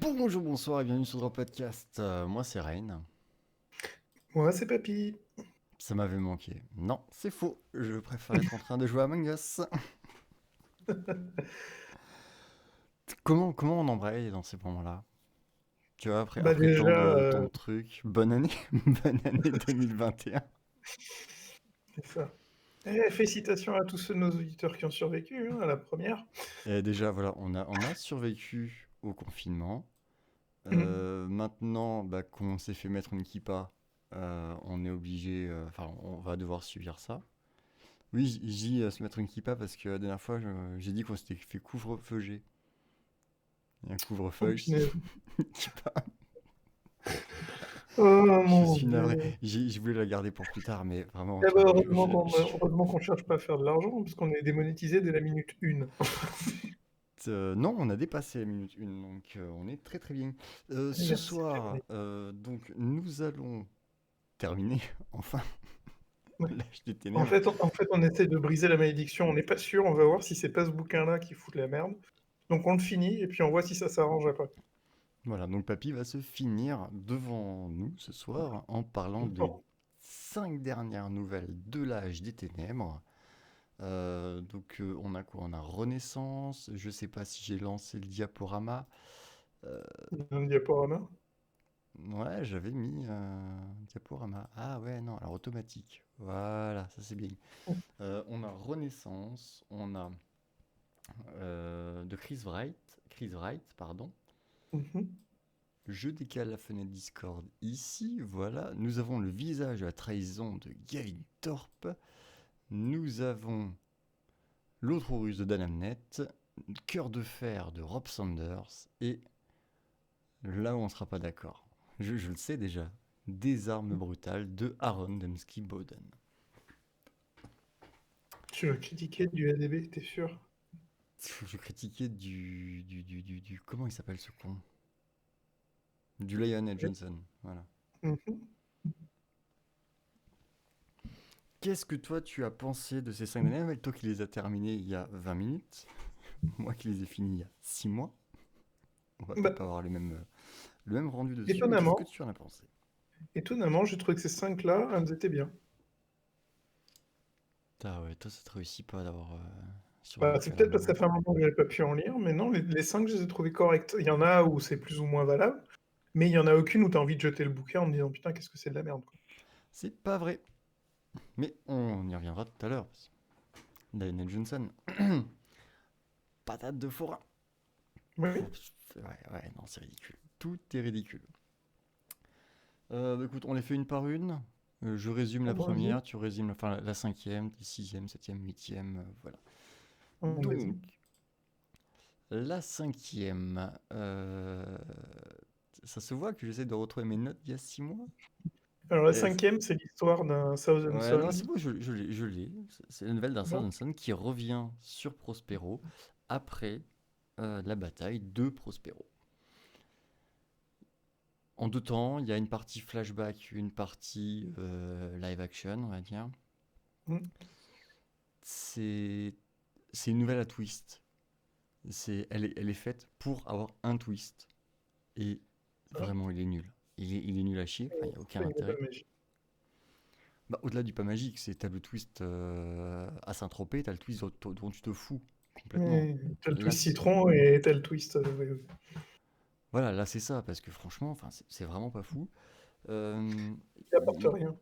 Bonjour, bonsoir et bienvenue sur le podcast. Moi, c'est Rain. Moi, c'est Papy. Ça m'avait manqué. Non, c'est faux. Je préfère être en train de jouer à Among Us. Comment on embraye dans ces moments-là? Tu vois, Bah après déjà, tant de trucs. Bonne année. Bonne année 2021. c'est ça. Félicitations à tous nos auditeurs qui ont survécu à la première. Et déjà, voilà, on a survécu au confinement. Mhm. Maintenant, bah, qu'on s'est fait mettre une kippa, on est obligé. Enfin, on va devoir subir ça. Oui, j'ai dit se mettre une kippa parce que la dernière fois, j'ai dit qu'on s'était fait couvre-feu. Il y a un Oh couvre-feu, punaise. kippa. Oh Je mon suis navré. Dieu. Je voulais la garder pour plus tard, mais vraiment, Eh tu ben, vois, heureusement qu'on cherche pas à faire de l'argent, parce qu'on est démonétisé dès la minute 1. non, on a dépassé la minute 1, donc on est très très bien. Ce Merci, soir, Jérémy. donc, nous allons terminer, enfin, Ouais. l'âge des En ténèbres. fait, en fait, on essaie de briser la malédiction. On n'est pas sûr. On va voir si c'est pas ce bouquin-là qui fout de la merde. Donc on le finit et puis on voit si ça s'arrange après. Voilà, donc Papy va se finir devant nous ce soir en parlant des Bon. 5 dernières nouvelles de l'âge des ténèbres. Donc on a quoi? On a Renaissance, je sais pas si j'ai lancé le diaporama. Euh, Un diaporama. Ouais, j'avais mis diaporama. Ah ouais, non, alors automatique. Voilà, ça c'est bien. On a Renaissance, on a de Chris Wright, pardon. Mhm. Je décale la fenêtre Discord ici, voilà. Nous avons le visage de la trahison de Gavin Thorpe. Nous avons l'autre ruse de Dan Amnett, Cœur de fer de Rob Sanders et là où on sera pas d'accord. Je le sais déjà. Des armes brutales de Aaron Dembski-Bowden. Tu veux critiquer du ADB, t'es sûr? Je critiquais comment il s'appelle ce con? Du Lionel Johnson, voilà. Mhm. Qu'est-ce que toi tu as pensé de ces 5 dernières? Toi qui les as terminés il y a 20 minutes, moi qui les ai finis il y a 6 mois, on va peut-être Bah, pas avoir le même rendu dessus, mais qu'est-ce que étonnamment, tu en as pensé? étonnamment, j'ai trouvé que ces cinq-là, elles étaient bien. Ah ouais, toi ça te réussit pas d'avoir Bah, c'est survécu à la peut-être parce que ça mort. fait un moment que j'avais pas pu en lire, mais non, les cinq, je les ai trouvés corrects. Il y en a où c'est plus ou moins valable, mais il y en a aucune où t'as envie de jeter le bouquin en te disant putain, qu'est-ce que c'est de la merde, quoi. C'est pas vrai, mais on y reviendra tout à l'heure. Lionel Johnson, patate de forain. Oui. Ouais, non, c'est ridicule. Tout est ridicule. Bah, écoute, on les fait une par une. Je résume la Vas-y. première, tu résumes enfin, la cinquième, sixième, septième, huitième, voilà. Vas-y. Donc, la cinquième, ça se voit que j'essaie de retrouver mes notes d'il y a 6 mois. Alors, la Et cinquième, c'est l'histoire d'un Thousand ouais, non, Sons. c'est bon, je l'ai. C'est la nouvelle d'un Bon. Southampton qui revient sur Prospero après la bataille de Prospero. En deux temps, il y a une partie flashback, une partie live action, on va dire. Mm. C'est c'est une nouvelle à twist. Elle est faite pour avoir un twist. Et Ah, vraiment, il est nul. Il est nul à chier, enfin, il n'y a aucun il n'y a pas intérêt. de magie. Bah, au-delà du pas magique, c'est t'as le twist à Saint-Tropez, t'as le twist dont tu te fous complètement. T'as le Là, twist citron et t'as le twist. Oui, oui. voilà, là c'est ça, parce que franchement, enfin, c'est vraiment pas fou. Euh, Il apporte il- rien.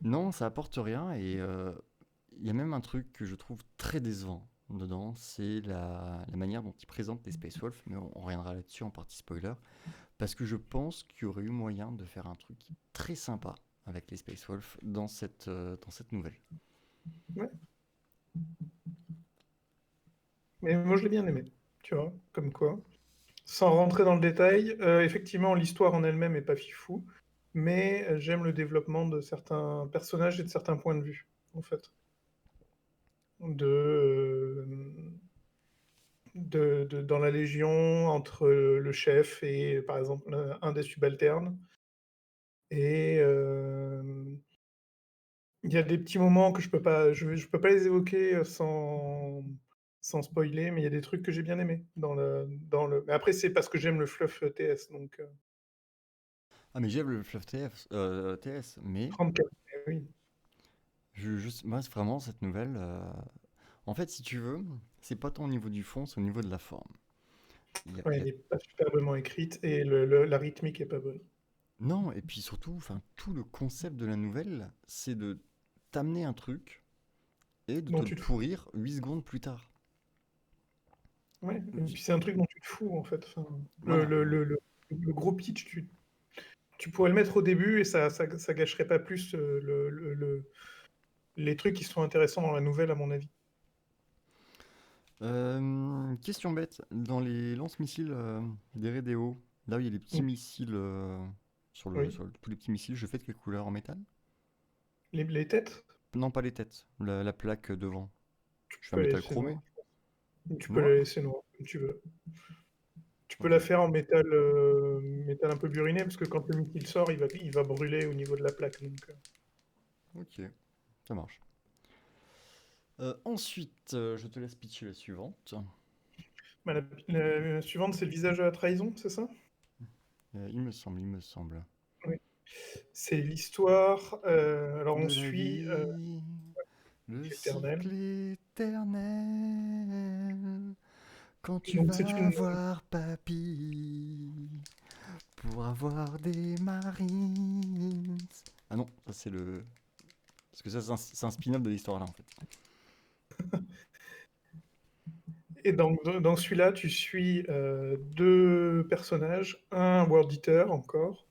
non, ça apporte rien, et il y a même un truc que je trouve très décevant dedans, c'est la manière dont ils présentent les Space Wolves, mais on reviendra là-dessus en partie spoiler. Parce que je pense qu'il y aurait eu moyen de faire un truc très sympa avec les Space Wolves dans cette nouvelle. Ouais. Mais moi, je l'ai bien aimé. Tu vois, comme quoi. Sans rentrer dans le détail, effectivement, l'histoire en elle-même est pas fifou, mais j'aime le développement de certains personnages et de certains points de vue, en fait. Dans la Légion, entre le chef et, par exemple, un des subalternes. Et il y a des petits moments que je peux pas les évoquer sans. sans spoiler, mais il y a des trucs que j'ai bien aimés mais après, c'est parce que j'aime le fluff TS, donc Ah, mais j'aime le fluff TS, mais 34, oui. moi, c'est vraiment, cette nouvelle. En fait, si tu veux, c'est pas tant au niveau du fond, c'est au niveau de la forme. Ouais, Il y elle a- est pas superbement écrite et la rythmique est pas bonne. Non, et puis surtout, enfin, tout le concept de la nouvelle, c'est de t'amener un truc et de te Dont le tu te fous. pourrir 8 secondes plus tard. Ouais, et puis c'est un truc dont tu te fous, en fait. Enfin, Voilà. le gros pitch, tu pourrais le mettre au début et ça gâcherait pas plus les trucs qui sont intéressants dans la nouvelle, à mon avis. Question bête, dans les lance-missiles des Redéo, là où il y a les petits Donc, missiles oui. tous les petits missiles, je fais de quelle couleur en métal? Les têtes, Non, pas les têtes, la plaque devant. tu Je fais un peux les métal laisser chromé? noir. Tu peux Noir? les laisser noir, comme tu veux. Tu peux Ok, la faire en métal un peu buriné, parce que quand le missile sort, il va brûler au niveau de la plaque. Donc, ok, ça marche. Ensuite, je te laisse pitcher la suivante. bah, la suivante, c'est le visage de la trahison, c'est ça? Il me semble. Oui. C'est l'histoire. Alors, on De la suit vie, le l'Éternel. cycle éternel. Quand Et tu donc, c'est vas une. voir papy pour avoir des marines. Ah non, ça c'est le. Parce que ça, c'est un spin-off de l'histoire là en fait. Et dans celui-là, tu suis deux personnages, un World Eater encore,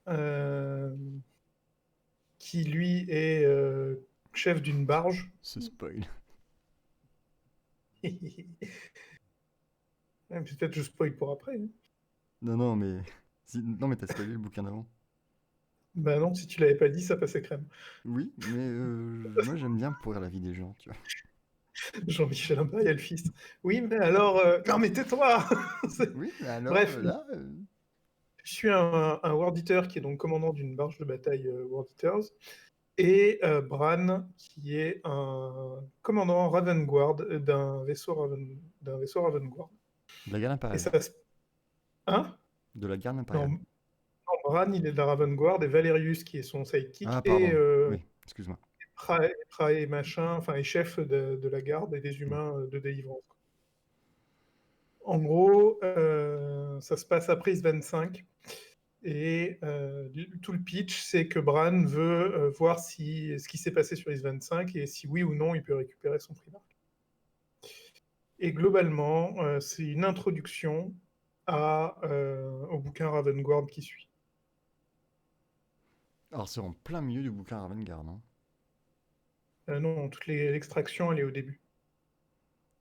euh, qui lui est chef d'une barge. Ce spoil. Peut-être je spoil pour après, hein. Non, non, mais. Non, mais t'as spoilé le bouquin d'avant. Bah non, si tu l'avais pas dit, ça passait crème. Oui, mais moi j'aime bien pourrir la vie des gens, tu vois. Jean-Michel Imbert, le fils. Oui, mais alors. Non, mais tais-toi. Oui, mais alors Bref, là. je suis un World Eater qui est donc commandant d'une barge de bataille World Eaters, et Bran, qui est un commandant Ravenguard d'un vaisseau Ravenguard. De la garde Et impériale. ça se... Hein? De la garde Non, impériale. non, Bran, il est de la Ravenguard, et Valerius, qui est son Ah, sidekick, et pardon. Oui, excuse-moi. Prae machin, enfin, est chef de la garde et des Hmm. humains de délivrance. En gros, ça se passe après Is 25. Et tout le pitch, c'est que Bran veut voir ce qui s'est passé sur Is 25 et si oui ou non il peut récupérer son Primarch. Et globalement, c'est une introduction au bouquin Ravengard qui suit. Alors, c'est en plein milieu du bouquin Ravengard, hein. Non, l'extraction, elle est au début.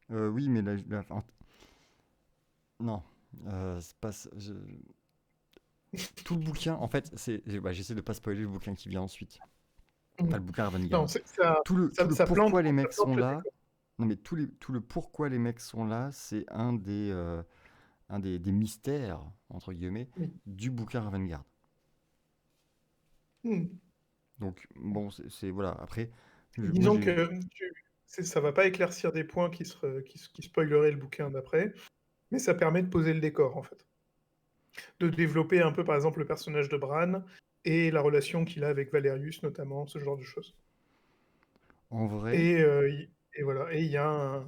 Oui, mais non. C'est pas. Tout le bouquin, en fait, bah, j'essaie de pas spoiler le bouquin qui vient ensuite. Mm. Pas le bouquin Non, Ravengard. ça, Tout le plante, pourquoi les ça mecs plante sont le là. décor. Non, mais tout le pourquoi les mecs sont là, c'est un des mystères, entre guillemets, Oui. du bouquin Ravengard. Mm. Donc, bon, voilà. Après, moi Disons j'ai. que ça va pas éclaircir des points qui spoileraient le bouquin d'après, mais ça permet de poser le décor en fait. De développer un peu, par exemple, le personnage de Bran et la relation qu'il a avec Valerius, notamment, ce genre de choses. En vrai, Et, et voilà, et il y a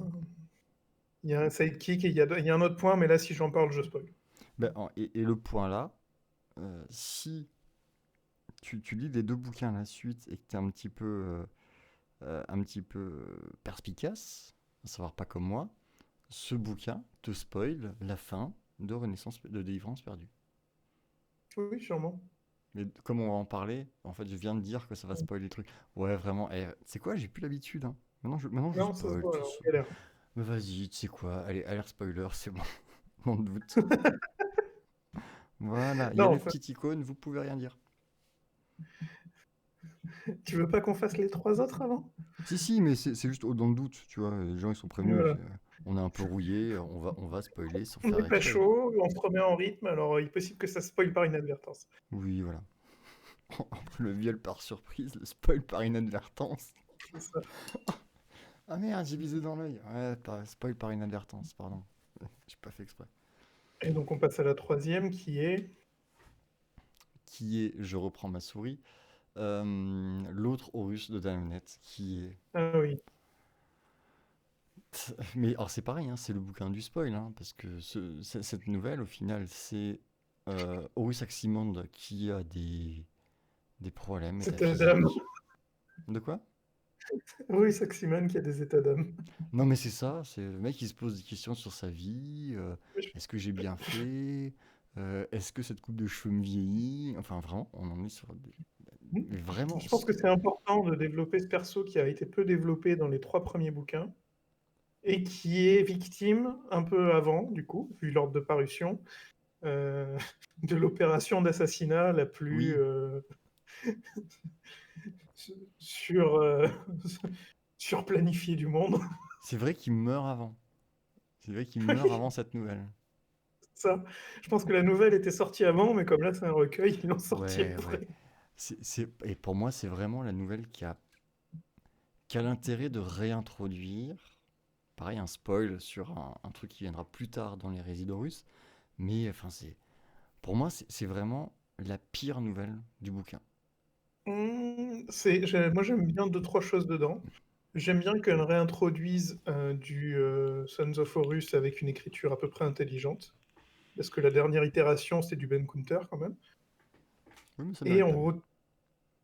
un sidekick, et il y a un autre point, mais là, si j'en parle, je spoil. ben, et le point là, si tu lis les deux bouquins à la suite et que tu es un petit peu perspicace, à savoir pas comme moi, ce bouquin te spoil la fin de Renaissance de Délivrance perdue. Oui, sûrement. Mais comme on va en parler, en fait, je viens de dire que ça va spoiler les trucs. Ouais, vraiment. C'est quoi, j'ai plus l'habitude, hein. Maintenant, je Non, ça se spoil voit, tout on ça. galère. Mais vas-y, tu sais quoi, allez, alerte spoiler, c'est bon. On doute. Voilà, il y a Non, les enfin, petites icônes, vous pouvez rien dire. tu veux pas qu'on fasse les trois autres avant? Si, si, mais c'est juste dans le doute, tu vois. Les gens, ils sont prévenus. Voilà. On est un peu rouillé, on va spoiler sans On faire n'est pas exprès. chaud, on se remet en rythme, alors il est possible que ça spoil par inadvertance. Oui, voilà. Entre le viol par surprise, le spoil par inadvertance. C'est ça. Ah merde, j'ai visé dans l'œil. Ouais, spoil par inadvertance, pardon. J'ai pas fait exprès. Et donc on passe à la troisième qui est... Qui est, je reprends ma souris, l'autre Horus de Damnet, qui est... Ah oui, Mais alors c'est pareil, hein, c'est le bouquin du spoil, hein, parce que cette nouvelle, au final, c'est Horus Aximonde qui a des problèmes c'est Adam. métaphysiques. De quoi? Oui, Saximan qui a des états d'âme. Non mais c'est ça, c'est le mec qui se pose des questions sur sa vie, est-ce que j'ai bien fait? Est-ce que cette coupe de cheveux me vieillit? Enfin vraiment, on en est sur mais vraiment, Je pense que c'est important de développer ce perso qui a été peu développé dans les 3 premiers bouquins et qui est victime, un peu avant, du coup, vu l'ordre de parution, euh, de l'opération d'assassinat la plus oui, sur, surplanifiée du monde. c'est vrai qu'il meurt avant. C'est vrai qu'il meurt avant cette nouvelle. Ça, je pense que la nouvelle était sortie avant, mais comme là c'est un recueil, ils l'ont sorti Ouais, ouais. après. Et pour moi, c'est vraiment la nouvelle qui a l'intérêt de réintroduire, pareil, un spoil sur un truc qui viendra plus tard dans les Résidorus, mais enfin, pour moi, c'est vraiment la pire nouvelle du bouquin. Moi j'aime bien deux, trois choses dedans. J'aime bien qu'elle réintroduise du Sons of Horus avec une écriture à peu près intelligente, parce que la dernière itération c'était du Ben Counter quand même. Oui, mais ça Et mérite pas on, mieux. re-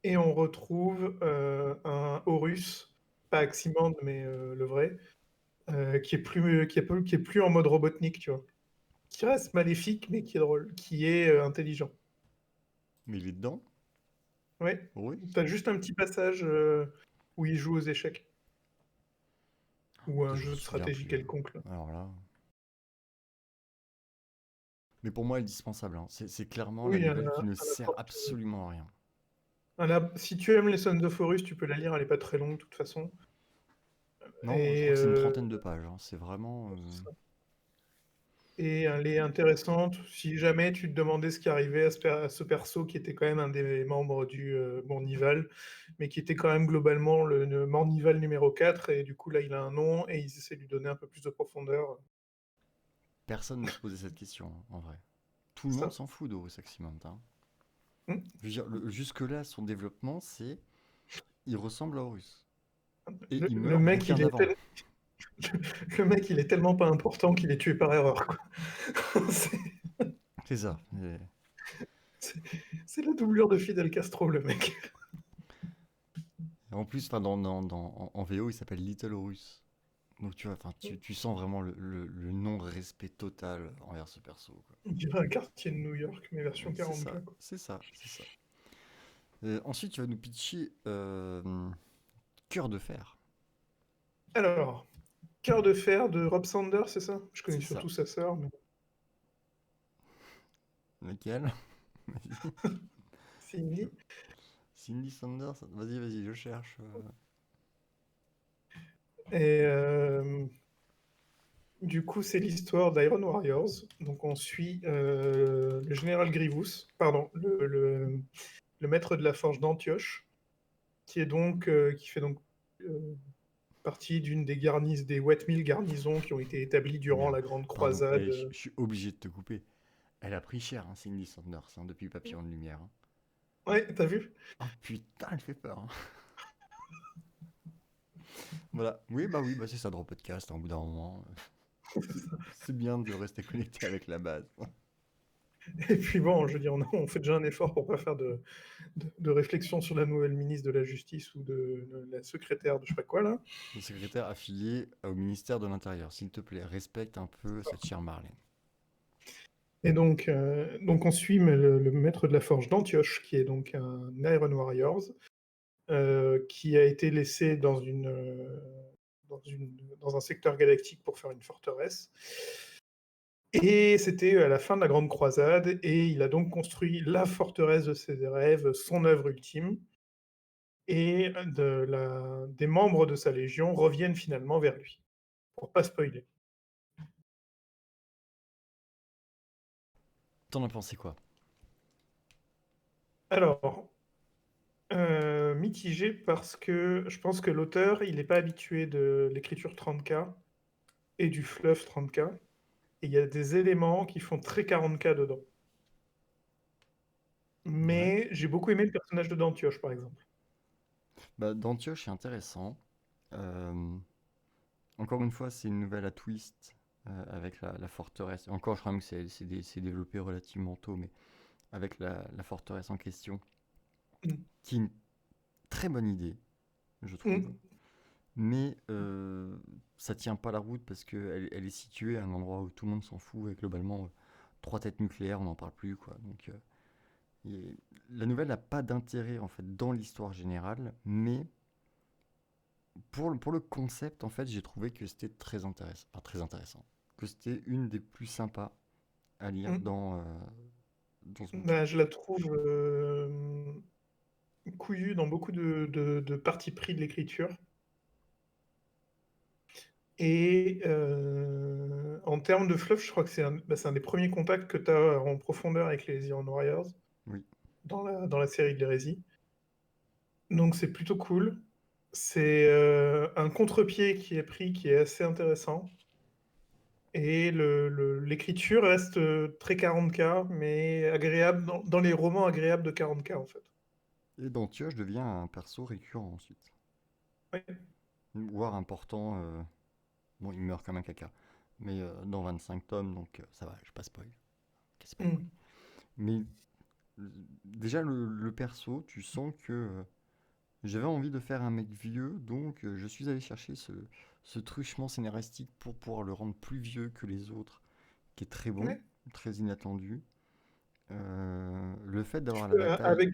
et on retrouve un Horus, pas Aximand, mais le vrai, qui est plus en mode Robotnik, tu vois. Qui reste maléfique, mais qui est drôle, qui est intelligent. Mais il est dedans? Ouais, Oui. t'as juste un petit passage où il joue aux échecs, ou un Je me jeu de souviens stratégie plus. quelconque, là. Alors là. Mais pour moi, indispensable, hein. C'est clairement la Oui, nouvelle qui ne elle sert apporte, absolument à rien. si tu aimes les Sons of Horus, tu peux la lire, elle est pas très longue de toute façon. Non, je Et, crois que c'est une trentaine de pages, hein. C'est vraiment. et elle est intéressante. Si jamais tu te demandais ce qui arrivait à ce perso qui était quand même un des membres du Mornival, mais qui était quand même globalement le Mornival numéro 4, et du coup là il a un nom et ils essaient de lui donner un peu plus de profondeur. Personne ne se posait cette question, hein, en vrai. Tout le C'est monde ça. s'en fout d'Horus Aximand, hein. Hmm. Je veux dire, jusque-là, son développement, c'est. Il ressemble à Horus. Et Le, il le meurt mec, bouquin d'avant. le mec, il est tellement pas important qu'il est tué par erreur, quoi. C'est C'est ça. c'est- c'est la doublure de Fidel Castro, le mec. En plus, enfin, en VO, il s'appelle Little Horus. Donc tu vois, enfin, tu sens vraiment le non-respect total envers ce perso, quoi. On dirait un quartier de New York, mais version C'est 40K, ça, quoi. c'est ça, c'est ça. Ensuite, tu vas nous pitcher Cœur de fer. Alors, Cœur de fer de Rob Sanders, c'est ça? Je connais C'est ça. surtout sa sœur, mais Lequel? Vas-y. Cindy. Cindy Sanders? Vas-y, vas-y, je cherche. Et du coup, c'est l'histoire d'Iron Warriors. Donc, on suit le général Grievous, pardon, le maître de la forge d'Antioche, qui fait donc euh, partie d'une des 8000 garnisons qui ont été établies durant Merde, la Grande pardon, Croisade. je suis obligé de te couper. Elle a pris cher, hein, Cindy Sanders, hein, depuis Papillon de Lumière, hein. Ouais, t'as vu? Oh putain, elle fait peur, hein. Voilà. Oui, bah c'est ça, Drop Podcast, hein, au bout d'un moment. C'est bien de rester connecté avec la base. Et puis bon, je veux dire, on fait déjà un effort pour pas faire de réflexion sur la nouvelle ministre de la Justice ou de la secrétaire de je sais pas quoi là. Le secrétaire affilié au ministère de l'Intérieur, s'il te plaît, respecte un peu cette chère Marlène. Et donc on suit le maître de la forge d'Antioche, qui est donc un Iron Warriors, qui a été laissé dans un secteur galactique pour faire une forteresse. Et c'était à la fin de la Grande Croisade, et il a donc construit la forteresse de ses rêves, son œuvre ultime, et des membres de sa légion reviennent finalement vers lui, pour pas spoiler. T'en as pensé quoi? Alors, Mitigé parce que je pense que l'auteur, il n'est pas habitué de l'écriture 30K et du fluff 30K. Et il y a des éléments qui font très 40K dedans. Ouais. Mais j'ai beaucoup aimé le personnage de Dantioche, par exemple. Bah, d'Antioche est intéressant. Euh, Encore une fois, c'est une nouvelle à twist avec la forteresse. Encore, je crois même que c'est développé relativement tôt, mais avec la forteresse en question, Mm. qui est une très bonne idée, je trouve. Mm. Mais ça tient pas la route parce qu'elle elle est située à un endroit où tout le monde s'en fout et globalement, trois têtes nucléaires, on n'en parle plus, quoi. Donc, et la nouvelle n'a pas d'intérêt en fait dans l'histoire générale, mais pour le concept, en fait, j'ai trouvé que c'était très intéressant, que c'était une des plus sympas à lire Mm. dans ce bouquin. Bah, je la trouve couillue dans beaucoup de parties pris de l'écriture. Et en termes de fluff, je crois que c'est un des premiers contacts que tu as en profondeur avec les Iron Warriors Oui. dans la série de l'hérésie. Donc c'est plutôt cool. C'est un contre-pied qui est pris, qui est assez intéressant. Et l'écriture reste très 40K, mais agréable, dans les romans agréables de 40K en fait. Et Dantioche devient un perso récurrent ensuite, Ouais. voire important. Bon, il meurt comme un caca, mais dans 25 tomes, donc ça va, je pas spoil. Ok, c'est pas cool. Mm. Mais déjà le perso, tu sens que j'avais envie de faire un mec vieux, donc je suis allé chercher ce truchement scénaristique pour pouvoir le rendre plus vieux que les autres, qui est très bon, Ouais. très inattendu. Le fait d'avoir la bataille,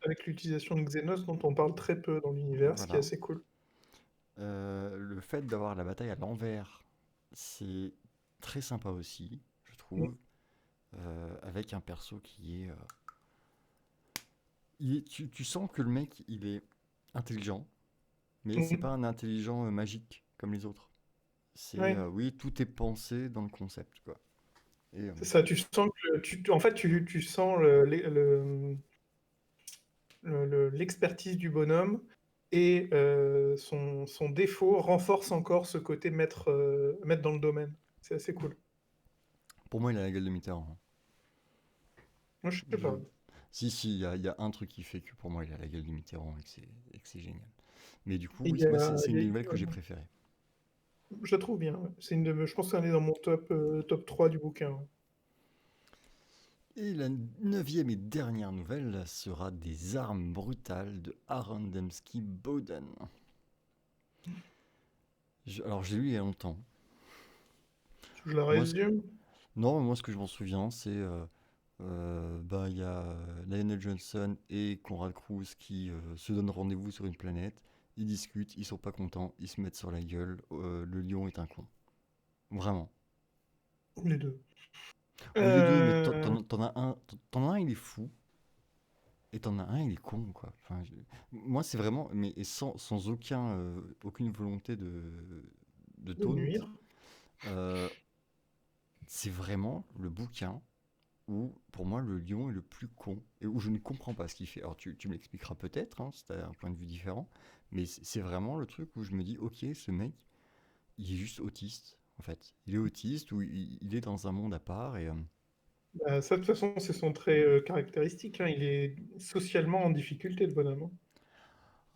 Avec l'utilisation de Xenos dont on parle très peu dans l'univers, ce qui est voilà. assez cool. Le fait d'avoir la bataille à l'envers, c'est très sympa aussi, je Mm. trouve, avec un perso qui est, tu sens que le mec, il est intelligent, mais c'est pas Mm. un intelligent magique comme les autres. C'est, Ouais. oui, tout est pensé dans le concept, quoi. Et C'est ça, tu sens que en fait, tu sens l'expertise du bonhomme et son défaut renforce encore ce côté maître dans le domaine. C'est assez cool. pour moi, il a la gueule de Mitterrand. Moi, je sais Je... pas. Si, si, il y a un truc qui fait que pour moi, il a la gueule de Mitterrand et que c'est génial. Mais du coup, Il oui, y moi, a, c'est il une y des nouvelles a- que j'ai préférées. je la trouve bien. Ouais. Je pense qu'elle est dans mon top 3 du bouquin. Ouais. Et la neuvième et dernière nouvelle sera Des armes brutales de Arandemski Boden. Alors, je l'ai lu il y a longtemps. Je la Moi, résume. non, moi, ce que je m'en souviens, c'est bah, il y a Lionel Johnson et Conrad Cruz qui se donnent rendez-vous sur une planète. Ils discutent, ils sont pas contents, ils se mettent sur la gueule. Le lion est un con. Vraiment. Les deux. Ou les deux, mais Euh, t'en as un, il est fou. Et t'en as un, il est con, quoi. Enfin, moi, c'est vraiment, mais et sans aucune volonté de de taunt, nuire. euh, c'est vraiment le bouquin où, pour moi, le lion est le plus con et où je ne comprends pas ce qu'il fait. Alors, tu me l'expliqueras peut-être, hein, si t'as un point de vue différent, mais c'est vraiment le truc où je me dis, ok, ce mec, il est juste autiste, en fait. Il est autiste ou il est dans un monde à part et Bah, ça, de toute façon, c'est son trait caractéristique. Hein. Il est socialement en difficulté, le bonhomme. Hein.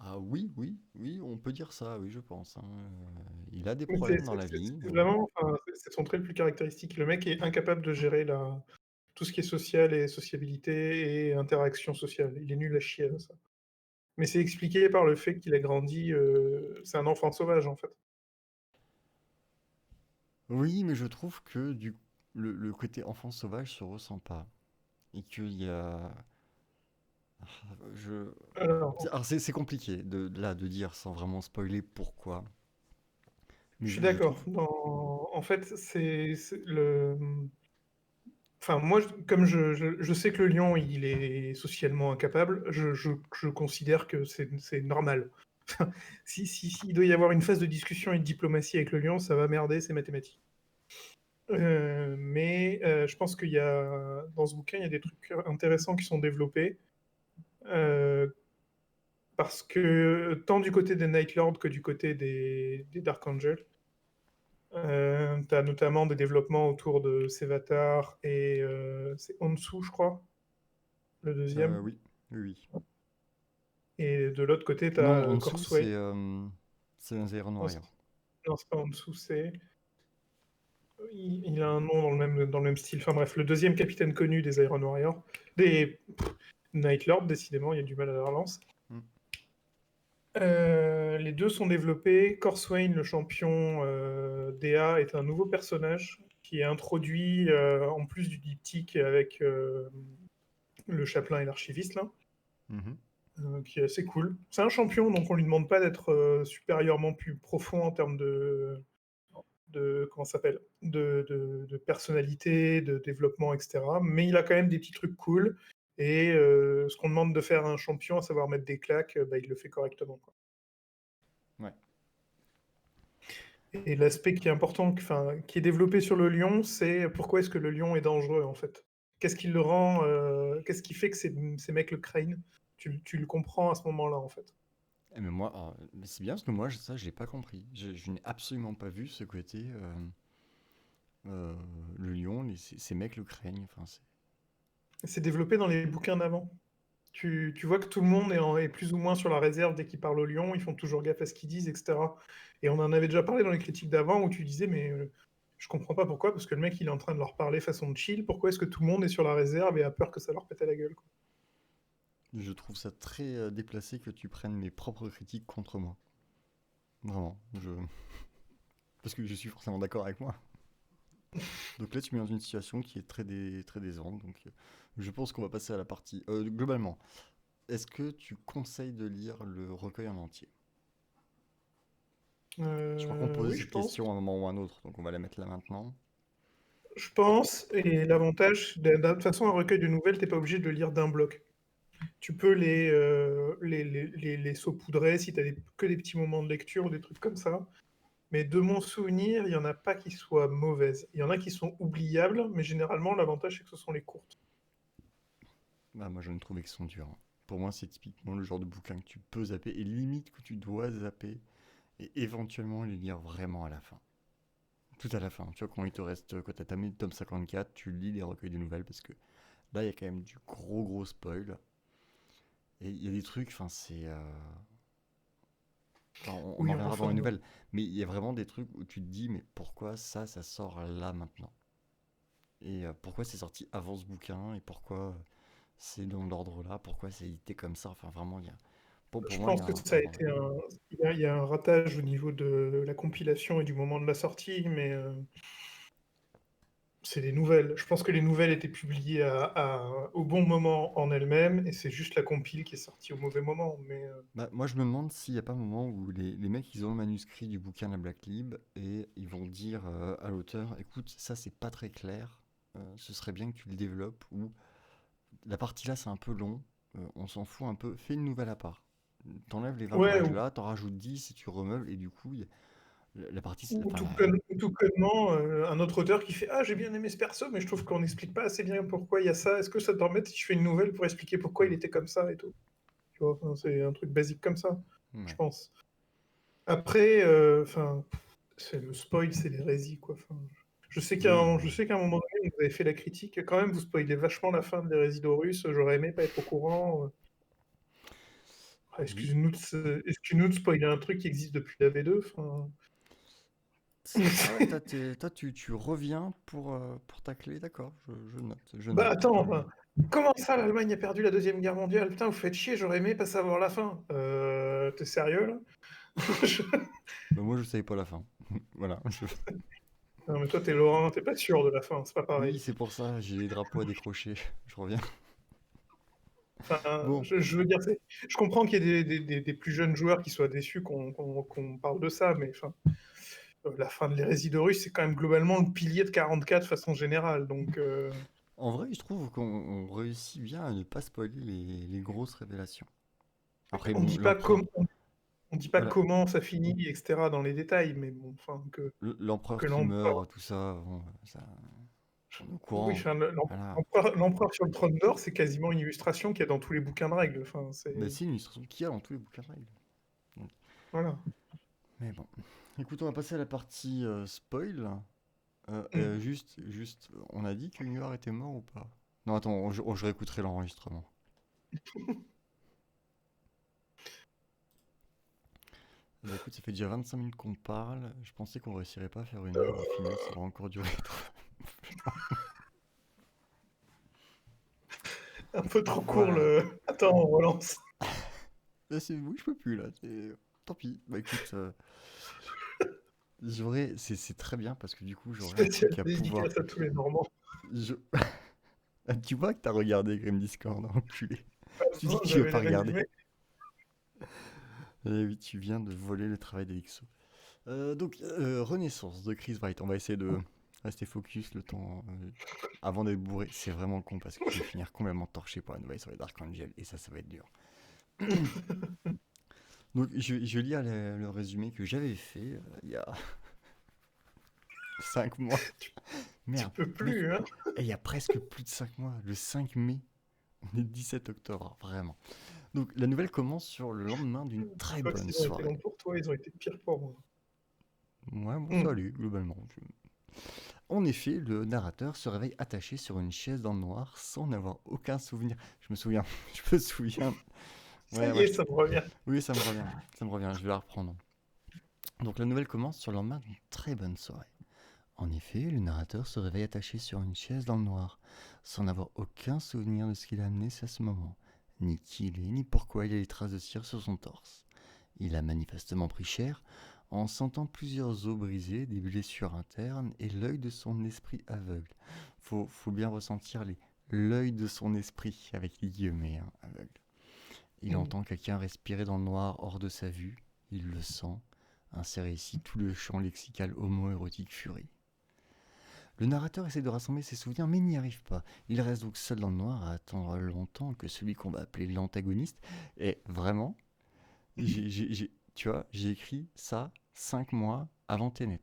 ah oui, oui, oui, on peut dire ça, oui, je pense, hein. Il a des Mais problèmes dans la vie. c'est vraiment, enfin, c'est son trait le plus caractéristique. Le mec est incapable de gérer tout ce qui est social et sociabilité et interaction sociale. Il est nul à chier à ça. Mais c'est expliqué par le fait qu'il a grandi. C'est un enfant sauvage, en fait. Oui, mais je trouve que le côté enfant sauvage se ressent pas. Et qu'il y a. Je... Alors, c'est compliqué de dire sans vraiment spoiler pourquoi. Mais je suis je d'accord. trouve. En fait, c'est le. Enfin, moi, comme je sais que le lion, il est socialement incapable, je considère que c'est normal. S'il doit y avoir une phase de discussion et de diplomatie avec le lion, ça va merder, c'est mathématique. Mais je pense dans ce bouquin, il y a des trucs intéressants qui sont développés. Euh, parce que tant du côté des Night Lords que du côté des Dark Angels, tu as notamment des développements autour de Sevatar et c'est Onsu, je crois, le deuxième. Oui, oui, oui. Et de l'autre côté, tu Non, as en dessous, Corsway. c'est un Iron Non, Warrior. non, c'est pas Onsu, c'est. Il a un nom dans le même style. Enfin bref, le deuxième capitaine connu des Iron Warriors. Des Night Lords, décidément, il y a du mal à la relance. Mm. Les deux sont développés. Corswain, le champion DA, est un nouveau personnage qui est introduit en plus du diptyque avec le chapelain et l'archiviste, là, Mhm. qui est assez cool. C'est un champion, donc on lui demande pas d'être supérieurement plus profond en termes de comment ça s'appelle de personnalité, de développement, etc. Mais il a quand même des petits trucs cool. Et ce qu'on demande de faire à un champion, à savoir mettre des claques, bah, il le fait correctement, quoi. Ouais. Et l'aspect qui est important, qui est développé sur le lion, c'est pourquoi est-ce que le lion est dangereux, en fait. Qu'est-ce qui le rend, qu'est-ce qui fait que ces mecs le craignent? Tu le comprends à ce moment-là, en fait. Mais moi, mais c'est bien parce que moi, ça, je l'ai pas compris. Je n'ai absolument pas vu ce côté. Le lion, ces mecs le craignent. Enfin, C'est développé dans les bouquins d'avant. Tu vois que tout le monde est plus ou moins sur la réserve dès qu'ils parlent au lion, ils font toujours gaffe à ce qu'ils disent, etc. Et on en avait déjà parlé dans les critiques d'avant où tu disais, mais je comprends pas pourquoi, parce que le mec il est en train de leur parler façon de chill, pourquoi est-ce que tout le monde est sur la réserve et a peur que ça leur pète à la gueule, quoi. je trouve ça très déplacé que tu prennes mes propres critiques contre moi. Vraiment. Parce que je suis forcément d'accord avec moi. Donc là, tu mets dans une situation qui est très décevante. Donc je pense qu'on va passer à la partie. Globalement, est-ce que tu conseilles de lire le recueil en entier? Je crois qu'on posait Oui, je cette pense. question à un moment ou à un autre, donc on va la mettre là maintenant. Je pense, et l'avantage, de toute façon, un recueil de nouvelles, t'es pas obligé de le lire d'un bloc. Tu peux les saupoudrer si t'as que des petits moments de lecture ou des trucs comme ça. Mais de mon souvenir, il n'y en a pas qui soient mauvaises. Il y en a qui sont oubliables, mais généralement, l'avantage, c'est que ce sont les courtes. Bah, moi, je ne trouvais qu'ils sont durs, hein. Pour moi, c'est typiquement le genre de bouquin que tu peux zapper et limite que tu dois zapper et éventuellement les lire vraiment à la fin. Tout à la fin, tu vois, quand il te reste, quand t'as terminé le tome 54, tu lis les recueils de nouvelles parce que là, il y a quand même du gros spoil. Et il y a des trucs, enfin, c'est. Enfin, on en Oui, reviendra dans enfin, les nouvelles, mais il y a vraiment des trucs où tu te dis, mais pourquoi ça sort là maintenant? Et pourquoi c'est sorti avant ce bouquin? Et pourquoi c'est dans l'ordre là? Pourquoi c'est édité comme ça? Enfin, vraiment, pour je moi, il y pense a que un. ça a Pardon. été il y a un ratage au niveau de la compilation et du moment de la sortie, mais c'est des nouvelles. Je pense que les nouvelles étaient publiées au bon moment en elles-mêmes, et c'est juste la compile qui est sortie au mauvais moment. Mais Bah, moi, je me demande s'il n'y a pas un moment où les mecs, ils ont le manuscrit du bouquin La Black Lib et ils vont dire à l'auteur, écoute, ça, c'est pas très clair, ce serait bien que tu le développes, ou la partie là, c'est un peu long, on s'en fout un peu, fais une nouvelle à part. T'enlèves les 20 ouais, pages là, t'en rajoutes 10 et tu remeubles, et du coup, la partie, ou enfin, tout connement, un autre auteur qui fait «Ah, j'ai bien aimé ce perso, mais je trouve qu'on n'explique pas assez bien pourquoi il y a ça. Est-ce que ça t'embête si je fais une nouvelle pour expliquer pourquoi il hmm, était comme ça et tout?» Tu vois, enfin, c'est un truc basique comme ça, je ouais. pense. Après, enfin, c'est le spoil, c'est l'hérésie, quoi. Enfin, Oui, je sais qu'à un moment donné, vous avez fait la critique. Quand même, vous spoilez vachement la fin de l'hérésie d'Horus. J'aurais aimé pas être au courant. oui. Excuse-nous de spoiler un truc qui existe depuis la V2. Enfin... Ah ouais, toi, tu reviens pour tacler, d'accord, je note, je Bah note. attends, enfin, comment ça, l'Allemagne a perdu la Deuxième Guerre mondiale? Putain, vous faites chier, j'aurais aimé pas savoir la fin. T'es sérieux, là? Bah, moi, je savais pas la fin. Voilà. Non, mais toi, t'es Lorrain, t'es pas sûr de la fin, c'est pas Oui, pareil. c'est pour ça, j'ai les drapeaux à décrocher. Je reviens. Enfin, Bon, je veux dire, je comprends qu'il y ait des plus jeunes joueurs qui soient déçus qu'on parle de ça, mais enfin, la fin de l'hérésie de Russe, c'est quand même globalement le pilier de 44 de façon générale. Donc, en vrai, je trouve qu'on réussit bien à ne pas spoiler les grosses révélations. Après, on bon, dit pas l'empereur, on dit pas voilà, comment ça finit, etc. dans les détails, mais bon, enfin, que l'empereur qui l'empereur. meurt, tout ça, bon, ça. On est au Oui, courant. enfin, Voilà. l'empereur sur le trône d'or, c'est quasiment une illustration qu'il y a dans tous les bouquins de règles. Enfin, Mais c'est c'est une illustration qu'il y a dans tous les bouquins de règles. Donc, voilà. mais bon. Écoute, on va passer à la partie spoil. Mm. On a dit que Nuar était mort ou pas? Non, attends, je réécouterai l'enregistrement. Eh ben, écoute, ça fait déjà 25 minutes qu'on parle. Je pensais qu'on réussirait pas à faire 1 heure. Au final, ça va encore durer trop. Un peu trop court Voilà. le. Attends, on relance. Oui, je peux plus là. Tant pis. Bah écoute, c'est très bien parce que du coup, j'aurai un Spécial truc à pouvoir. dédicace à tous les Normands. Je... Ah, tu vois que t'as regardé Grim Discord, enculé. Tu dis Non, que tu veux j'avais le pas regarder. résumé. Eh oui, tu viens de voler le travail d'Elixo. Renaissance de Chris Wright. On va essayer de rester focus le temps avant d'être bourré. C'est vraiment con parce que je vais finir complètement torché pour la nouvelle sur les Dark Angel et ça va être dur. Donc, je vais lire le résumé que j'avais fait il y a 5 mois. Tu Merde, peux mec, plus, hein. il y a presque plus de 5 mois. Le 5 mai, on est le 17 octobre, vraiment. Donc, la nouvelle commence sur le lendemain d'une Je très crois que bonne s'ils ont été soirée. longs pour toi, ils ont été pires pour moi. Ouais, bon, ça Mm. allait, globalement. En effet, le narrateur se réveille attaché sur une chaise dans le noir sans n'avoir aucun souvenir. Je me souviens, je me souviens. Ça Ouais, y ouais, est, ça me revient. oui, ça me revient, je vais la reprendre. Donc la nouvelle commence sur le lendemain d'une très bonne soirée. En effet, le narrateur se réveille attaché sur une chaise dans le noir, sans n'avoir aucun souvenir de ce qu'il a amené à ce moment, ni qui il est, ni pourquoi il y a des traces de cire sur son torse. Il a manifestement pris cher, en sentant plusieurs os brisés, des blessures internes et l'œil de son esprit aveugle. Faut bien ressentir l'œil de son esprit, avec les guillemets, hein, aveugle. Il Mm. entend quelqu'un respirer dans le noir hors de sa vue, il le sent, inséré ici tout le champ lexical homo-érotique furie. Le narrateur essaie de rassembler ses souvenirs mais n'y arrive pas. Il reste donc seul dans le noir à attendre longtemps que celui qu'on va appeler l'antagoniste. Et vraiment, tu vois, j'ai écrit ça 5 mois avant Tenet.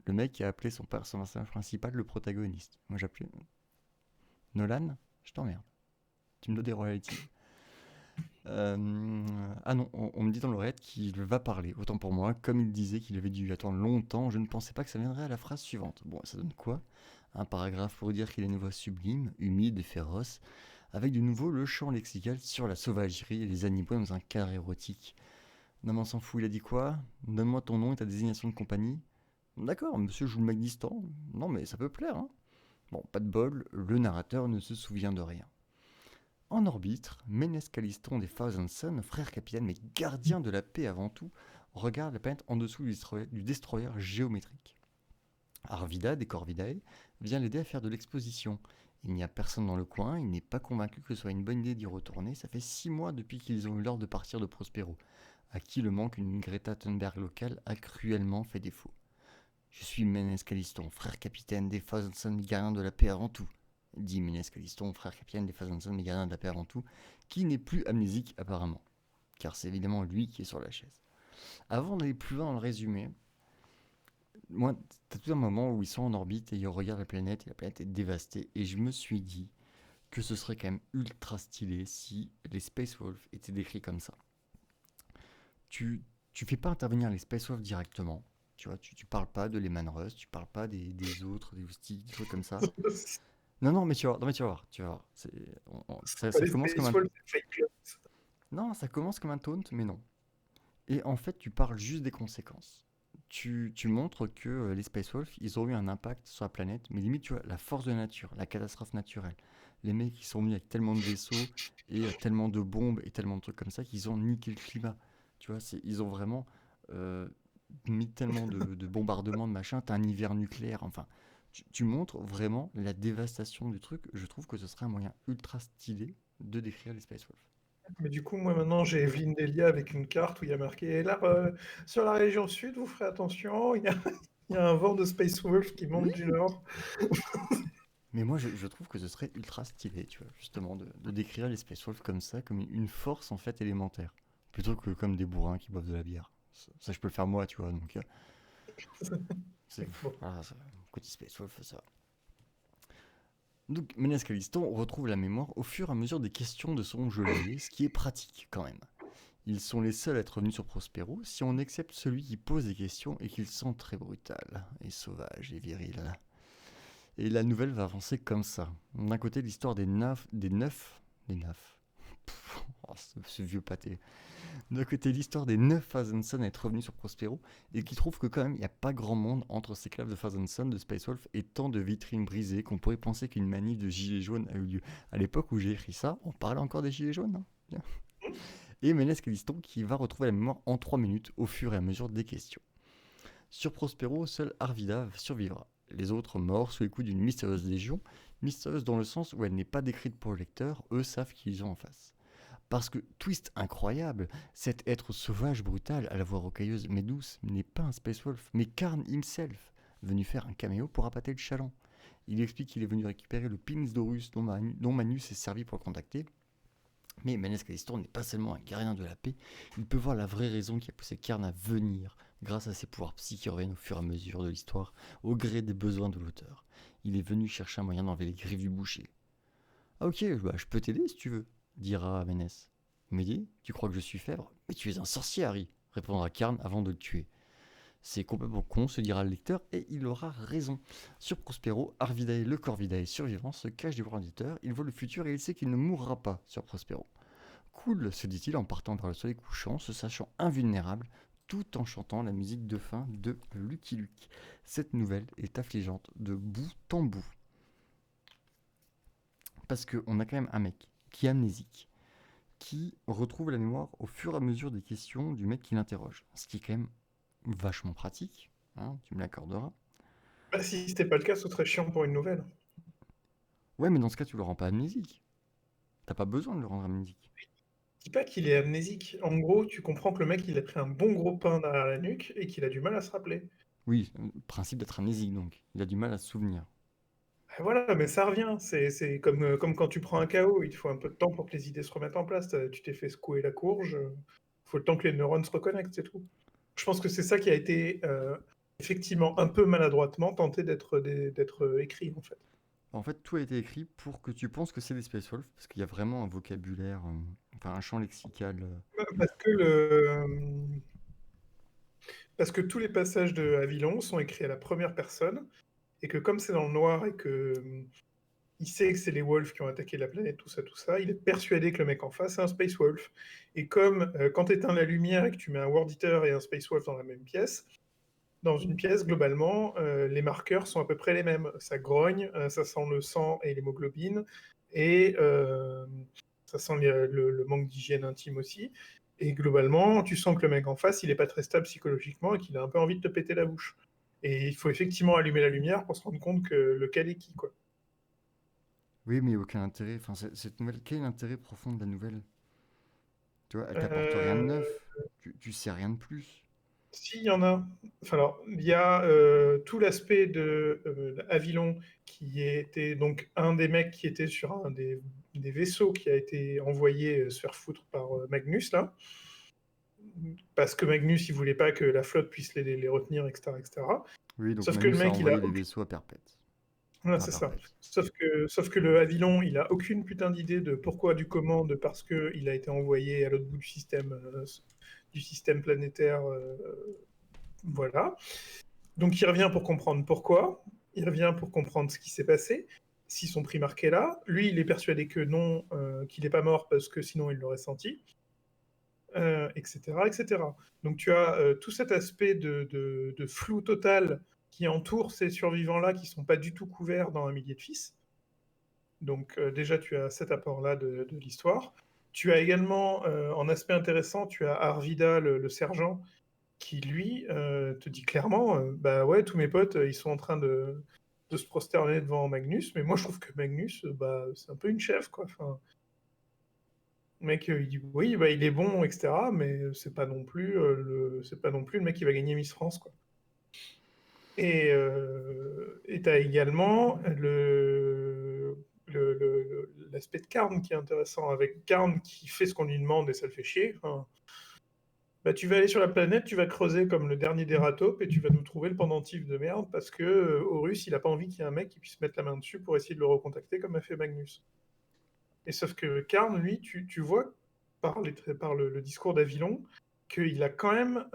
Le mec qui a appelé son personnage principal le protagoniste. Moi j'appelais Nolan, je t'emmerde. Tu me dois des royalties. Ah non, on me dit dans l'oreillette qu'il va parler. Autant pour moi, comme il disait qu'il avait dû attendre longtemps, je ne pensais pas que ça viendrait à la phrase suivante. Bon, ça donne quoi? Un paragraphe pour dire qu'il a une voix sublime, humide et féroce, avec de nouveau le champ lexical sur la sauvagerie et les animaux dans un cadre érotique. Non mais on s'en fout, il a dit quoi? Donne-moi ton nom et ta désignation de compagnie. D'accord, monsieur joue le mec distant. Non mais ça peut plaire, hein. Bon, pas de bol, le narrateur ne se souvient de rien. En orbite, Ménès Caliston des Thousand Suns, frère capitaine mais gardien de la paix avant tout, regarde la planète en dessous du destroyer géométrique. Arvida des Corvidae vient l'aider à faire de l'exposition. Il n'y a personne dans le coin, il n'est pas convaincu que ce soit une bonne idée d'y retourner, ça fait 6 mois depuis qu'ils ont eu l'ordre de partir de Prospero, à qui le manque d'une Greta Thunberg locale a cruellement fait défaut. Je suis Ménès Caliston, frère capitaine des Thousand gardien de la paix avant tout, dit Ménès Caliston, frère capitaine des Thousand gardien de la paix avant tout, qui n'est plus amnésique apparemment, car c'est évidemment lui qui est sur la chaise. Avant d'aller plus loin dans le résumé, moi, t'as tout un moment où ils sont en orbite et ils regardent la planète et la planète est dévastée, et je me suis dit que ce serait quand même ultra stylé si les Space Wolves étaient décrits comme ça. Tu fais pas intervenir les Space Wolves directement. Tu vois, tu parles pas de Lehman Russ, tu parles pas des autres, des Housty, des trucs comme ça. C'est Non, non, mais tu vas voir, non, mais tu vas voir, tu vas voir. pas Ça les commence comme Space un... Wolves, c'est Fake Club. Non, ça commence comme un taunt, mais non. Et en fait, tu parles juste des conséquences. Tu montres que les Space Wolves, ils ont eu un impact sur la planète, mais limite, tu vois, la force de la nature, la catastrophe naturelle. Les mecs, qui sont venus avec tellement de vaisseaux et tellement de bombes et tellement de trucs comme ça qu'ils ont niqué le climat. Tu vois, ils ont vraiment euh, mis tellement de bombardements, de machin, t'as un hiver nucléaire, enfin. Tu montres vraiment la dévastation du truc. Je trouve que ce serait un moyen ultra stylé de décrire les Space Wolves. Mais du coup, moi maintenant, j'ai Evelyne Delia avec une carte où il y a marqué et là, sur la région sud, vous ferez attention, il y a un vent de Space Wolf qui Oui, monte du nord. mais moi je trouve que ce serait ultra stylé, tu vois, justement, de décrire les Space Wolves comme ça, comme une force en fait élémentaire, plutôt que comme des bourrins qui boivent de la bière. Ça, je peux le faire moi, tu vois, donc c'est Bon. voilà, côté Space Wolf, ça. Donc Ménez Caliston retrouve la mémoire au fur et à mesure des questions de son geôlier, ce qui est pratique quand même. Ils sont les seuls à être revenus sur Prospero si on accepte celui qui pose des questions et qu'il sent très brutal, et sauvage et viril. Et la nouvelle va avancer comme ça. D'un côté, l'histoire des neufs, oh, ce vieux pâté. D'un côté, l'histoire des 9 Fazenson à être revenus sur Prospero et qui trouve que quand même il n'y a pas grand monde entre ces claves de Fazenson, de Space Wolf et tant de vitrines brisées qu'on pourrait penser qu'une manif de gilets jaunes a eu lieu. À l'époque où j'ai écrit ça, on parlait encore des gilets jaunes. Hein. Bien. Et Ménez Caliston qui va retrouver la mémoire en 3 minutes au fur et à mesure des questions. Sur Prospero, seul Arvida survivra. Les autres morts sous les coups d'une mystérieuse légion, mystérieuse dans le sens où elle n'est pas décrite pour le lecteur, eux savent qui ils ont en face. Parce que, twist incroyable, cet être sauvage brutal à la voix rocailleuse mais douce n'est pas un Space Wolf, mais Karn himself, venu faire un caméo pour appâter le chaland. Il explique qu'il est venu récupérer le Pins d'Horus dont Magnus s'est servi pour le contacter. Mais Ménez Caliston n'est pas seulement un gardien de la paix, il peut voir la vraie raison qui a poussé Karn à venir, grâce à ses pouvoirs psy qui reviennent au fur et à mesure de l'histoire, au gré des besoins de l'auteur. Il est venu chercher un moyen d'enlever les griffes du boucher. Ah ok, bah, je peux t'aider si tu veux, dira Ménès. Il me dit, tu crois que je suis fèvre? Mais tu es un sorcier, Harry, répondra Karn avant de le tuer. C'est complètement con, se dira le lecteur, et il aura raison. Sur Prospero, Arvidae, le Corvidae survivant, se cache des voix éditeurs, il voit le futur et il sait qu'il ne mourra pas sur Prospero. Cool, se dit-il en partant vers le soleil couchant, se sachant invulnérable, tout en chantant la musique de fin de Lucky Luke. Cette nouvelle est affligeante de bout en bout. Parce qu'on a quand même un mec qui est amnésique, qui retrouve la mémoire au fur et à mesure des questions du mec qui l'interroge. Ce qui est quand même vachement pratique, hein, tu me l'accorderas. Bah, si c'était pas le cas, ce serait chiant pour une nouvelle. Ouais, mais dans ce cas, tu le rends pas amnésique. T'as pas besoin de le rendre amnésique. Dis pas qu'il est amnésique. En gros, tu comprends que le mec, il a pris un bon gros pain derrière la nuque et qu'il a du mal à se rappeler. Oui, principe d'être amnésique donc. Il a du mal à se souvenir. Ah, voilà, mais ça revient. C'est comme quand tu prends un KO, il te faut un peu de temps pour que les idées se remettent en place. Tu t'es fait secouer la courge, il faut le temps que les neurones se reconnectent, c'est tout. Je pense que c'est ça qui a été effectivement un peu maladroitement tenté d'être écrit, en fait. En fait, tout a été écrit pour que tu penses que c'est des Space Wolves, parce qu'il y a vraiment un vocabulaire, enfin un champ lexical. Parce que, parce que tous les passages de Avilon sont écrits à la première personne, et que comme c'est dans le noir et que il sait que c'est les Wolves qui ont attaqué la planète, tout ça, il est persuadé que le mec en face est un Space Wolf. Et comme quand tu éteins la lumière et que tu mets un Word Eater et un Space Wolf dans la même pièce, dans une pièce, globalement, les marqueurs sont à peu près les mêmes. Ça grogne, ça sent le sang et l'hémoglobine, et ça sent le manque d'hygiène intime aussi. Et globalement, tu sens que le mec en face, il est pas très stable psychologiquement et qu'il a un peu envie de te péter la bouche. Et il faut effectivement allumer la lumière pour se rendre compte que lequel est qui, quoi. Oui, mais aucun intérêt. Enfin, cette nouvelle, quel est l'intérêt profond de la nouvelle? Tu vois, elle t'apporte rien de Euh, neuf. Tu sais rien de plus. Si, il y en a. Enfin, alors, il y a tout l'aspect de Avilon, qui était donc un des mecs qui était sur un des vaisseaux qui a été envoyé se faire foutre par Magnus, là. Parce que Magnus, il voulait pas que la flotte puisse les retenir, etc., etc. Oui, donc Sauf que le Magnus a mec, il a envoyé les vaisseaux à Perpète. voilà, Enfin, à c'est ça. Perpète. Sauf que le Avilon, il a aucune putain d'idée de pourquoi, du comment, de parce que il a été envoyé à l'autre bout du système planétaire, voilà. Donc il revient pour comprendre pourquoi, il revient pour comprendre ce qui s'est passé, si son primarque est là. Lui, il est persuadé que non, qu'il n'est pas mort parce que sinon il l'aurait senti, etc., etc. Donc tu as tout cet aspect de flou total qui entoure ces survivants-là qui ne sont pas du tout couverts dans un millier de fils. Donc déjà, tu as cet apport-là de l'histoire. Tu as également, en aspect intéressant, tu as Arvida, le sergent, qui lui te dit clairement, bah ouais, tous mes potes, ils sont en train de se prosterner devant Magnus, mais moi je trouve que Magnus, bah, c'est un peu une chef, quoi. Enfin, le mec, il dit oui, bah, il est bon, etc., mais c'est pas non plus le mec qui va gagner Miss France, quoi. Et tu as également l'aspect de Karn qui est intéressant, avec Karn qui fait ce qu'on lui demande et ça le fait chier. Enfin, Bah, tu vas aller sur la planète, tu vas creuser comme le dernier des ratopes et tu vas nous trouver le pendentif de merde parce que Horus, il a pas envie qu'il y ait un mec qui puisse mettre la main dessus pour essayer de le recontacter comme a fait Magnus. Et sauf que Karn, lui, tu vois par le discours d'Avilon qu'il a quand même,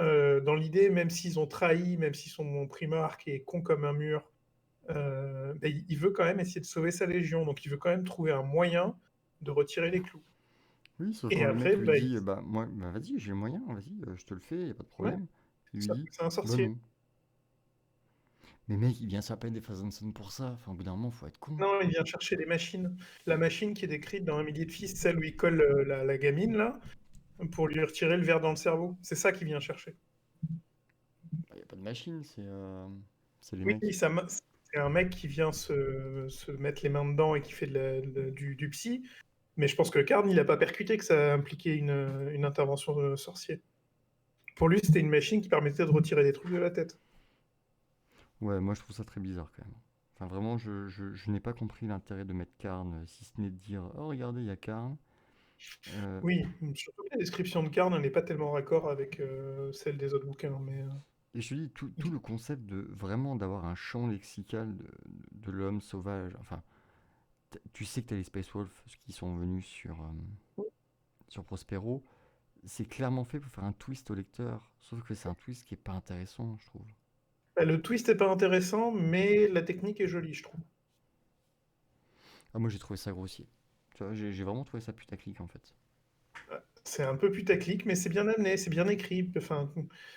dans l'idée, même s'ils ont trahi, même si son primarque est con comme un mur, bah, il veut quand même essayer de sauver sa légion. Donc il veut quand même trouver un moyen de retirer les clous. Oui, sauf Et quand le mec après, lui bah, dit, bah, moi, bah, vas-y, j'ai le moyen, vas-y, je te le fais, y a pas de ouais, problème. Il lui dit, c'est un bah sorcier. non. Mais mec, il vient s'appeler des Fazenson pour ça. Enfin, au bout d'un moment, faut être con. Non, il vient chercher les machines. La machine qui est décrite dans Un millier de fils, celle où il colle la gamine, là, pour lui retirer le verre dans le cerveau. C'est ça qu'il vient chercher. Bah, y a pas de machine, c'est les Oui, mecs. c'est un mec qui vient se mettre les mains dedans et qui fait du psy. Mais je pense que Karn, il n'a pas percuté que ça impliquait une intervention de sorcier. Pour lui, c'était une machine qui permettait de retirer des trucs de la tête. Ouais, moi je trouve ça très bizarre quand même. Enfin, vraiment, je n'ai pas compris l'intérêt de mettre Karn, si ce n'est de dire, oh regardez, il y a Karn. Euh, Oui, surtout que la description de Karn n'est pas tellement raccord avec celle des autres bouquins. Mais, et je te dis, tout le concept de vraiment d'avoir un champ lexical de l'homme sauvage. Enfin, tu sais que tu as les Space Wolves qui sont venus sur Prospero. C'est clairement fait pour faire un twist au lecteur. Sauf que c'est un twist qui est pas intéressant, je trouve. bah, le twist n'est pas intéressant, mais la technique est jolie, je trouve. Ah, moi j'ai trouvé ça grossier. Tu vois, j'ai vraiment trouvé ça putaclic en fait. C'est un peu putaclic, mais c'est bien amené, c'est bien écrit. Enfin,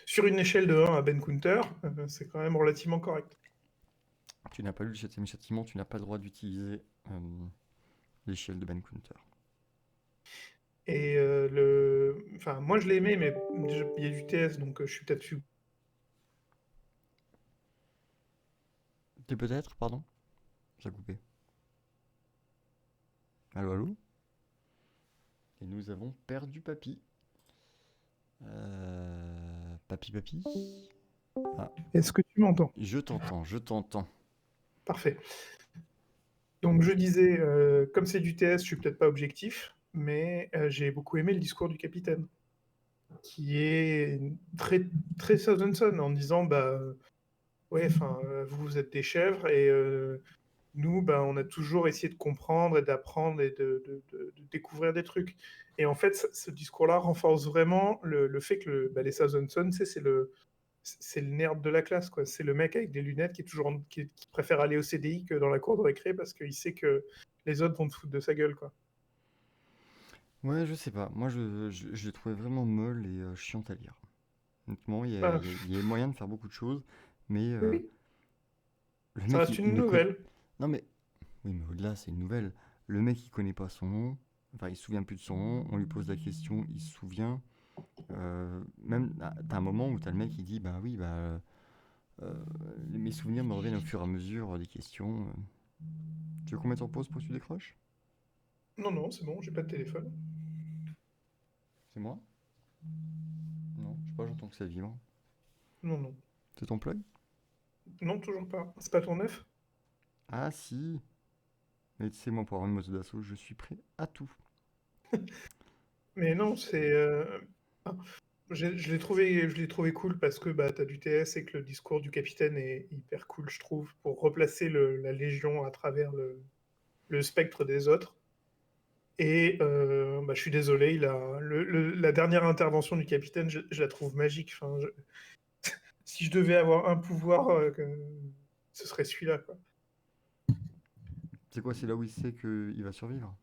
sur une échelle de 1 à Ben Counter, c'est quand même relativement correct. Tu n'as pas lu le septième châtiment, tu n'as pas le droit d'utiliser l'échelle de Ben Counter. Et enfin, moi je l'ai aimé, mais il y a du TS, donc je suis peut-être dessus. T'es peut-être, pardon. Ça a coupé. Allô, allô. Et nous avons perdu Papy. Papy. Ah, Est-ce que tu m'entends? je t'entends, je t'entends. Parfait. Donc je disais, comme c'est du TS, je suis peut-être pas objectif, mais j'ai beaucoup aimé le discours du capitaine, qui est très, très Southampton, en disant, bah, ouais, enfin, vous êtes des chèvres, et nous, ben, on a toujours essayé de comprendre et d'apprendre et de découvrir des trucs. Et en fait, ce discours-là renforce vraiment le fait que bah, les Southampton, c'est le nerd de la classe, quoi. C'est le mec avec des lunettes qui est toujours qui préfère aller au CDI que dans la cour de récré parce qu'il sait que les autres vont te foutre de sa gueule, quoi. Ouais, je sais pas. Moi, je l'ai trouvé vraiment molle et chiante à lire. Honnêtement, Bah, il y a moyen de faire beaucoup de choses, mais oui, le ça mec, reste il une ne connaît. nouvelle. Non, mais. Oui, mais au-delà, c'est une nouvelle. Le mec, il connaît pas son nom. Enfin, il se souvient plus de son nom. On lui pose la question, il se souvient. Même, t'as un moment où t'as le mec qui dit, bah oui, euh, mes souvenirs me reviennent au fur et à mesure des questions. Tu veux qu'on mette en pause pour que tu décroches? Non, non, c'est bon, j'ai pas de téléphone. C'est moi? Non, je sais pas, j'entends que ça vibre. Non, non. C'est ton plug? Non, toujours pas. C'est pas ton neuf? Ah si! Mais tu sais, moi, pour avoir une moto d'assaut, je suis prêt à tout. Mais non, c'est. Ah, je l'ai trouvé cool parce que bah, tu as du TS et que le discours du capitaine est hyper cool, je trouve, pour replacer la Légion à travers le spectre des autres. Et bah, je suis désolé, la dernière intervention du capitaine, je la trouve magique. Enfin, si je devais avoir un pouvoir, ce serait celui-là, quoi. C'est quoi, c'est là où il sait qu'il va survivre?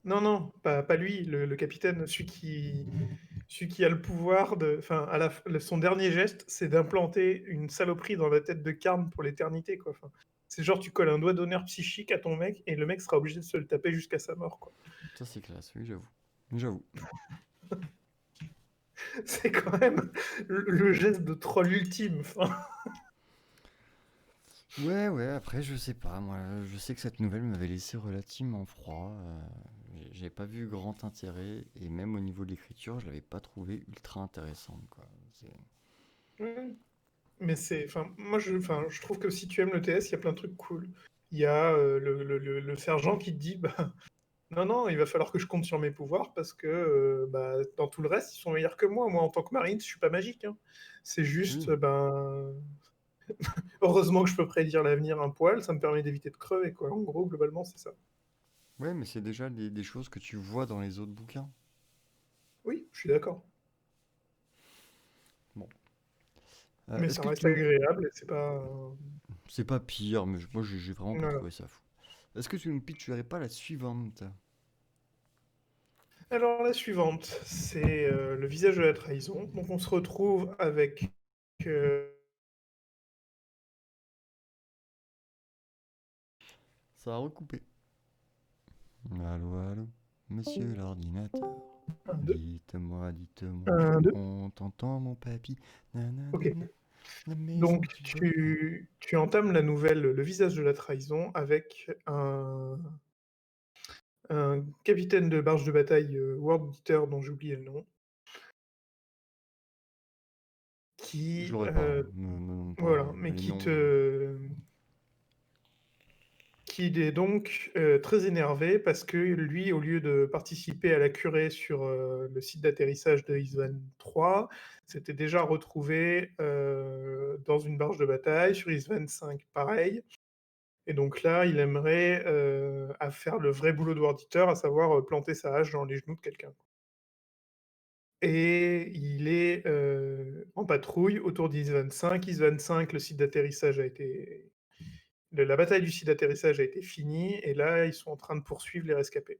Non, non, pas lui, le capitaine, celui qui a le pouvoir de. Enfin, son dernier geste, c'est d'implanter une saloperie dans la tête de Karn pour l'éternité, quoi. Enfin, c'est genre, tu colles un doigt d'honneur psychique à ton mec et le mec sera obligé de se le taper jusqu'à sa mort, quoi. Ça, c'est classe, oui, j'avoue. J'avoue. C'est quand même le geste de troll ultime. Enfin, Ouais, ouais, après, je sais pas, moi, je sais que cette nouvelle m'avait laissé relativement froid. J'ai pas vu grand intérêt, et même au niveau de l'écriture, je l'avais pas trouvé ultra intéressante, quoi. ouais. Mais c'est. Enfin, enfin, je trouve que si tu aimes le TS, il y a plein de trucs cool. Il y a le sergent qui te dit bah, Non, non, il va falloir que je compte sur mes pouvoirs parce que bah, dans tout le reste, ils sont meilleurs que moi. Moi, en tant que marine, je suis pas magique, hein. C'est juste, Oui. ben, heureusement que je peux prédire l'avenir un poil, ça me permet d'éviter de crever, quoi. En gros, globalement, c'est ça. Ouais, mais c'est déjà des choses que tu vois dans les autres bouquins. Oui, je suis d'accord. Bon. Mais Est-ce ça que reste tu... agréable et c'est pas. C'est pas pire, mais moi j'ai vraiment pas Voilà. trouvé ça fou. Est-ce que tu ne pitcherais pas la suivante? Alors, la suivante, c'est le visage de la trahison. Donc, on se retrouve avec. euh, Ça a recoupé. Allô, allô, monsieur l'ordinateur. un, deux. Dites-moi, dites-moi, Un, deux. on t'entend mon papy. Ok. Nanana, la maison Donc, du bonheur. tu entames la nouvelle Le visage de la trahison avec un capitaine de barge de bataille World Eater dont j'ai oublié le nom, Je qui, l'aurais pas, hein. Me demande pas voilà, mais les noms. qui est donc très énervé parce que lui, au lieu de participer à la curée sur le site d'atterrissage de Isvan 3, s'était déjà retrouvé dans une barge de bataille, sur Isvan 5 pareil. Et donc là, il aimerait à faire le vrai boulot de World Eater, à savoir planter sa hache dans les genoux de quelqu'un. Et il est en patrouille autour d'Isvan 5. Isvan 5, le site d'atterrissage a été la bataille du site d'atterrissage a été finie, et là, ils sont en train de poursuivre les rescapés.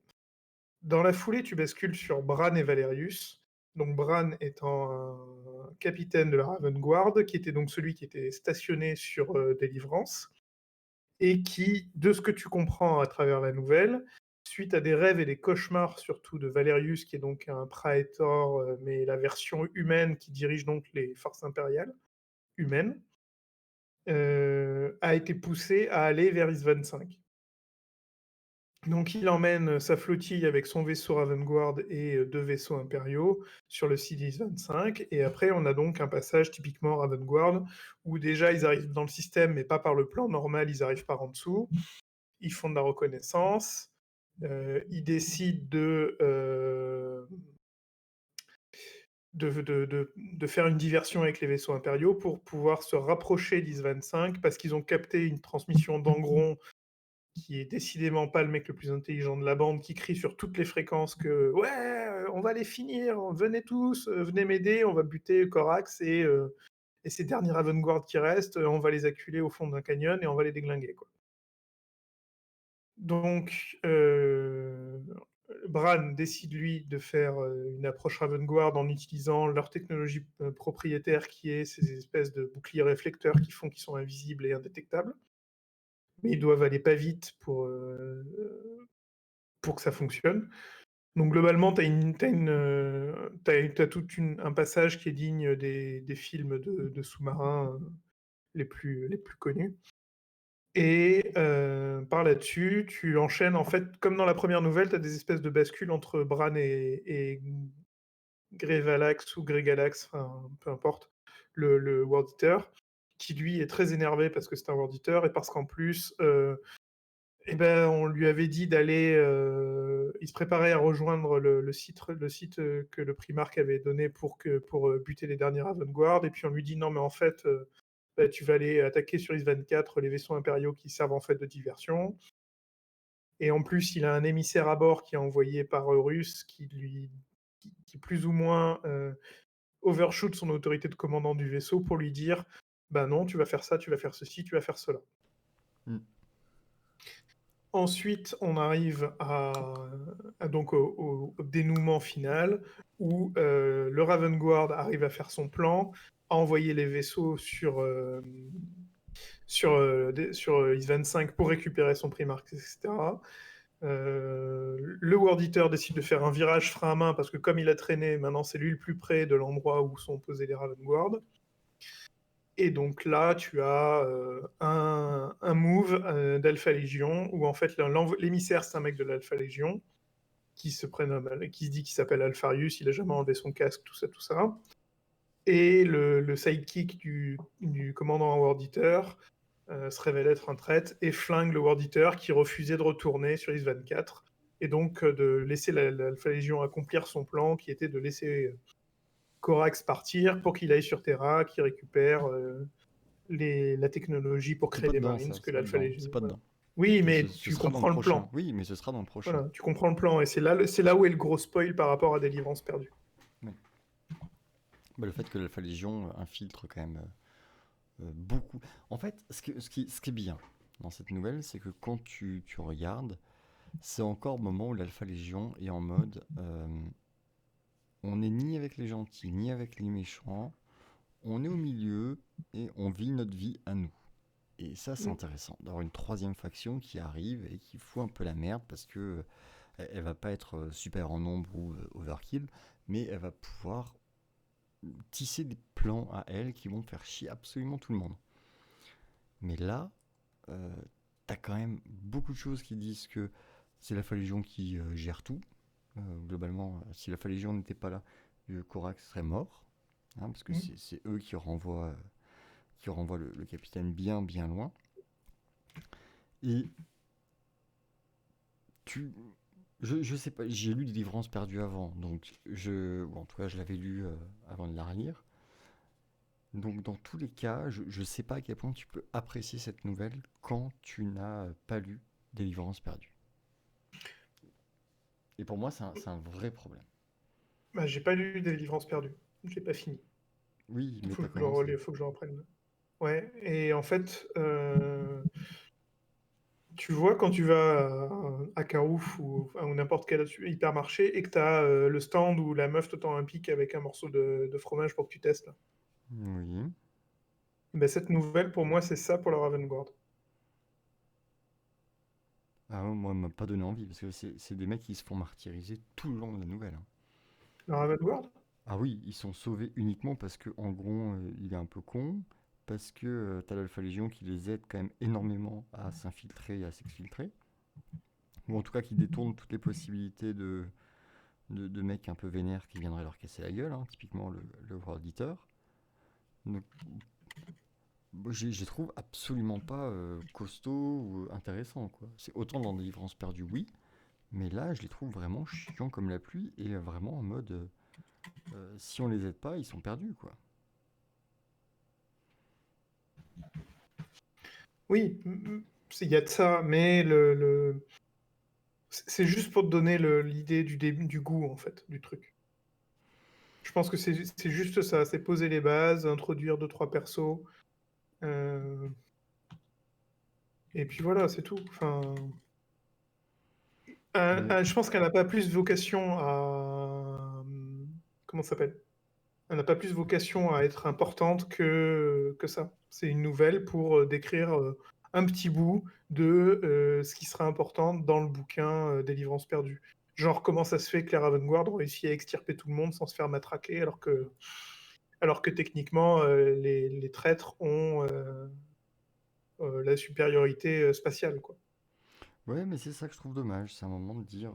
Dans la foulée, tu bascules sur Bran et Valerius. Donc Bran étant un capitaine de la Raven Guard, qui était donc celui qui était stationné sur Délivrance, et qui, de ce que tu comprends à travers la nouvelle, suite à des rêves et des cauchemars, surtout de Valerius, qui est donc un Praetor, mais la version humaine qui dirige donc les forces impériales humaines, a été poussé à aller vers Isvan 5. Donc il emmène sa flottille avec son vaisseau Ravengard et deux vaisseaux impériaux sur le Sidis 25. Et après, on a donc un passage typiquement Ravengard où déjà ils arrivent dans le système, mais pas par le plan normal, ils arrivent par en dessous. Ils font de la reconnaissance. Ils décident de faire une diversion avec les vaisseaux impériaux pour pouvoir se rapprocher d'Is 25 parce qu'ils ont capté une transmission d'Angron qui est décidément pas le mec le plus intelligent de la bande, qui crie sur toutes les fréquences que ouais, on va les finir, venez tous, venez m'aider, on va buter Corax et ces derniers avant-garde qui restent, on va les acculer au fond d'un canyon et on va les déglinguer, quoi. Donc, Bran décide, lui, de faire une approche Ravengard en utilisant leur technologie propriétaire qui est ces espèces de boucliers réflecteurs qui font qu'ils sont invisibles et indétectables. Mais ils doivent aller pas vite pour que ça fonctionne. Donc globalement, tu as tout un passage qui est digne des films de sous-marins les plus connus. Et par là-dessus, tu enchaînes, en fait, comme dans la première nouvelle, tu as des espèces de bascules entre Bran et Greyvalax ou Greygalax, enfin, peu importe, le World Eater, qui lui est très énervé parce que c'est un World Eater et parce qu'en plus, eh ben, on lui avait dit d'aller. Il se préparait à rejoindre le site que le Primarque avait donné pour buter les derniers Ravengard. Et puis on lui dit non, mais en fait, bah, tu vas aller attaquer sur Is-24 les vaisseaux impériaux qui servent en fait de diversion. Et en plus, il a un émissaire à bord qui est envoyé par Russe qui plus ou moins overshoot son autorité de commandant du vaisseau pour lui dire bah non, tu vas faire ça, tu vas faire ceci, tu vas faire cela. Hmm. Ensuite, on arrive donc au dénouement final où le Ravengard arrive à faire son plan, à envoyer les vaisseaux sur Is-25 pour récupérer son Primarch, etc. Le World Eater décide de faire un virage frein à main parce que comme il a traîné, maintenant c'est lui le plus près de l'endroit où sont posés les Ravengard. Et donc là, tu as un move d'Alpha Légion où en fait l'émissaire c'est un mec de l'Alpha Légion qui se qui se dit qu'il s'appelle Alpharius, il a jamais enlevé son casque, tout ça, tout ça. Et le sidekick du commandant World Eater se révèle être un traître et flingue le World Eater qui refusait de retourner sur Is-24 et donc de laisser l'Alpha Légion accomplir son plan, qui était de laisser Corax partir pour qu'il aille sur Terra, qu'il récupère la technologie pour C'est créer pas des dedans, Marines, ça. que C'est pas l'Alpha dedans. Légion. C'est pas Voilà. dedans. Oui, Ce, mais ce tu sera dans le comprends le prochain. plan. Oui, mais ce sera dans le prochain. Voilà, tu comprends le plan, et c'est là où est le gros spoil par rapport à Délivrance perdue. Oui. Bah, le fait que l'Alpha Légion infiltre quand même beaucoup. En fait, ce qui est bien dans cette nouvelle, c'est que quand tu regardes, c'est encore le moment où l'Alpha Légion est en mode on n'est ni avec les gentils, ni avec les méchants, on est au milieu et on vit notre vie à nous. Et ça, c'est Mm. intéressant d'avoir une troisième faction qui arrive et qui fout un peu la merde parce que elle va pas être super en nombre ou overkill, mais elle va pouvoir tisser des plans à elle qui vont faire chier absolument tout le monde. Mais là, t'as quand même beaucoup de choses qui disent que c'est la Légion qui gère tout. Globalement, si la Légion n'était pas là, le Corax serait mort, hein, parce que Mm. c'est eux qui renvoient le capitaine bien bien loin. Et tu, je sais pas, j'ai lu Délivrance perdue avant, donc bon, en tout cas, je l'avais lu avant de la relire. Donc, dans tous les cas, je sais pas à quel point tu peux apprécier cette nouvelle quand tu n'as pas lu Délivrance perdue. Et pour moi, c'est un vrai problème. Bah, j'ai pas lu Délivrance perdue. J'ai pas fini. Oui, mais Faut t'as que je le commencé. relise, faut que je le reprenne. Ouais, et en fait, tu vois, quand tu vas à Carouf ou n'importe quel hypermarché et que tu as le stand où la meuf te tend un pic avec un morceau de fromage pour que tu testes, là. Oui. Ben, cette nouvelle, pour moi, c'est ça pour la Ravengard. Ah, moi, elle m'a pas donné envie, parce que c'est des mecs qui se font martyriser tout le long de la nouvelle, hein. La Ravengard? Ah oui, ils sont sauvés uniquement parce que en gros, il est un peu con, parce que t'as l'Alpha Légion qui les aide quand même énormément à s'infiltrer et à s'exfiltrer, ou en tout cas qui détourne toutes les possibilités de mecs un peu vénères qui viendraient leur casser la gueule, hein, typiquement le World Eater. Donc, moi, je les trouve absolument pas costauds ou intéressants, quoi. C'est autant dans Délivrance perdue, oui, mais là, je les trouve vraiment chiants comme la pluie et vraiment en mode si on les aide pas, ils sont perdus, quoi. Oui, il y a de ça, mais c'est juste pour te donner l'idée du goût, en fait, du truc. Je pense que c'est juste ça, c'est poser les bases, introduire deux, trois persos, euh, et puis voilà, c'est tout. Enfin, Mais je pense qu'elle n'a pas plus vocation à... Comment ça s'appelle? Elle n'a pas plus vocation à être importante que ça. C'est une nouvelle pour décrire un petit bout de ce qui sera important dans le bouquin Délivrance perdue. Genre, comment ça se fait que les Ravengard ont réussi à extirper tout le monde sans se faire matraquer, alors que techniquement, les traîtres ont la supériorité spatiale, quoi. ouais, mais c'est ça que je trouve dommage. C'est un moment de dire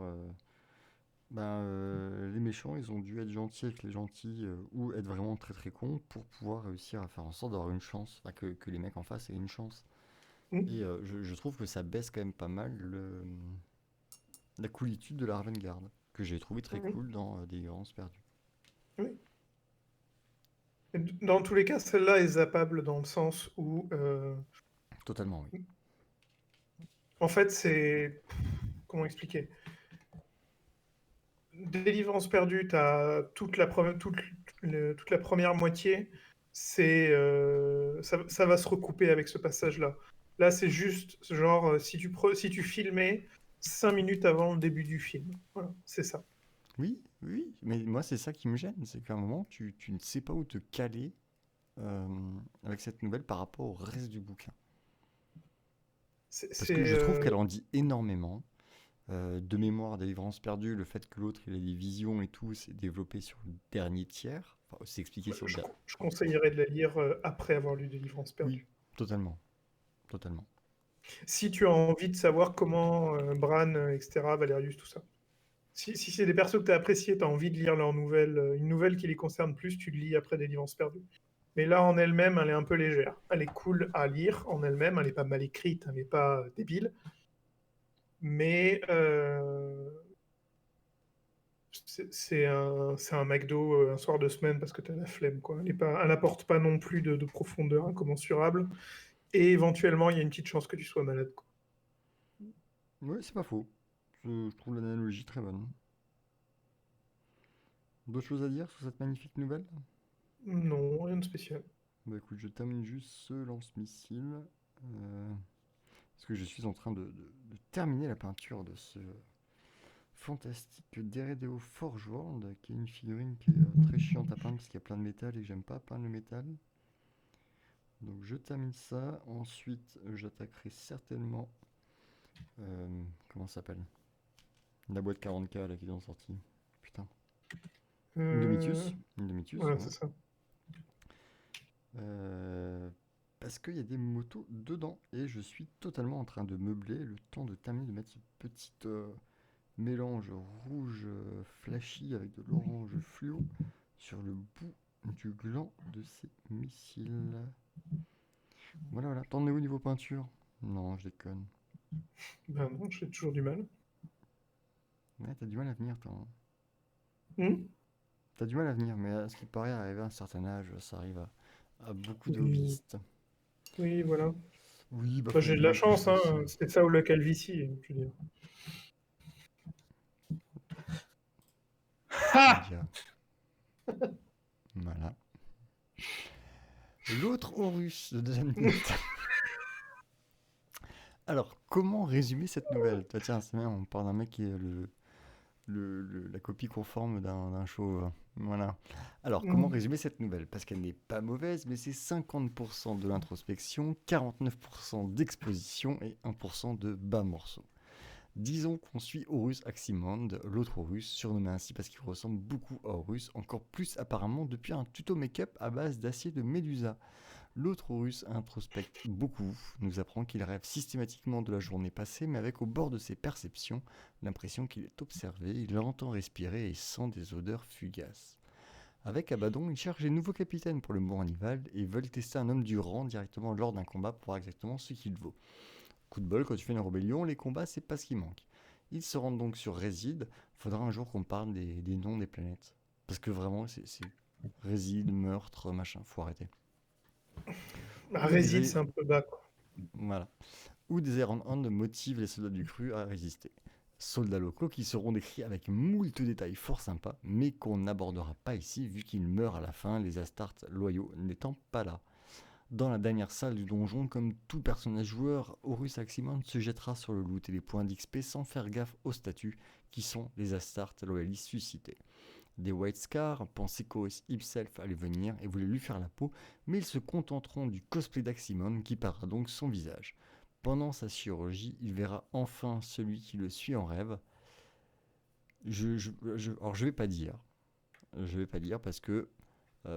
ben, les méchants, ils ont dû être gentils avec les gentils ou être vraiment très très cons pour pouvoir réussir à faire en sorte d'avoir une chance, enfin, que les mecs en face aient une chance. Mm. Et je trouve que ça baisse quand même pas mal la coolitude de la Ravengard, que j'ai trouvé très Mm. cool dans Délivrance perdue. Oui. Dans tous les cas, celle-là est zappable dans le sens où, Totalement, oui. en fait, c'est... Comment expliquer? Délivrance perdue, tu as toute la première moitié, ça va se recouper avec ce passage-là. Là, c'est juste, genre, si tu filmais 5 minutes avant le début du film. Voilà, c'est ça. Oui, oui, mais moi c'est ça qui me gêne, c'est qu'à un moment tu ne sais pas où te caler euh, avec cette nouvelle par rapport au reste du bouquin. C'est, Parce que c'est, je trouve euh, qu'elle en dit énormément. De mémoire, Délivrance perdue, le fait que l'autre il a des visions et tout, c'est développé sur le dernier tiers. Enfin, c'est expliqué sur le je, dernier. je conseillerais de la lire après avoir lu Délivrance Oui, perdue. totalement, totalement. Si tu as envie de savoir comment Bran, etc., Valerius, tout ça. Si c'est des persos que tu as appréciés, tu as envie de lire leur nouvelle, une nouvelle qui les concerne plus, tu le lis après Délivrance perdue. Mais là, en elle-même, elle est un peu légère. Elle est cool à lire en elle-même, elle n'est pas mal écrite, elle n'est pas débile, Mais c'est un McDo un soir de semaine parce que tu as la flemme, quoi. Elle n'apporte pas non plus de profondeur incommensurable. Et éventuellement, il y a une petite chance que tu sois malade, quoi. Ouais, c'est pas faux. Je trouve l'analogie très bonne. D'autres choses à dire sur cette magnifique nouvelle? Non, rien de spécial. Bah écoute, je termine juste ce lance-missile. Parce que je suis en train de terminer la peinture de ce fantastique Deredeo Forge World, qui est une figurine qui est très chiante à peindre parce qu'il y a plein de métal et que j'aime pas peindre le métal. Donc je termine ça. Ensuite, j'attaquerai certainement. Comment ça s'appelle? La boîte 40K là qui est en sortie. Putain. Euh, Indomitius, Voilà, voilà. c'est ça. Euh, Parce qu'il y a des motos dedans et je suis totalement en train de meubler le temps de terminer de mettre ce petit mélange rouge flashy avec de l'orange fluo sur le bout du gland de ces missiles. Voilà, voilà. T'en es où niveau peinture? Non, je déconne. Ben non, j'ai toujours du mal. Ouais, t'as du mal à venir, toi, hein. Hmm. T'as du mal à venir, mais à ce qui paraît, arriver à un certain âge, ça arrive à beaucoup de Oui, hobbyistes. oui, voilà. Oui, bah Bah, faut j'ai être de la bien chance, poussé hein. aussi. C'est ça ou la calvitie, je veux dire. Ha! Dia. Voilà. L'autre Horus de Damned. Alors, comment résumer cette nouvelle? Toi, tiens, c'est bien, on parle d'un mec qui est la copie conforme d'un chauve. Voilà. Alors, comment Hmm. résumer cette nouvelle? Parce qu'elle n'est pas mauvaise, mais c'est 50% de l'introspection, 49% d'exposition et 1% de bas morceaux. Disons qu'on suit Horus Aximand, l'autre Horus, surnommé ainsi parce qu'il ressemble beaucoup à Horus, encore plus apparemment depuis un tuto make-up à base d'acier de Médusa. L'autre Horus introspecte beaucoup, nous apprend qu'il rêve systématiquement de la journée passée, mais avec au bord de ses perceptions l'impression qu'il est observé, il entend respirer et sent des odeurs fugaces. Avec Abaddon, ils cherchent des nouveaux capitaines pour le Mournival et veulent tester un homme du rang directement lors d'un combat pour voir exactement ce qu'il vaut. Coup de bol, quand tu fais une rébellion, les combats, c'est pas ce qui manque. Ils se rendent donc sur Réside. Faudra un jour qu'on parle des noms des planètes. Parce que vraiment, c'est Réside, meurtre, machin, faut arrêter. Bah, Où des, Réside, c'est un peu bas, quoi. voilà. Où des Iron Hand motivent les soldats du cru à résister. Soldats locaux qui seront décrits avec moult détails fort sympas, mais qu'on n'abordera pas ici vu qu'ils meurent à la fin, les Astartes loyaux n'étant pas là. Dans la dernière salle du donjon, comme tout personnage joueur, Horus Aximand se jettera sur le loot et les points d'XP sans faire gaffe aux statuts qui sont les Astartes loyalistes suscités. Des White Scars pensaient qu'Horus himself allait venir et voulaient lui faire la peau, mais ils se contenteront du cosplay d'Aximand qui perdra donc son visage. Pendant sa chirurgie, il verra enfin celui qui le suit en rêve. Alors je vais pas dire parce que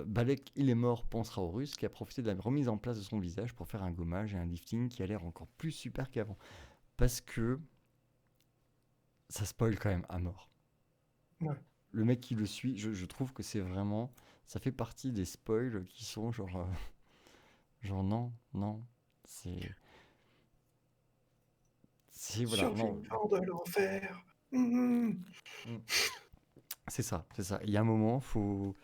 Balek, il est mort, pensera Horus, qui a profité de la remise en place de son visage pour faire un gommage et un lifting qui a l'air encore plus super qu'avant. Parce que ça spoil quand même à mort. Ouais. Le mec qui le suit, je trouve que c'est vraiment. Ça fait partie des spoils qui sont genre. Genre non, non. C'est. C'est voilà, non. Survivant de l'enfer. Hmm. Mm. C'est ça, c'est ça. Il y a un moment, faut.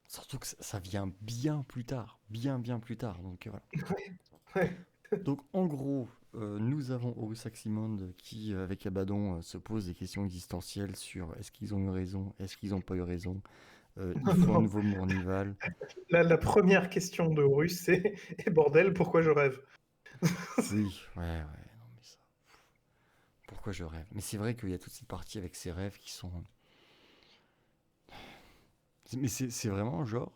Surtout que ça vient bien plus tard. Bien, bien plus tard. Donc voilà. Ouais, ouais. Donc en gros, nous avons Horus Aximand qui, avec Abaddon, se pose des questions existentielles sur est-ce qu'ils ont eu raison, est-ce qu'ils n'ont pas eu raison, il Non, faut un non. nouveau Mournival. La première question de Horus, c'est eh bordel, pourquoi je rêve? Oui, ouais, ouais, non mais ça, pourquoi je rêve? Mais c'est vrai qu'il y a toute cette partie avec ses rêves qui sont... Mais c'est vraiment genre,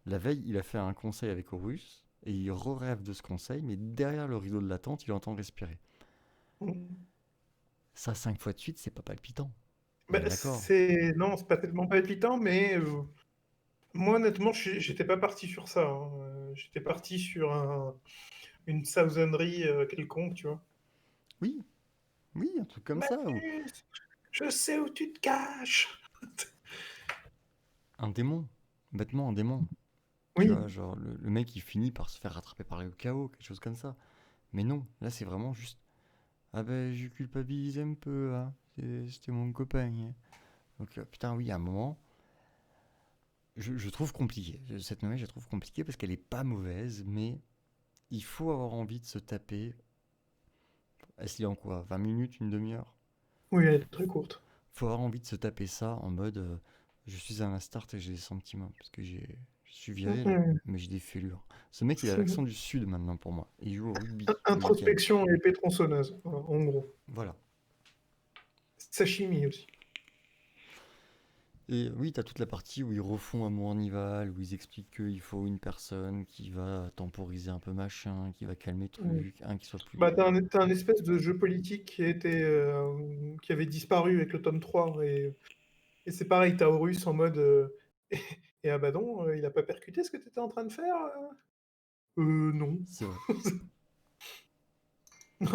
la veille, il a fait un conseil avec Horus, et il re-rêve de ce conseil, mais derrière le rideau de l'attente, il entend respirer. Hmm. Ça, 5 fois de suite, c'est pas palpitant. On est Bah, d'accord? non, c'est pas tellement palpitant, mais moi, honnêtement, j'étais pas parti sur ça, hein. J'étais parti sur une sauzennerie quelconque, tu vois. Oui, oui, un truc comme ça, ou Magnus, je sais où tu te caches. un démon, bêtement un démon. Tu Oui, vois, genre le mec il finit par se faire rattraper par le chaos, quelque chose comme ça. Mais non, là c'est vraiment juste Ah ben, je culpabilise un peu, hein. C'était mon copain, hein. Donc, putain, oui, à un moment, je trouve compliqué. Cette nouvelle, je la trouve compliquée parce qu'elle est pas mauvaise, mais il faut avoir envie de se taper. Elle se lit en quoi? 20 minutes, une demi-heure? Oui, elle est très courte. Faut avoir envie de se taper ça en mode je suis à la start et j'ai des sentiments. Parce que je suis viril, Mhm. mais j'ai des fêlures. Ce mec, il a l'accent du sud maintenant pour moi. Il joue au rugby le week-end. Introspection et épée tronçonneuse, voilà, en gros. Voilà. Sashimi aussi. Et oui, t'as toute la partie où ils refont Amour Nival, où ils expliquent qu'il faut une personne qui va temporiser un peu machin, qui va calmer le Mhm. truc, un qui soit plus. Bah, t'as un espèce de jeu politique qui avait disparu avec le tome 3. Et c'est pareil, t'as Horus en mode et Abaddon, il a pas percuté ce que t'étais en train de faire? Non. C'est vrai.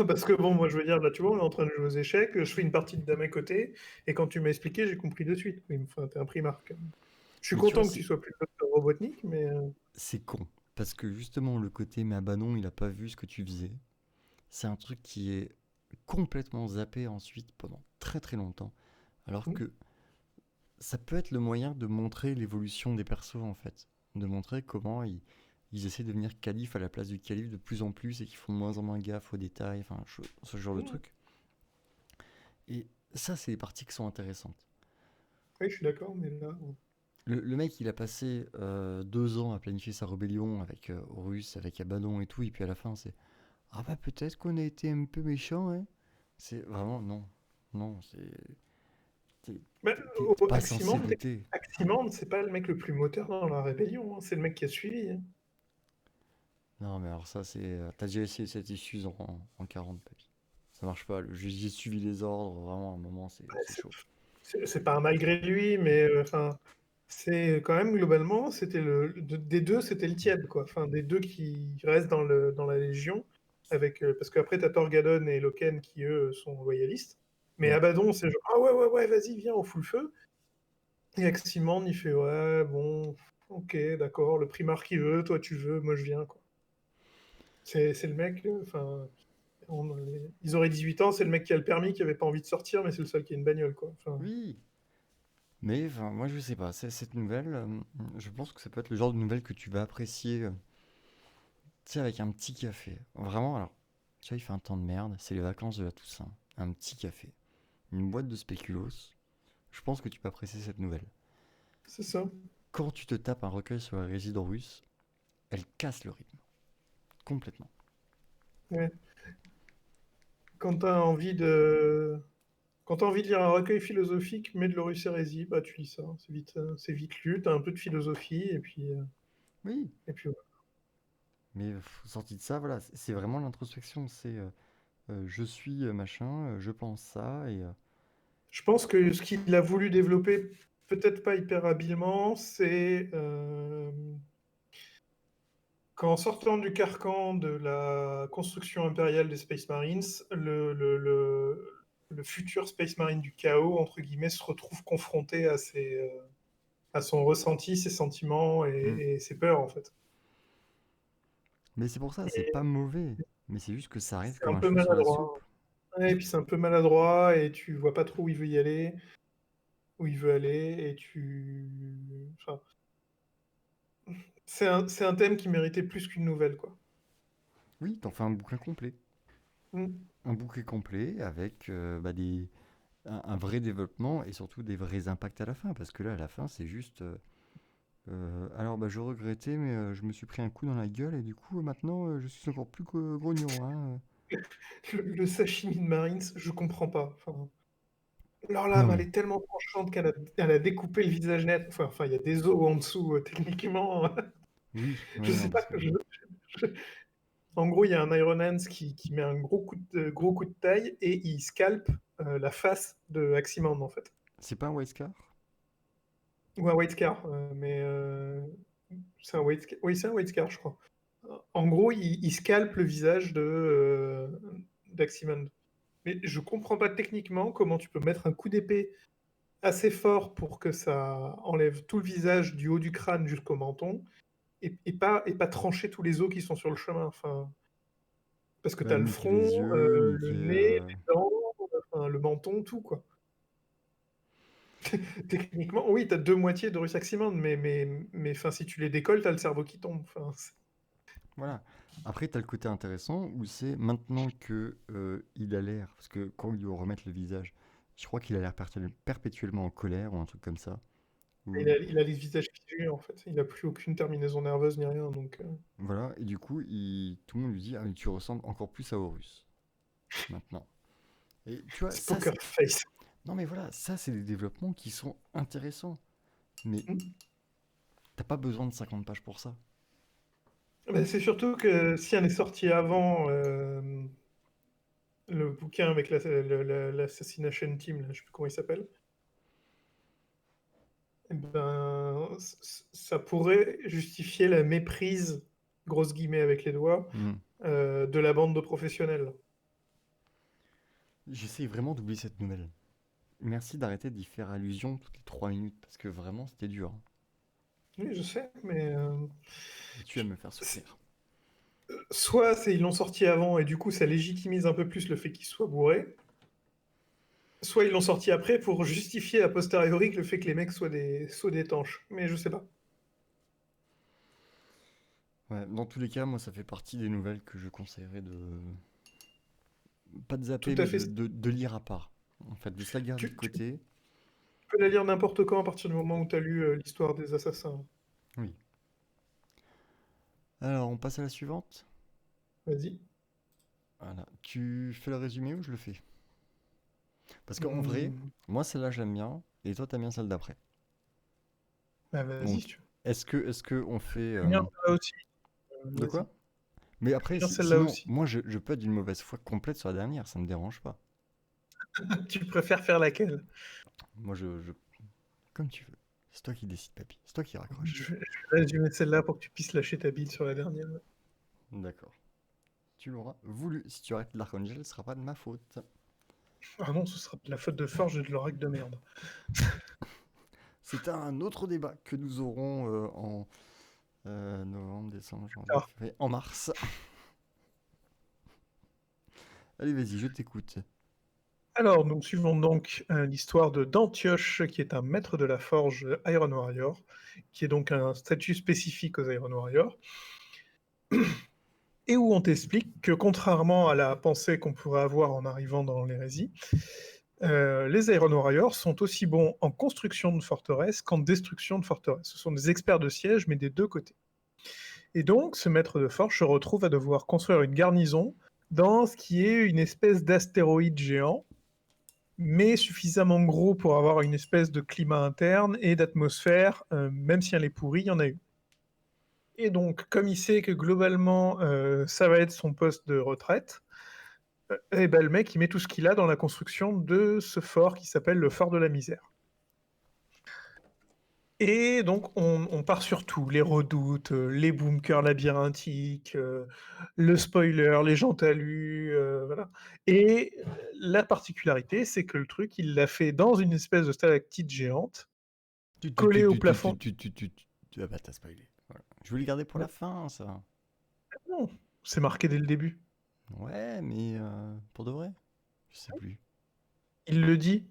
Parce que bon, moi je veux dire, là tu vois, on est en train de jouer aux échecs, je fais une partie de dame à côté, et quand tu m'as expliqué, j'ai compris de suite. Oui, enfin, t'es un primar quand même. Je suis Mais tu vois, content que tu sois plus docteur Robotnik, mais c'est con. Parce que justement, le côté mais Abaddon, il a pas vu ce que tu faisais. C'est un truc qui est complètement zappé ensuite pendant très très longtemps. Alors hmm, que ça peut être le moyen de montrer l'évolution des persos en fait. De montrer comment ils essaient de devenir calife à la place du calife de plus en plus et qu'ils font de moins en moins gaffe aux détails, enfin ce genre de hmm, truc. Et ça, c'est les parties qui sont intéressantes. oui, je suis d'accord, mais là, bon. Le mec, il a passé 2 ans à planifier sa rébellion avec Horus, avec Abaddon et tout, et puis à la fin, c'est ah bah peut-être qu'on a été un peu méchant, hein. C'est vraiment non, non, t'es Mais, t'es pas censé Aximandre, douter. Aximandre, c'est pas le mec le plus moteur dans la rébellion, hein, c'est le mec qui a suivi, hein. Non, mais alors ça, c'est. T'as déjà essayé cette issue en 40 papy. Ça marche pas. J'ai suivi les ordres, vraiment, à un moment, c'est C'est chaud. c'est pas un malgré lui, mais enfin, c'est quand même globalement, c'était des deux, c'était le tiède, quoi. Enfin, des deux qui restent dans la Légion, parce qu'après, t'as Torgadon et Loken qui, eux, sont loyalistes. Mais Hmm. Abaddon, c'est genre, ah ouais, ouais, ouais, vas-y, viens, on fout le feu. Et Aximandre, il fait, ouais, bon, ok, d'accord, le primar qui veut, toi tu veux, moi je viens, quoi. C'est le mec, enfin, ils auraient 18 ans, c'est le mec qui a le permis, qui avait pas envie de sortir, mais c'est le seul qui a une bagnole, quoi. Enfin, Oui, mais enfin, moi, je sais pas. Cette nouvelle, je pense que ça peut être le genre de nouvelle que tu vas apprécier, tu sais, avec un petit café. Vraiment, alors, tu vois, il fait un temps de merde, c'est les vacances de la Toussaint. Un petit café, une boîte de spéculoos. Je pense que tu peux apprécier cette nouvelle. c'est ça. Quand tu te tapes un recueil sur les résidents russes, elle casse le rythme, complètement. Ouais. Quand t'as envie de... Quand t'as envie de lire un recueil philosophique, mais de l'Horus Hérésie, bah tu lis ça. C'est vite lu, t'as un peu de philosophie, Oui, et puis voilà. mais sorti de ça, voilà, c'est vraiment l'introspection. C'est je suis machin, je pense ça, et Je pense que ce qu'il a voulu développer, peut-être pas hyper habilement, c'est qu'en sortant du carcan de la construction impériale des Space Marines, le futur Space Marine du chaos, entre guillemets, se retrouve confronté à son ressenti, ses sentiments hmm. et ses peurs, en fait. Mais c'est pour ça, c'est pas Et mauvais. Mais c'est juste que ça arrive c'est comme un un peu cheveu sur la soupe. maladroit. Ouais, et puis c'est un peu maladroit, et tu vois pas trop où il veut y aller, où il veut aller, et tu... Enfin, c'est un thème qui méritait plus qu'une nouvelle, quoi. Oui, t'en fais un bouquin complet. Mm. Un bouquin complet avec bah, un vrai développement et surtout des vrais impacts à la fin. Parce que là, à la fin, c'est juste. Alors, bah, je regrettais, mais je me suis pris un coup dans la gueule et du coup, maintenant, je suis encore plus grognon, hein. Le sashimi de Marines, je comprends pas. Enfin, leur Non, lame, elle mais est tellement tranchante elle a découpé le visage net. Enfin, il y a des os en dessous, techniquement. oui, Je oui, sais non, pas parce que. je- En gros, il y a un Iron Hands qui met un gros coup de taille et il scalpe la face de Aximand, en fait. C'est pas un White Scar? Ou un White Scar, c'est un oui, c'est un White Scar, je crois. En gros, il scalpe le visage d'Aximand. Mais je comprends pas techniquement comment tu peux mettre un coup d'épée assez fort pour que ça enlève tout le visage du haut du crâne jusqu'au menton et pas trancher tous les os qui sont sur le chemin. Enfin, Parce que tu Ouais, as le niquer les front, yeux, le niquer. nez, les dents, enfin, le menton, tout, quoi. Techniquement, oui, tu as 2 moitiés d'Horus Aximand, mais enfin, si tu les décolles, tu as le cerveau qui tombe. Enfin, Voilà. Après, t'as le côté intéressant où c'est maintenant que il a l'air, parce que quand ils lui remettent le visage, je crois qu'il a l'air perpétuellement en colère ou un truc comme ça. Ou il a les visages figés, en fait. Il a plus aucune terminaison nerveuse ni rien, donc voilà, et du coup, tout le monde lui dit, ah mais tu ressembles encore plus à Horus maintenant. Et tu vois, c'est ça, poker face. non mais voilà, ça c'est des développements qui sont intéressants. Mais Mmh. t'as pas besoin de 50 pages pour ça. Bah, c'est surtout que si elle est sortie avant, le bouquin avec l'Assassination Team, là, je sais plus comment il s'appelle, eh ben, ça pourrait justifier la méprise, grosse guillemets avec les doigts, Hmm. de la bande de professionnels. J'essaye vraiment d'oublier cette nouvelle. Merci d'arrêter d'y faire allusion toutes les 3 minutes, parce que vraiment c'était dur, hein. Oui, je sais, mais Et tu aimes me faire souffrir. soit ils l'ont sorti avant et du coup ça légitimise un peu plus le fait qu'il soit bourré, soit ils l'ont sorti après pour justifier a posteriori que le fait que les mecs soient des tanches. Mais je sais pas. Ouais, dans tous les cas, moi ça fait partie des nouvelles que je conseillerais de pas de Tout zapper, à mais fait. de lire à part. En fait, de se la garder de Tu côté. peux la lire n'importe quand à partir du moment où tu as lu l'histoire des assassins. Oui. Alors, on passe à la suivante. Vas-y. Voilà. Tu fais le résumé ou je le fais? Parce qu'en vrai, Hmm. moi celle-là j'aime bien, et toi t'aimes bien celle d'après. Bah, vas-y, si Donc, tu veux. est-ce que on fait J'aime bien celle-là aussi. de Vas-y. quoi? Mais J'aime après, bien celle-là sinon, aussi. moi je peux être d'une mauvaise foi complète sur la dernière, ça me dérange pas. Tu préfères faire laquelle? Moi comme tu veux. C'est toi qui décides, papy. C'est toi qui raccroche. Je vais résumer celle-là pour que tu puisses lâcher ta bille sur la dernière. D'accord. Tu l'auras voulu. Si tu arrêtes l'Archangel, ce sera pas de ma faute. Ah non, ce sera de la faute de Forge et de l'oracle de merde. C'est un autre débat que nous aurons en novembre, décembre, janvier, Alors, février, en mars. Allez, vas-y, je t'écoute. nous suivons donc l'histoire de Dantioche, qui est un maître de la forge Iron Warrior, qui est donc un statut spécifique aux Iron Warriors, et où on t'explique que contrairement à la pensée qu'on pourrait avoir en arrivant dans l'hérésie, les Iron Warriors sont aussi bons en construction de forteresses qu'en destruction de forteresses. Ce sont des experts de siège, mais des deux côtés. Et donc, ce maître de forge se retrouve à devoir construire une garnison dans ce qui est une espèce d'astéroïde géant, mais suffisamment gros pour avoir une espèce de climat interne et d'atmosphère, même si elle est pourrie, il y en a eu. Et donc, comme il sait que globalement, ça va être son poste de retraite, et ben, le mec, il met tout ce qu'il a dans la construction de ce fort qui s'appelle le fort de la misère. Et donc, on part sur tout, les redoutes, les bunkers labyrinthiques, le spoiler, les gens talus, voilà. Et la particularité, c'est que le truc, il l'a fait dans une espèce de stalactite géante, collée au plafond. Tu vas pas t'as spoilé. Voilà. Je voulais le garder pour Bah, la fin, ça. non, c'est marqué dès le début. Ouais, mais pour de vrai? Je sais plus. Il le dit.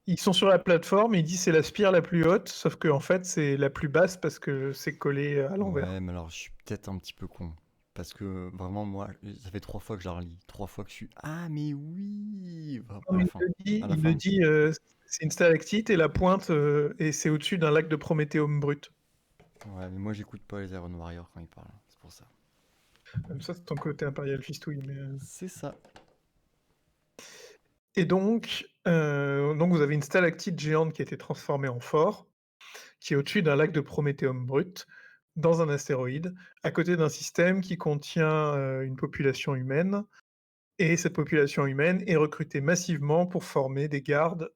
Ils sont sur la plateforme, et il dit c'est la spire la plus haute, sauf que en fait c'est la plus basse parce que c'est collé à l'envers. Ouais, mais alors je suis peut-être un petit peu con. Parce que vraiment, moi, ça fait 3 fois que je la relis. 3 fois que je suis. Ah, mais oui! Enfin, Non, à la mais fin. À la il le fin. dit, c'est une stalactite et la pointe, et c'est au-dessus d'un lac de Prométhéum brut. Ouais, mais moi, j'écoute pas les Iron Warriors quand ils parlent. C'est pour ça. Comme ça, c'est ton côté impérial fistouille. C'est ça. Et donc vous avez une stalactite géante qui a été transformée en fort, qui est au-dessus d'un lac de Prométhéum brut, dans un astéroïde, à côté d'un système qui contient une population humaine. Et cette population humaine est recrutée massivement pour former des gardes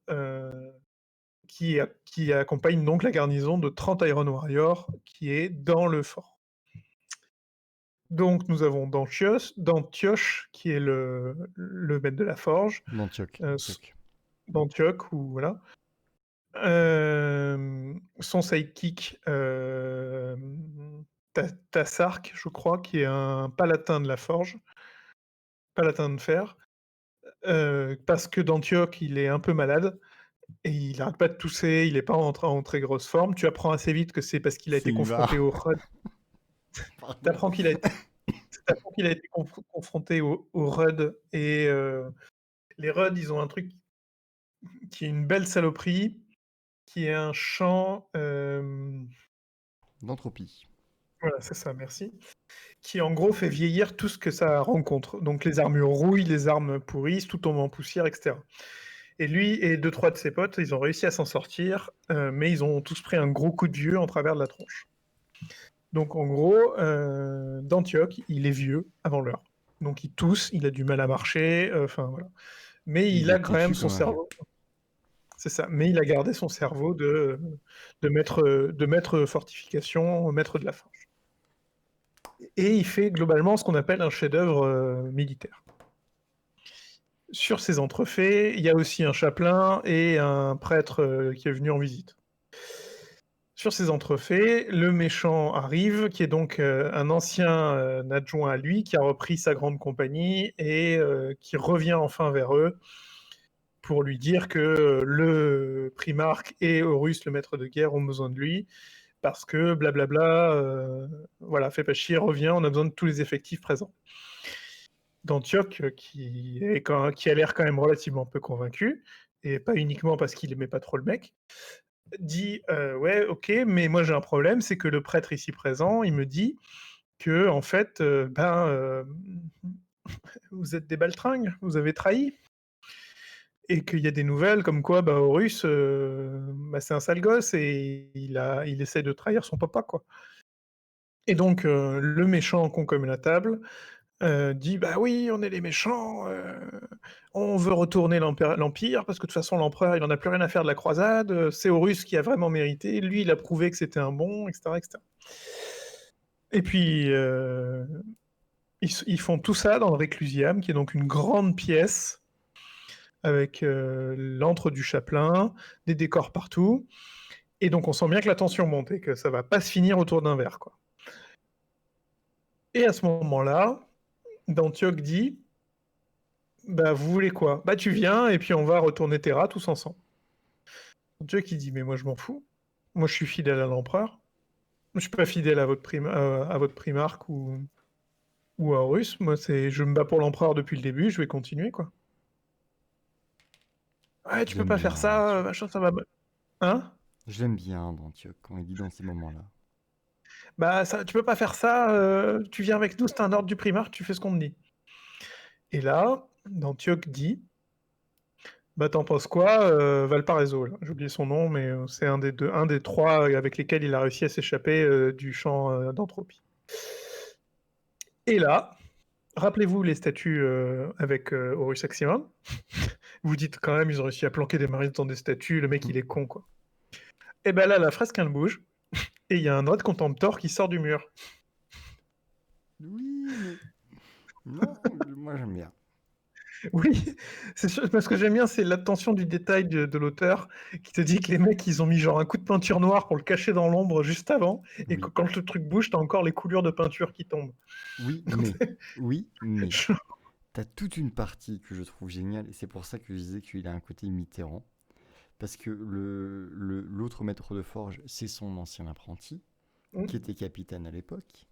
qui accompagnent donc la garnison de 30 Iron Warriors qui est dans le fort. Donc nous avons Dantioche qui est le maître de la forge, D'Antioch. euh, Antioch. Dantioch, ou voilà. Son sidekick, Tassark, je crois, qui est un palatin de la forge. palatin de fer, parce que d'Antioche, il est un peu malade et il arrête pas de tousser, il est pas en très grosse forme. Tu apprends assez vite que c'est parce qu'il a C'est été confronté Ivar. au RUD. Tu Pardon. apprends qu'il a été confronté au RUD et les RUD, ils ont un truc qui est une belle saloperie, qui est un champ, D'entropie. voilà, c'est ça, merci, qui en gros fait vieillir tout ce que ça rencontre. Donc les armures rouillent, les armes pourrissent, tout tombe en poussière, etc. Et lui et deux, trois de ses potes, ils ont réussi à s'en sortir, mais ils ont tous pris un gros coup de vieux en travers de la tronche. Donc en gros, d'Antioche, il est vieux avant l'heure. Donc il tousse, il a du mal à marcher, enfin voilà. Mais Et il il est a quand même têtu son comme un vieux. cerveau. C'est ça. Mais il a gardé son cerveau de maître fortification, maître de la forge. Et il fait globalement ce qu'on appelle un chef-d'œuvre militaire. Sur ces entrefaits, il y a aussi un chapelain et un prêtre qui est venu en visite. Sur ces entrefaits, le méchant arrive, qui est donc un ancien adjoint à lui, qui a repris sa grande compagnie et qui revient enfin vers eux pour lui dire que le primarque et Horus, le maître de guerre, ont besoin de lui, parce que blablabla, voilà, fais pas chier, reviens, on a besoin de tous les effectifs présents. D'Antioche, qui a l'air quand même relativement peu convaincu, et pas uniquement parce qu'il aimait pas trop le mec, dit ouais, ok, mais moi j'ai un problème, c'est que le prêtre ici présent, il me dit que en fait, vous êtes des baltringues, vous avez trahi, et qu'il y a des nouvelles comme quoi Horus, c'est un sale gosse et il essaie de trahir son papa, quoi. Et donc le méchant con comme la table dit bah oui, on est les méchants, on veut retourner l'Empire parce que de toute façon l'empereur il en a plus rien à faire de la croisade, c'est Horus qui a vraiment mérité, lui il a prouvé que c'était un bon, etc. etc. Et puis ils font tout ça dans le Reclusiam, qui est donc une grande pièce avec l'antre du chapelain, des décors partout, et donc on sent bien que la tension monte et que ça va pas se finir autour d'un verre, quoi. Et à ce moment-là, Dantioch dit bah vous voulez quoi? Bah tu viens et puis on va retourner Terra tous ensemble. Dantioch qui dit mais moi je m'en fous. Moi je suis fidèle à l'empereur. Je suis pas fidèle à votre primarque ou à Horus. Moi je me bats pour l'empereur depuis le début, je vais continuer, quoi. Ouais, tu peux J'aime pas faire bien ça, Antioche. machin, ça va. Hein? Je l'aime bien Antioche quand il dit dans ces moments-là. Bah ça, tu peux pas faire ça, tu viens avec nous, c'est un ordre du primarque, tu fais ce qu'on te dit. Et là, Dantioch dit bah t'en penses quoi, Valparaiso, là. J'ai oublié son nom, mais c'est un des trois avec lesquels il a réussi à s'échapper du champ d'Entropie. Et là, rappelez-vous les statues avec Horus Aximum. Vous dites quand même, ils ont réussi à planquer des marines dans des statues, le mec il est con, quoi. Et ben là, la fresque elle bouge, et il y a un droit de contemptor qui sort du mur. Oui, mais non, moi j'aime bien. Oui, c'est sûr, parce que j'aime bien, c'est l'attention du détail de l'auteur qui te dit que les mecs, ils ont mis genre un coup de peinture noire pour le cacher dans l'ombre juste avant, et que Oui, quand le truc bouge, t'as encore les coulures de peinture qui tombent. oui, Donc, mais, oui, mais, t'as toute une partie que je trouve géniale, et c'est pour ça que je disais qu'il a un côté Mitterrand, parce que l'autre maître de forge, c'est son ancien apprenti, qui était capitaine à l'époque,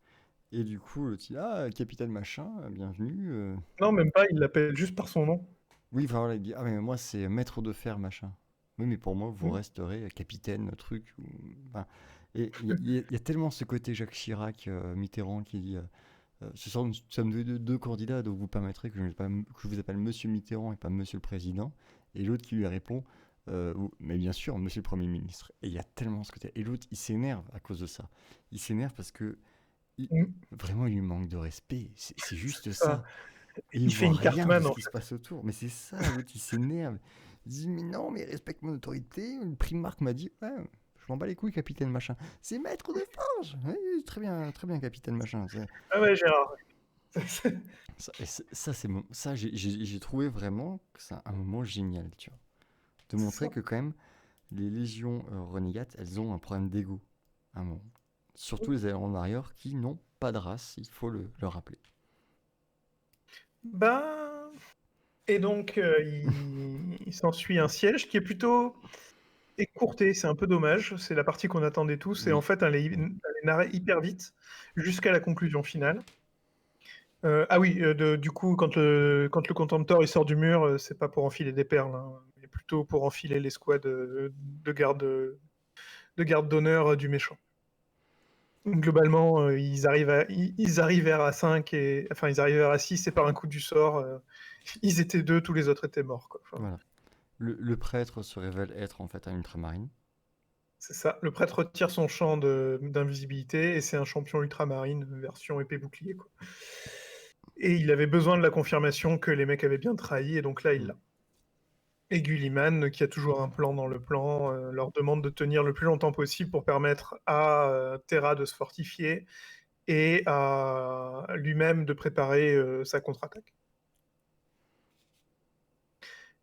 et du coup, le dit, ah, capitaine machin, bienvenue. Non, même pas, il l'appelle juste par son nom. Oui, enfin voilà, il dit, ah, mais moi c'est maître de fer machin. Oui, mais pour moi, vous Mm. resterez capitaine, truc. Enfin, et il y a tellement ce côté Jacques Chirac, Mitterrand, qui dit, ce sont, nous sommes deux candidats, donc vous permettrez que je vous appelle Monsieur Mitterrand et pas Monsieur le Président. Et l'autre qui lui répond, mais bien sûr, Monsieur le Premier ministre. Et il y a tellement ce côté. Et l'autre, il s'énerve à cause de ça. Il s'énerve parce que il- Mm. vraiment, il lui manque de respect. C'est juste Ça. ça. Et il Il fait voit une rien de Cartman, ce en qui se fait. passe autour. Mais c'est ça, l'autre, il s'énerve. Il dit, mais non, mais respecte mon autorité. Le primarque m'a dit, ouais, je m'en bats les couilles, capitaine machin. C'est maître de forge. Oui, très bien, capitaine machin. Ah ouais, Gérard. Ça, j'ai trouvé vraiment que c'est un moment génial, tu vois. De C'est montrer ça. que quand même, les légions renégates, elles ont un problème d'ego. À un moment. Surtout les Iron Warriors qui n'ont pas de race, il faut le rappeler. Ben, et donc, il s'ensuit un siège qui est plutôt écourté, c'est un peu dommage, c'est la partie qu'on attendait tous, et en Oui. fait, elle est narrée hyper vite, jusqu'à la conclusion finale. Ah oui, du coup, quand le Contemptor il sort du mur, c'est pas pour enfiler des perles, hein, mais plutôt pour enfiler les squads de garde d'honneur du méchant. Globalement, ils arrivent à 5 et enfin ils arrivent à 6 et par un coup du sort, ils étaient 2, tous les autres étaient morts, quoi. Enfin, Voilà. Le prêtre se révèle être en fait un ultramarine. c'est ça. Le prêtre retire son champ d'invisibilité et c'est un champion ultramarine version épée bouclier, quoi. Et il avait besoin de la confirmation que les mecs avaient bien trahi et donc là il Mm. l'a. Et Gulliman, qui a toujours un plan dans le plan, leur demande de tenir le plus longtemps possible pour permettre à Terra de se fortifier et à lui-même de préparer sa contre-attaque.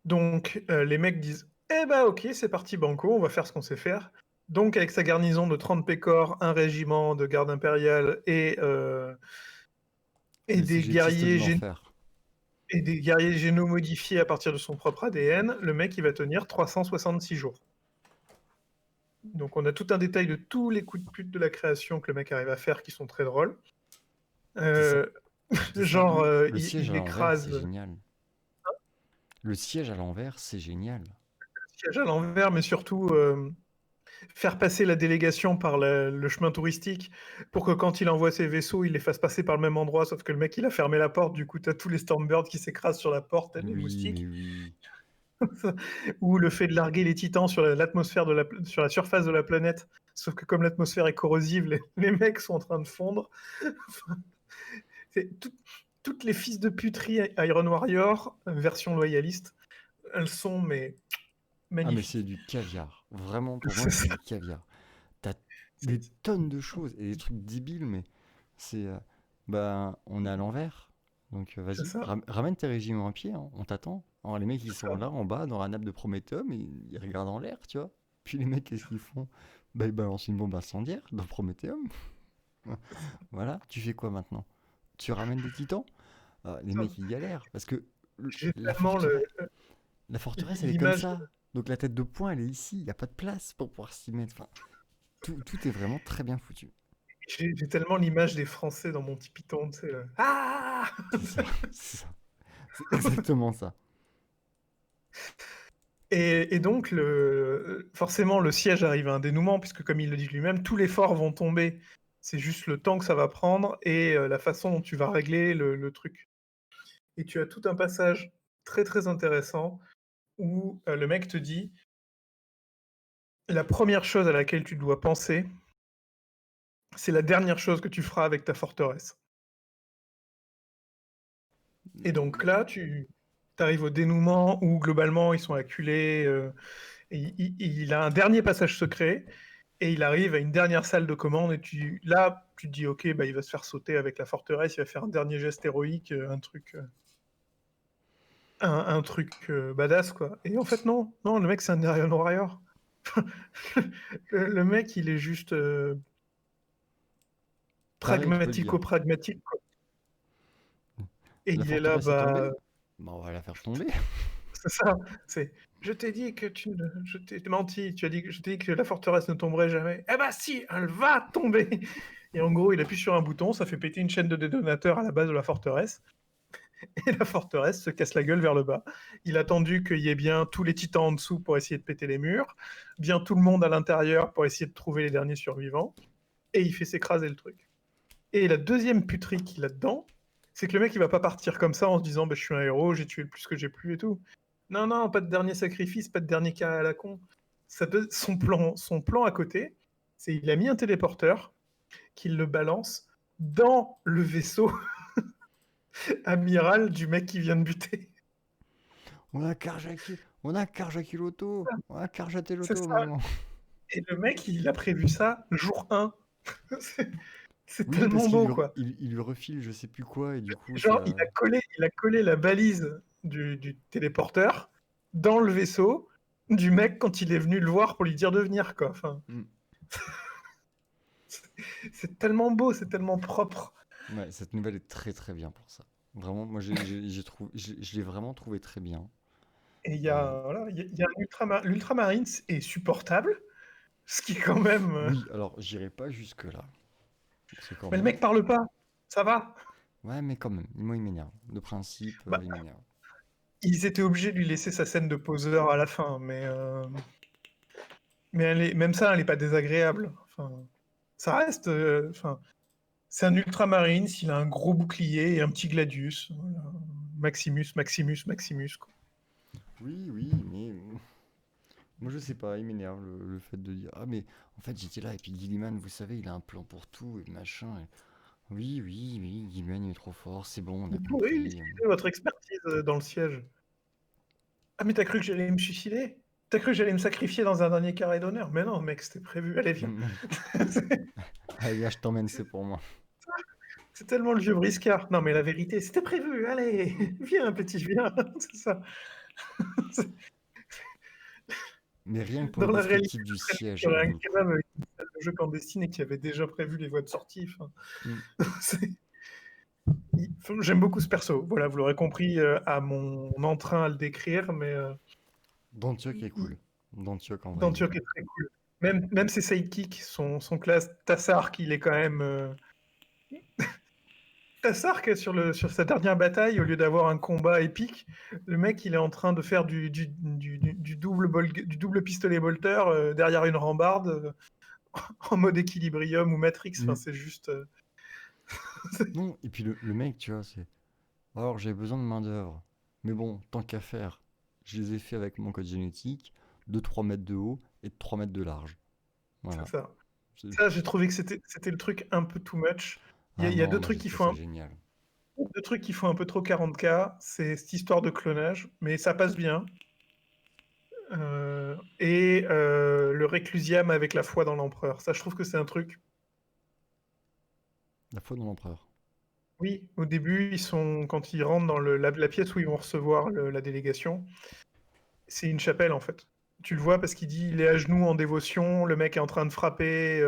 Donc les mecs disent eh ben ok, c'est parti banco, on va faire ce qu'on sait faire. Donc avec sa garnison de 30 pécores, un régiment de garde impériale et Les des cégétistes de l'enfer. génomodifiés à partir de son propre ADN, le mec il va tenir 366 jours. Donc on a tout un détail de tous les coups de pute de la création que le mec arrive à faire qui sont très drôles. C'est ça. Euh, C'est ça. genre, Le siège il à l'envers, c'est écrase génial. Le siège à l'envers, c'est génial. le siège à l'envers, mais surtout faire passer la délégation par le chemin touristique pour que quand il envoie ses vaisseaux, il les fasse passer par le même endroit, sauf que le mec il a fermé la porte, du coup t'as tous les Stormbirds qui s'écrasent sur la porte, les Oui, mais moustiques. oui. Ou le fait de larguer les titans sur l'atmosphère sur la surface de la planète, sauf que comme l'atmosphère est corrosive, les mecs sont en train de fondre. C'est toutes les fils de puterie Iron Warrior, version loyaliste, elles sont mais Ah, mais c'est magnifiques. du caviar. Vraiment, pour moi, C'est c'est ça. du caviar. T'as des C'est tonnes de choses et des trucs débiles, mais c'est. Bah, on est à l'envers. Donc, c'est vas-y, ça. ramène tes régiments à pied, hein, on t'attend. Alors, les mecs, ils C'est sont ça. là, en bas, dans la nappe de Prométhéeum, et ils regardent en l'air, tu vois. Puis les mecs, qu'est-ce qu'ils font? Bah, ils balancent une bombe incendiaire dans Prométhéeum. Voilà, tu fais quoi maintenant? Tu ramènes des titans? Les mecs, ils galèrent, parce que J'ai la tellement forteresse, la forteresse, elle est comme l'image, ça. Donc la tête de pont, elle est ici. Il n'y a pas de place pour pouvoir s'y mettre. Enfin, tout est vraiment très bien foutu. j'ai tellement l'image des Français dans mon petit Python, tu sais. Ah. C'est ça, c'est ça. C'est exactement ça. Et donc, forcément, le siège arrive à un dénouement, puisque comme il le dit lui-même, tous les forts vont tomber. C'est juste le temps que ça va prendre et la façon dont tu vas régler le truc. Et tu as tout un passage très très intéressant où le mec te dit la première chose à laquelle tu dois penser, c'est la dernière chose que tu feras avec ta forteresse. Et donc là, tu arrives au dénouement où globalement ils sont acculés. Et il a un dernier passage secret et il arrive à une dernière salle de commande et là tu te dis ok bah il va se faire sauter avec la forteresse, il va faire un dernier geste héroïque, un truc badass quoi. Et en fait non le mec c'est un Iron Warrior. Le mec il est juste Pareil, tu peux le dire. pragmatico-pragmatique quoi. Et La il est là forteresse est bah tombée. Bah, on va la faire tomber. c'est ça, c'est je t'ai dit que je t'ai menti, je t'ai dit que la forteresse ne tomberait jamais. Eh bah si, elle va tomber. Et en gros, il appuie sur un bouton, ça fait péter une chaîne de détonateurs à la base de la forteresse, et la forteresse se casse la gueule vers le bas. Il a attendu qu'il y ait bien tous les titans en dessous pour essayer de péter les murs, bien tout le monde à l'intérieur pour essayer de trouver les derniers survivants, et il fait s'écraser le truc. Et la deuxième puterie qu'il a dedans, c'est que le mec il va pas partir comme ça en se disant bah, je suis un héros, j'ai tué le plus que j'ai pu et tout. Non, pas de dernier sacrifice, pas de dernier carré à la con. Son plan à côté, c'est il a mis un téléporteur qu'il le balance dans le vaisseau amiral du mec qui vient de buter. On a carjacké l'auto. On a carjacké C'est l'auto, ça. maman. Et le mec, il a prévu ça jour 1. c'est c'est Oui, parce tellement beau, quoi. il lui refile je sais plus quoi, et du coup, Genre, ça. il a collé la balise du téléporteur dans le vaisseau du mec quand il est venu le voir pour lui dire de venir, quoi. Enfin, Hmm. c'est tellement beau, c'est tellement propre. Ouais, cette nouvelle est très très bien pour ça. Vraiment, moi, je l'ai vraiment trouvé très bien. Et il y Euh, a, voilà, il y a l'Ultramarine est supportable, ce qui est quand même. oui, alors, j'irai pas jusque-là. Parce que quand Mais le même. mec parle pas, ça va. Ouais, mais quand même, moi, il m'énerve. De principe, Bah, il m'énerve. ils étaient obligés de lui laisser sa scène de poseur à la fin, mais même ça, elle est pas désagréable. Enfin, ça reste. Enfin, c'est un Ultramarine, il a un gros bouclier et un petit Gladius. Voilà. Maximus, Maximus, Maximus, quoi. Oui, oui, mais moi, je sais pas, il m'énerve le fait de dire ah, mais en fait, j'étais là, et puis Gilliman, vous savez, il a un plan pour tout, et machin. Oui, oui, oui, Gilliman il est trop fort, c'est bon, on a Vous pourrez compris. utiliser votre expertise dans le siège. Ah, mais t'as cru que j'allais me suicider? T'as cru que j'allais me sacrifier dans un dernier carré d'honneur? Mais non, mec, c'était prévu. Allez, viens. Allez, viens, je t'emmène, c'est pour moi. C'est tellement le vieux briscard. Non, mais la vérité, c'était prévu. Allez, viens, petit, viens. C'est ça. Mais rien que pour le Dans la réalité, descriptif du ce serait lui siège, qui aurait il un me kebab avec une salle de jeu clandestine et qui avait déjà prévu les voies de sortie. Enfin, Hmm. c'est- j'aime beaucoup ce perso. Voilà, vous l'aurez compris à mon entrain à le décrire, mais D'Antioch est cool. D'Antioch, en vrai, il est Dantioc cool. est très cool. Même ses sidekicks, son classe Tassark, il est quand même. Tassark, sur sa dernière bataille, au lieu d'avoir un combat épique, le mec, il est en train de faire du double pistolet bolter derrière une rambarde en mode Equilibrium ou Matrix. Enfin, Hmm. c'est juste. Non, et puis le mec, tu vois, c'est. Alors, j'ai besoin de main-d'œuvre. Mais bon, tant qu'à faire, je les ai fait avec mon code génétique de 3 mètres de haut et de 3 mètres de large. C'est Voilà. ça. C'est- Ça, j'ai trouvé que c'était le truc un peu too much. Ah Il y a non, moi j'ai trouvé ça génial. deux trucs qui font un peu trop 40K. C'est cette histoire de clonage, mais ça passe bien. Le Réclusiam avec la foi dans l'empereur. Ça, je trouve que c'est un truc. La foi dans l'empereur. Oui, au début, quand ils rentrent dans la pièce où ils vont recevoir la délégation, c'est une chapelle en fait. Tu le vois parce qu'il dit il est à genoux en dévotion, le mec est en train de frapper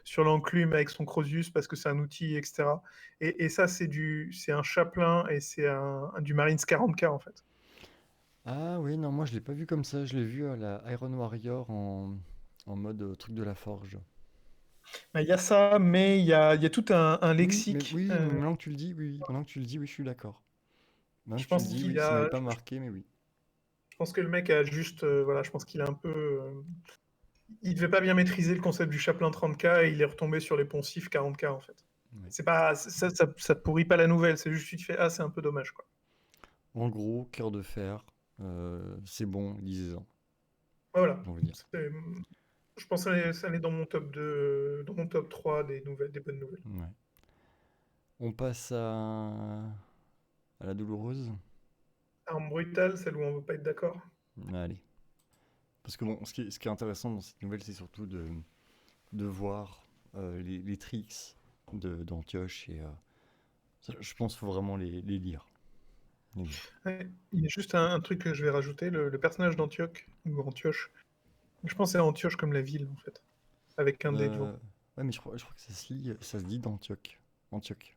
sur l'enclume avec son Crozius parce que c'est un outil, etc. Et ça, c'est un chapelain et c'est du Marines 40K en fait. Ah oui, non, moi je l'ai pas vu comme ça. Je l'ai vu à la Iron Warrior en mode truc de la forge. Il y a ça, mais il y a tout un Oui, lexique. mais maintenant que tu le dis, oui, oui. Maintenant que tu le dis, oui, je suis d'accord. Maintenant Je que tu le pense dis, qu'il oui, ça m'avait a, pas marqué, mais oui. je pense que le mec a juste, voilà, je pense qu'il a un peu, il devait pas bien maîtriser le concept du chapelain 30K et il est retombé sur les poncifs 40K en fait. Ouais. C'est pas, ça pourrit pas la nouvelle, c'est juste tu te fais ah c'est un peu dommage quoi. En gros, cœur de fer, c'est bon, lisez-en, Ouais, voilà. j'ai envie de dire. Je pense que ça allait dans mon top 2, dans mon top 3 des nouvelles, des bonnes nouvelles. Ouais. On passe à la douloureuse. Arme brutale, celle où on veut pas être d'accord. Allez. Parce que bon, ce qui est intéressant dans cette nouvelle, c'est surtout de voir les tricks d'Antioche et je pense qu'il faut vraiment les lire. Les lire. Ouais, il y a juste un truc que je vais rajouter, le personnage d'Antioche, ou Antioche. Je pense que c'est Antioche comme la ville en fait, avec un D devant. Euh, ouais, mais je crois que ça se lit, ça se dit d'Antioche. Antioche,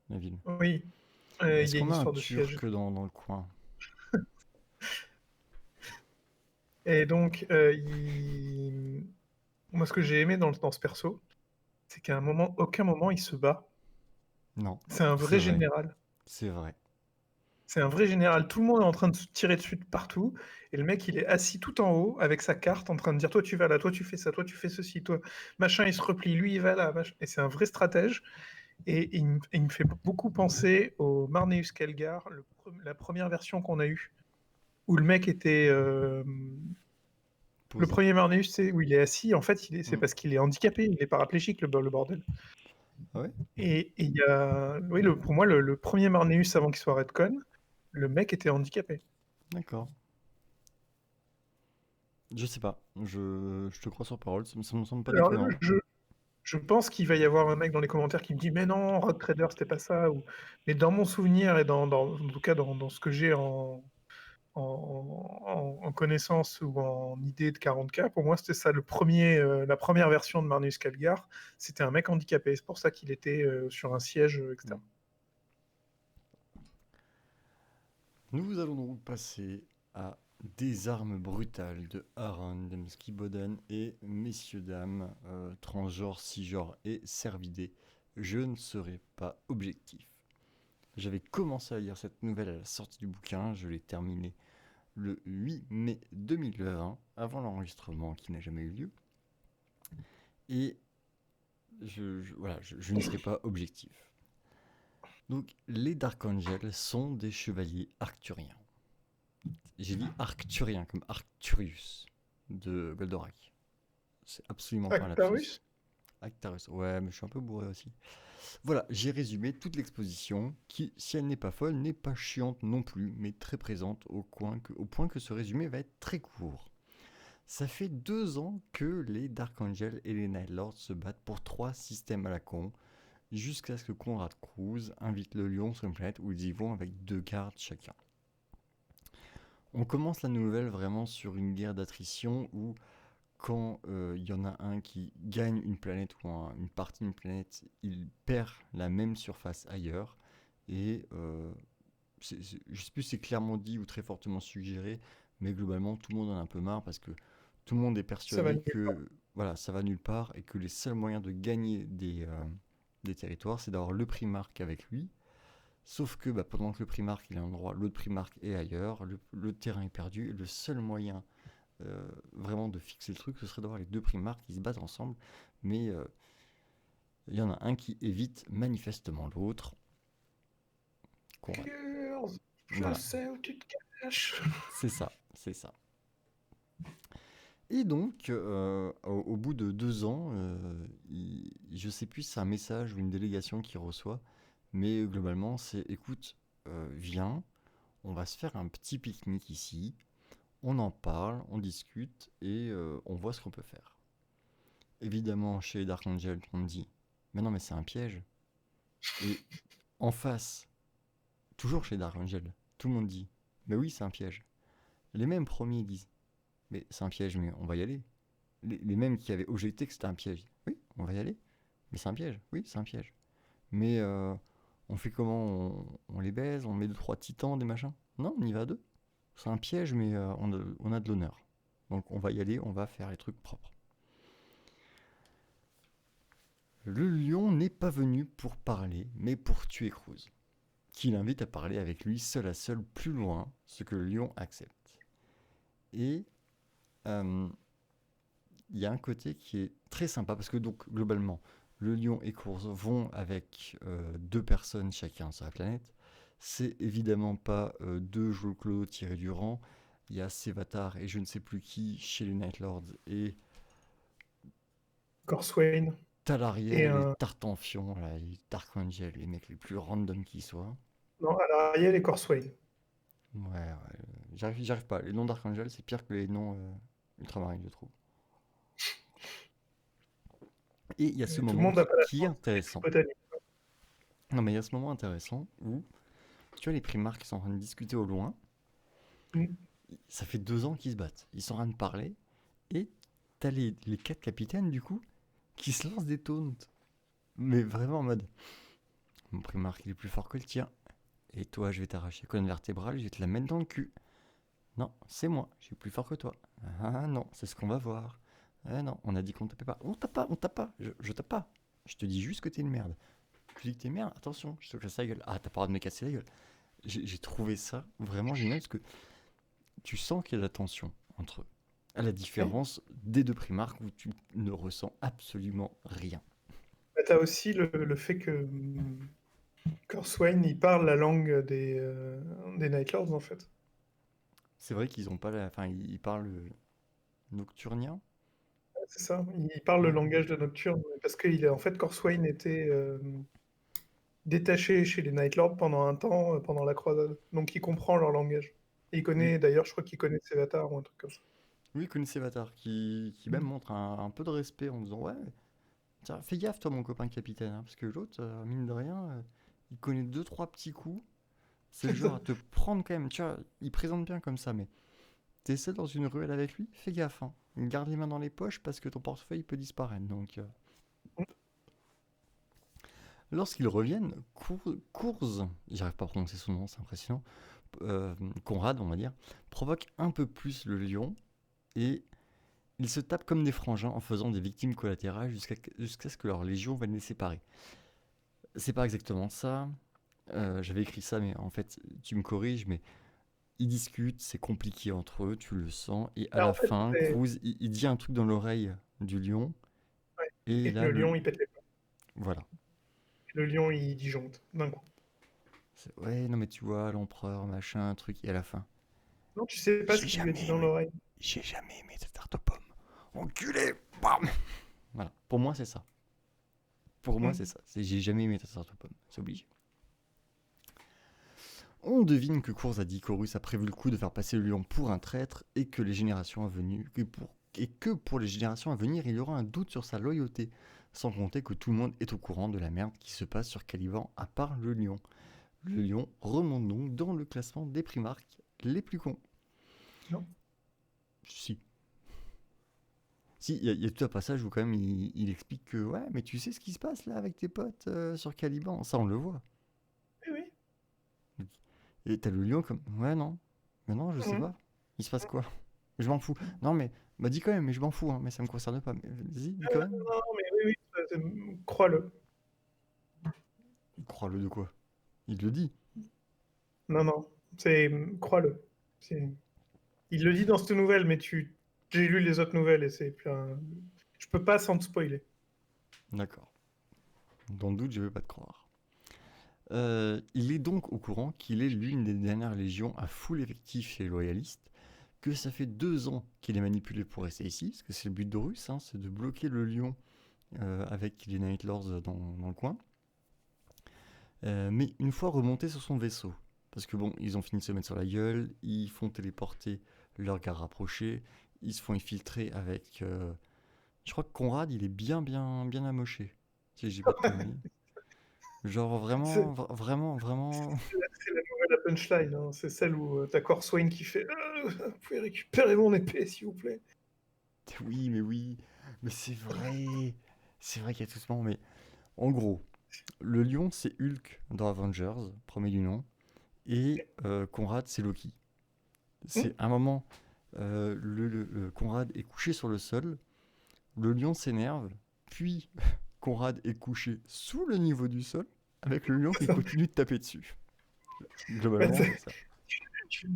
la ville. Oui, il Est-ce y a une qu'on a un histoire de siège. Turc dans le coin? Et donc, moi, ce que j'ai aimé dans ce perso, c'est qu'à aucun moment, il se bat. Non, C'est un c'est vrai vrai, général. c'est vrai. C'est un vrai général. Tout le monde est en train de se tirer dessus de partout. Et le mec, il est assis tout en haut avec sa carte en train de dire toi, tu vas là, toi, tu fais ça, toi, tu fais ceci, toi, machin, il se replie, lui, il va là. Machin. Et c'est un vrai stratège. Et il me fait beaucoup penser au Marneus Kelgar, la première version qu'on a eue, où le mec était. Le Posé. premier Marneus, c'est où il est assis. En fait, c'est Hmm. parce qu'il est handicapé, il est paraplégique, le bordel. Ah ouais? Et il y a, oui, pour moi, le premier Marneus avant qu'il soit Redcon, le mec était handicapé. D'accord. Je sais pas. Je te crois sur parole, ça me semble pas Alors, déconnant. je pense qu'il va y avoir un mec dans les commentaires qui me dit mais non, Road Trader, c'était pas ça. Mais dans mon souvenir et en tout cas dans ce que j'ai en connaissance ou en idée de 40K, pour moi, c'était ça la première version de Marneus Calgar. C'était un mec handicapé. C'est pour ça qu'il était sur un siège, etc. Hmm. Nous allons donc passer à des armes brutales de Aaron, Dembski, Boden et messieurs dames, transgenres, cisgenres et cervidés. Je ne serai pas objectif. J'avais commencé à lire cette nouvelle à la sortie du bouquin, je l'ai terminée le 8 mai 2020, avant l'enregistrement qui n'a jamais eu lieu. Et voilà, je ne serai pas objectif. Donc, les Dark Angels sont des chevaliers arcturiens. J'ai dit arcturien comme Arcturus de Goldorak. C'est absolument pas un lapsus. Actarus? Actarus, ouais, mais je suis un peu bourré aussi. Voilà, j'ai résumé toute l'exposition qui, si elle n'est pas folle, n'est pas chiante non plus, mais très présente au point que ce résumé va être très court. Ça fait 2 ans que les Dark Angels et les Night Lords se battent pour 3 systèmes à la con, jusqu'à ce que Conrad Cruz invite le Lion sur une planète où ils y vont avec 2 gardes chacun. On commence la nouvelle vraiment sur une guerre d'attrition où quand il y en a un qui gagne une planète ou une partie d'une planète, il perd la même surface ailleurs. Et je ne sais plus si c'est clairement dit ou très fortement suggéré, mais globalement tout le monde en a un peu marre parce que tout le monde est Ça va persuadé nulle part. que voilà, ça va nulle part et que les seuls moyens de gagner des territoires, c'est d'avoir le Primarque avec lui. Sauf que pendant que le Primarque il est à un endroit, l'autre Primarque est ailleurs, le terrain est perdu, et le seul moyen vraiment de fixer le truc, ce serait d'avoir les 2 Primarques qui se battent ensemble, mais il y en a un qui évite manifestement l'autre. Girls, je Voilà, sais où tu te caches. c'est ça, c'est ça. Et donc, au bout de 2 ans, je sais plus si c'est un message ou une délégation qui reçoit, mais globalement, c'est écoute, viens, on va se faire un petit pique-nique ici, on en parle, on discute et on voit ce qu'on peut faire. Évidemment, chez les Dark Angel, on me dit mais non, mais c'est un piège. Et en face, toujours chez Dark Angel, tout le monde dit mais oui, c'est un piège. Les mêmes premiers disent mais c'est un piège, mais on va y aller. Les mêmes qui avaient objecté que c'était un piège, oui, on va y aller. Mais c'est un piège, oui, c'est un piège. Mais on fait comment on les baise, on met 2-3 titans, des machins. Non, on y va à 2. C'est un piège, mais on a de l'honneur. Donc on va y aller, on va faire les trucs propres. Le lion n'est pas venu pour parler, mais pour tuer Cruz, qui l'invite à parler avec lui seul à seul plus loin, ce que le lion accepte. Et il y a un côté qui est très sympa, parce que donc globalement, le lion et Cruz vont avec 2 personnes chacun sur la planète. C'est évidemment pas 2 Joe Clodo tirés du rang. Il y a Sévatar et je ne sais plus qui chez les Night Lords et Corswain. Et Talariel et un. Tartampion, là, les Dark Angel, les mecs les plus random qui soient. Non, Alariel et Corswain. Ouais, j'arrive pas. Les noms Dark Angel, c'est pire que les noms ultramarines, je trouve. Et il y a ce Tout le moment monde n'a pas la qui est chance d'être intéressant. botanique. Non, mais il y a ce moment intéressant où tu as les primarques qui sont en train de discuter au loin. Mm. Ça fait 2 ans qu'ils se battent. Ils sont en train de parler. Et t'as les 4 capitaines, du coup, qui se lancent des taunts. Mais vraiment en mode mon primarque, il est plus fort que le tien. Et toi, je vais t'arracher la colonne vertébrale, je vais te la mettre dans le cul. Non, c'est moi, je suis plus fort que toi. Ah non, c'est ce qu'on va voir. Ah non, on a dit qu'on tapait pas. On tape pas, on tape pas. Je tape pas. Je te dis juste que t'es une merde. Tu dis que t'es une merde, attention, je te casse la gueule. Ah, t'as pas le droit de me casser la gueule. J'ai trouvé ça vraiment génial parce que tu sens qu'il y a de la tension entre eux. À la Oui. différence des 2 primarques où tu ne ressens absolument rien. T'as aussi le fait que Corswain, il parle la langue des Night Lords, en fait. C'est vrai qu'ils ont pas la. Enfin, ils parlent nocturnien. C'est ça, il parle le Ouais. langage de Nocturne, parce que en fait, Corswain était détaché chez les Night Lords pendant un temps, pendant la croisade. Donc il comprend leur langage. Et il Oui, connaît, d'ailleurs, je crois qu'il connaît Sévatar ou un truc comme ça. oui, connaissez Vatar, qui même montre un peu de respect en disant ouais, tiens, fais gaffe toi mon copain capitaine, hein, parce que l'autre, mine de rien, il connaît 2-3 petits coups. C'est le genre à te prendre quand même, tu vois, il présente bien comme ça, mais t'essaies dans une ruelle avec lui, fais gaffe, hein. Garde les mains dans les poches parce que ton portefeuille peut disparaître. Donc, Lorsqu'ils reviennent, Kurz, j'arrive pas à prononcer son nom, c'est impressionnant, Conrad, on va dire, provoque un peu plus le lion et ils se tapent comme des frangins en faisant des victimes collatérales jusqu'à ce que leur légion vienne les séparer. C'est pas exactement ça. J'avais écrit ça, mais en fait, tu me corriges, mais ils discutent, c'est compliqué entre eux, tu le sens, et à Bah, la en fait, fin, c'est Cruz, il dit un truc dans l'oreille du lion, ouais et et là, le lion, il pète les plombs. voilà. Le lion, il disjoncte d'un coup. Ouais, non mais tu vois, l'empereur, machin, un truc, et à la fin. Non, tu sais pas ce J'ai qu'il lui a dit jamais dans aimé, l'oreille. j'ai jamais aimé cette tarte aux pommes. Enculé, bam. Voilà, pour moi c'est ça. Pour moi c'est Mmh. ça. J'ai jamais aimé cette tarte aux pommes, c'est obligé. On devine que Cours a dit qu'Horus a prévu le coup de faire passer le lion pour un traître et que les générations à venir, et que pour les générations à venir, il y aura un doute sur sa loyauté, sans compter que tout le monde est au courant de la merde qui se passe sur Caliban à part le lion. Le lion remonte donc dans le classement des primarques les plus cons. Non. Si. Si, il y a tout un passage où quand même il explique que ouais, mais tu sais ce qui se passe là avec tes potes sur Caliban, ça on le voit. Oui, oui. Et t'as le lion comme ouais non, mais non je sais Mmh. pas, il se passe quoi, je m'en fous. Non mais bah dis quand même, mais je m'en fous, hein, mais ça me concerne pas. Mais vas-y, dis Ah quand non, même. non, mais oui, oui, crois-le. Crois-le de quoi? Il le dit. Non, non, crois-le. C'est il le dit dans cette nouvelle, mais j'ai lu les autres nouvelles et c'est plein je peux pas sans te spoiler. D'accord. Dans le doute, je vais pas te croire. Il est donc au courant qu'il est l'une des dernières légions à full effectif chez les loyalistes, que ça fait 2 ans qu'il est manipulé pour rester ici, parce que c'est le but d'Horus, hein, c'est de bloquer le lion avec les Night Lords dans le coin. Mais une fois remonté sur son vaisseau, parce que bon, ils ont fini de se mettre sur la gueule, ils font téléporter leurs gars rapprochés, ils se font infiltrer avec. Je crois que Conrad, il est bien amoché, si je dis pas de conneries. Genre C'est vraiment, vraiment, vraiment. c'est la nouvelle à punchline, hein. C'est celle où t'as Corswain qui fait vous pouvez récupérer mon épée, s'il vous plaît. Oui, mais c'est vrai qu'il y a tout ce moment, mais en gros, le lion c'est Hulk dans Avengers, premier du nom, et Conrad c'est Loki. Hmm. C'est un moment, le Conrad est couché sur le sol, le lion s'énerve, puis Conrad est couché sous le niveau du sol, avec le lion qui continue de taper dessus. Ouais, Globalement, c'est ça.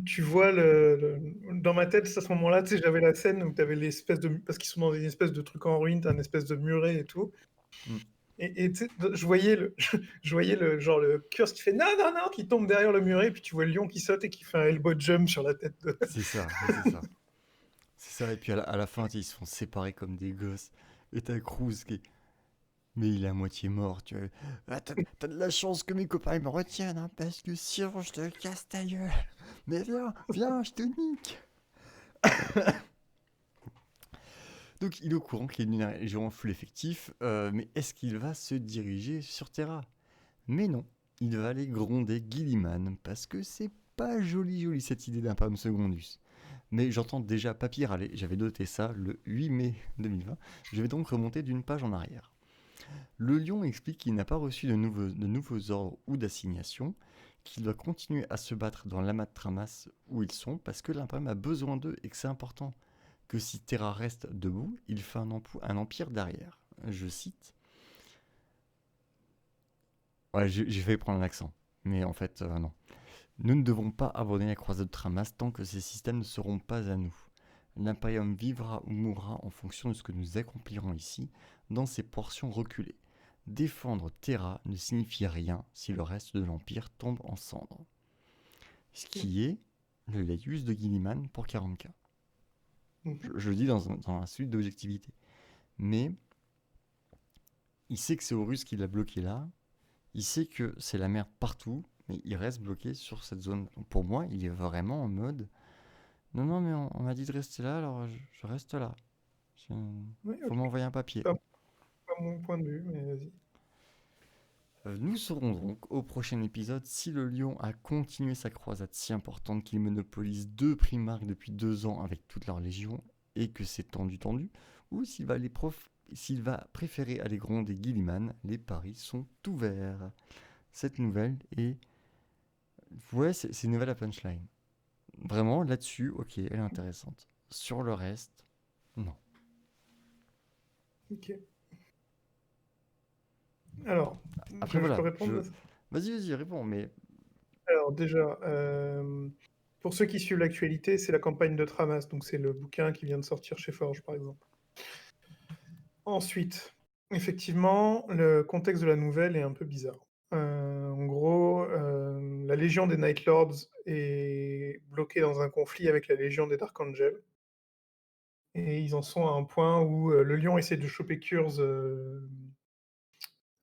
tu vois dans ma tête, à ce moment-là, tu sais, j'avais la scène où tu avais l'espèce de parce qu'ils sont dans une espèce de truc en ruine, t'as une espèce de muret et tout. Mm. Et tu sais, je voyais je voyais genre le curse qui fait non, non, non, qui tombe derrière le muret, puis tu vois le lion qui saute et qui fait un elbow jump sur la tête de. C'est ça, c'est ça. C'est ça, et puis à la fin, ils se font séparer comme des gosses. Et t'as Cruz qui est. Mais il est à moitié mort, tu vois. Ah, t'as de la chance que mes copains ils me retiennent, hein, parce que sinon je te casse ta gueule. Mais viens, je te nique. Donc il est au courant qu'il y a une légion en full effectif, mais est-ce qu'il va se diriger sur Terra? Mais non, il va aller gronder Gilliman, parce que c'est pas joli cette idée d'un Pam Secondus. Mais j'entends déjà Papy râler, j'avais noté ça le 8 mai 2020, je vais donc remonter d'une page en arrière. Le lion explique qu'il n'a pas reçu de nouveaux ordres ou d'assignations, qu'il doit continuer à se battre dans l'amas de Tramas où ils sont, parce que l'Imperium a besoin d'eux et que c'est important que si Terra reste debout, il fait un empire derrière. Je cite. Ouais, j'ai failli prendre l'accent, mais en fait, non. Nous ne devons pas abandonner la croisade de Tramas tant que ces systèmes ne seront pas à nous. L'Imperium vivra ou mourra en fonction de ce que nous accomplirons ici, dans ces portions reculées. Défendre Terra ne signifie rien si le reste de l'Empire tombe en cendres. Ce qui est le laïus de Gilliman pour 40K. Je le dis dans un suite d'objectivité. Mais il sait que c'est Horus qui l'a bloqué là. Il sait que c'est la merde partout, mais il reste bloqué sur cette zone. Donc pour moi, il est vraiment en mode non, non, mais on m'a dit de rester là, alors je reste là. Oui, Faut ok. m'envoyer un papier. C'est pas mon point de vue, mais vas-y. Nous saurons donc au prochain épisode si le lion a continué sa croisade si importante qu'il monopolise 2 primarques depuis 2 ans avec toute leur légion et que c'est tendu, ou s'il va aller s'il va préférer Allégron des Guilliman, les paris sont ouverts. Cette nouvelle est... Ouais, c'est une nouvelle à punchline. Vraiment, là-dessus, ok, elle est intéressante. Sur le reste, non. Ok. Alors, Après, je peux voilà, répondre à ça? Vas-y, réponds, mais... Alors déjà, pour ceux qui suivent l'actualité, c'est la campagne de Tramas, donc c'est le bouquin qui vient de sortir chez Forge, par exemple. Ensuite, effectivement, le contexte de la nouvelle est un peu bizarre. En gros, la Légion des Night Lords est bloquée dans un conflit avec la Légion des Dark Angels. Et ils en sont à un point où le lion essaie de choper Kurz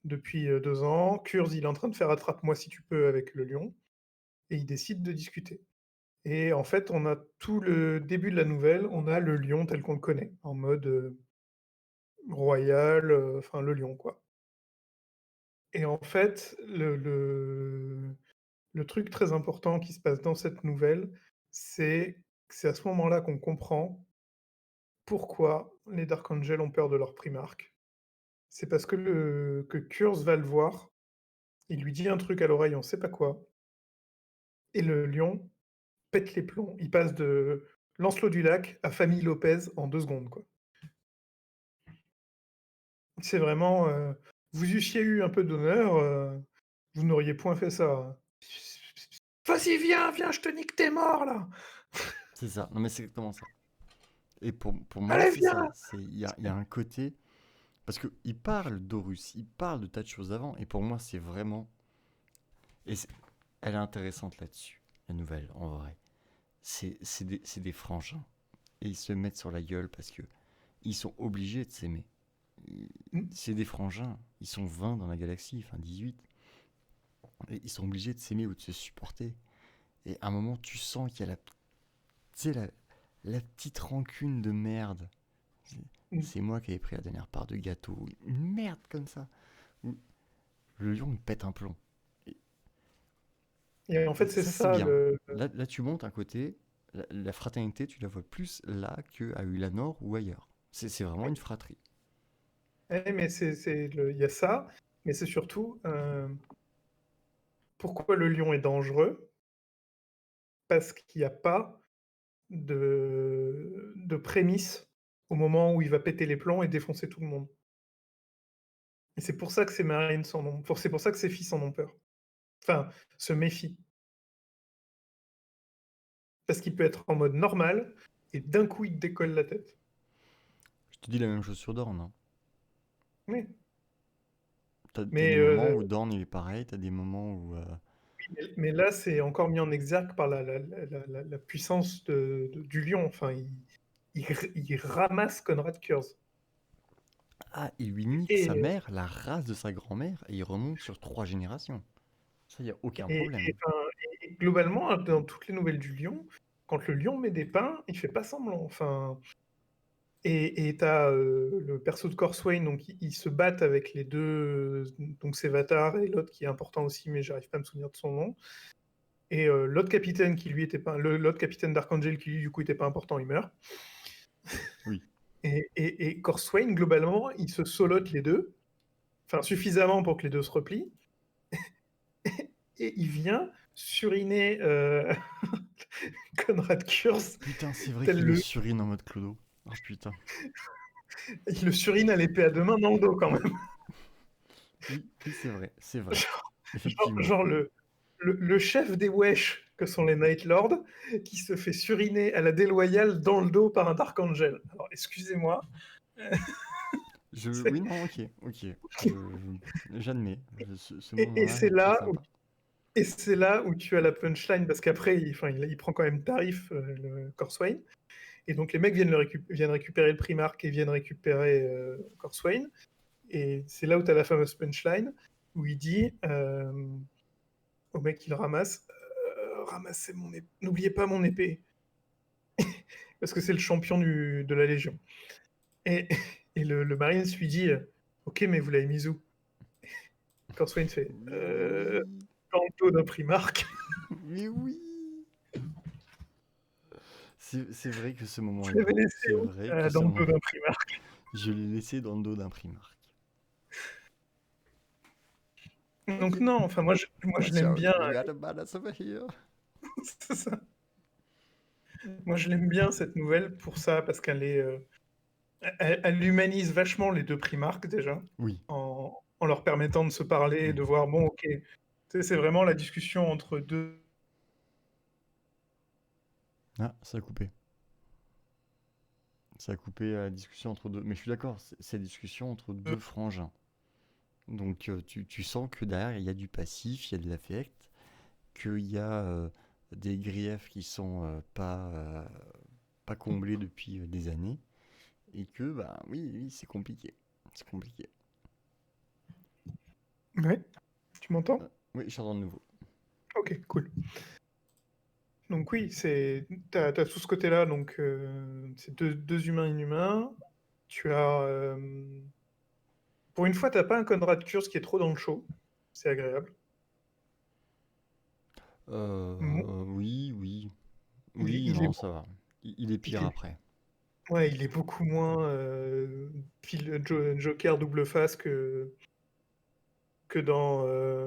depuis 2 ans. Kurz, il est en train de faire attrape-moi si tu peux avec le lion. Et ils décident de discuter. Et en fait, on a tout le début de la nouvelle, on a le lion tel qu'on le connaît, en mode royal, enfin le lion, quoi. Et en fait, le truc très important qui se passe dans cette nouvelle, c'est que c'est à ce moment-là qu'on comprend pourquoi les Dark Angels ont peur de leur primarque. C'est parce que Kurz va le voir, il lui dit un truc à l'oreille, on sait pas quoi, et le lion pète les plombs. Il passe de Lancelot du Lac à Famille Lopez en 2 secondes, quoi. C'est vraiment, vous eussiez eu un peu d'honneur, vous n'auriez point fait ça. Vas-y, viens, je te nique tes morts là. C'est ça, non mais c'est exactement ça. Et pour moi, Allez, c'est ça. viens. Il y a un côté... Parce qu'il parle d'Horus, il parle de tas de choses avant, et pour moi, c'est vraiment... Et elle est intéressante là-dessus, la nouvelle, en vrai. C'est des frangins. Et ils se mettent sur la gueule parce que ils sont obligés de s'aimer. C'est des frangins. Ils sont 20 dans la galaxie, enfin 18. Et ils sont obligés de s'aimer ou de se supporter. Et à un moment, tu sens qu'il y a tu sais, la petite rancune de merde. C'est c'est moi qui avais pris la dernière part de gâteau. Une merde comme ça. Où le lion, il pète un plomb. Et, Et en et fait, c'est ça, c'est ça bien. le. Là, tu montes un côté. La fraternité, tu la vois plus là qu'à Ulanor ou ailleurs. C'est vraiment une fratrie. Mais il y a ça, mais c'est surtout pourquoi le lion est dangereux. Parce qu'il n'y a pas de prémisse au moment où il va péter les plombs et défoncer tout le monde. Et c'est pour ça que ses marines c'est pour ça que ses fils en ont peur. Enfin, se méfient. Parce qu'il peut être en mode normal et d'un coup il te décolle la tête. Je te dis la même chose sur Dorn, hein. Oui. T'as Mais, des moments où Dorn il est pareil, t'as des moments où... mais là, c'est encore mis en exergue par la puissance du lion. Enfin, il ramasse Conrad Kurz. Ah, il lui nique sa Et, mère, la race de sa grand-mère, et il remonte sur 3 générations. Ça, y a aucun et, problème. enfin, et globalement, dans toutes les nouvelles du lion, quand le lion met des pains, il fait pas semblant. Enfin, et t'as le perso de Corswain, donc ils se battent avec les deux, donc c'est Vatar et l'autre qui est important aussi, mais j'arrive pas à me souvenir de son nom. Et l'autre capitaine qui lui était pas, l'autre capitaine d'Archangel qui lui du coup était pas important, il meurt. Oui. Et Corswain, globalement, ils se solotent les deux, enfin suffisamment pour que les deux se replient. Et il vient suriner Conrad Kurz, Putain, c'est vrai tel qu'il le le. surine en mode clodo. Oh putain. Il le surine à l'épée à 2 mains dans le dos quand même. Oui, c'est vrai, c'est vrai. Genre, Effectivement. genre le chef des Wesh, que sont les Night Lords, qui se fait suriner à la déloyale dans le dos par un Dark Angel. Alors, excusez-moi. Oui, non, ok. J'admets. Ce Et moment-là est très sympa. c'est là où tu as la punchline, parce qu'après, il prend quand même tarif, le Corswain. Et donc, les mecs viennent récupérer le Primarch et viennent récupérer Corswain. Et c'est là où tu as la fameuse punchline, où il dit au mec qui le ramasse, ramassez mon épée. N'oubliez pas mon épée. Parce que c'est le champion de la Légion. Et, et le Marines lui dit ok, mais vous l'avez mis où? Quand Swain fait Oui. dans le dos d'un Primark. Mais oui. C'est vrai que ce moment Vous est l'avez beau. laissé C'est où? vrai que ce Dans le dos moment... d'un Primark. Je l'ai laissé dans le dos d'un Primark. Donc Ok. non, enfin moi je Watch l'aime out, bien, we got a badass over here. c'est ça. Moi je l'aime bien cette nouvelle pour ça, parce qu'elle est, elle humanise vachement les deux Primarques déjà, Oui. en leur permettant de se parler, Mm. de voir, bon ok, tu sais, c'est vraiment la discussion entre deux. Ah, ça a coupé. Ça a coupé la discussion entre deux. Mais je suis d'accord, c'est la discussion entre deux frangins. Donc tu sens que derrière, il y a du passif, il y a de l'affect, qu'il y a des griefs qui sont pas comblés depuis des années, et que, bah oui, oui, c'est compliqué. C'est compliqué. Ouais, tu m'entends? Ah, oui, je t'entends de nouveau. Ok, cool. Donc oui, t'as tout ce côté-là, donc c'est deux humains inhumains. Tu as, pour une fois, t'as pas un Conrad Kurz qui est trop dans le show, c'est agréable. Mo- Oui, oui. Il est, Oui, il est, non, ça va. Il est il pire est- après. ouais, il est beaucoup moins Joker double face que dans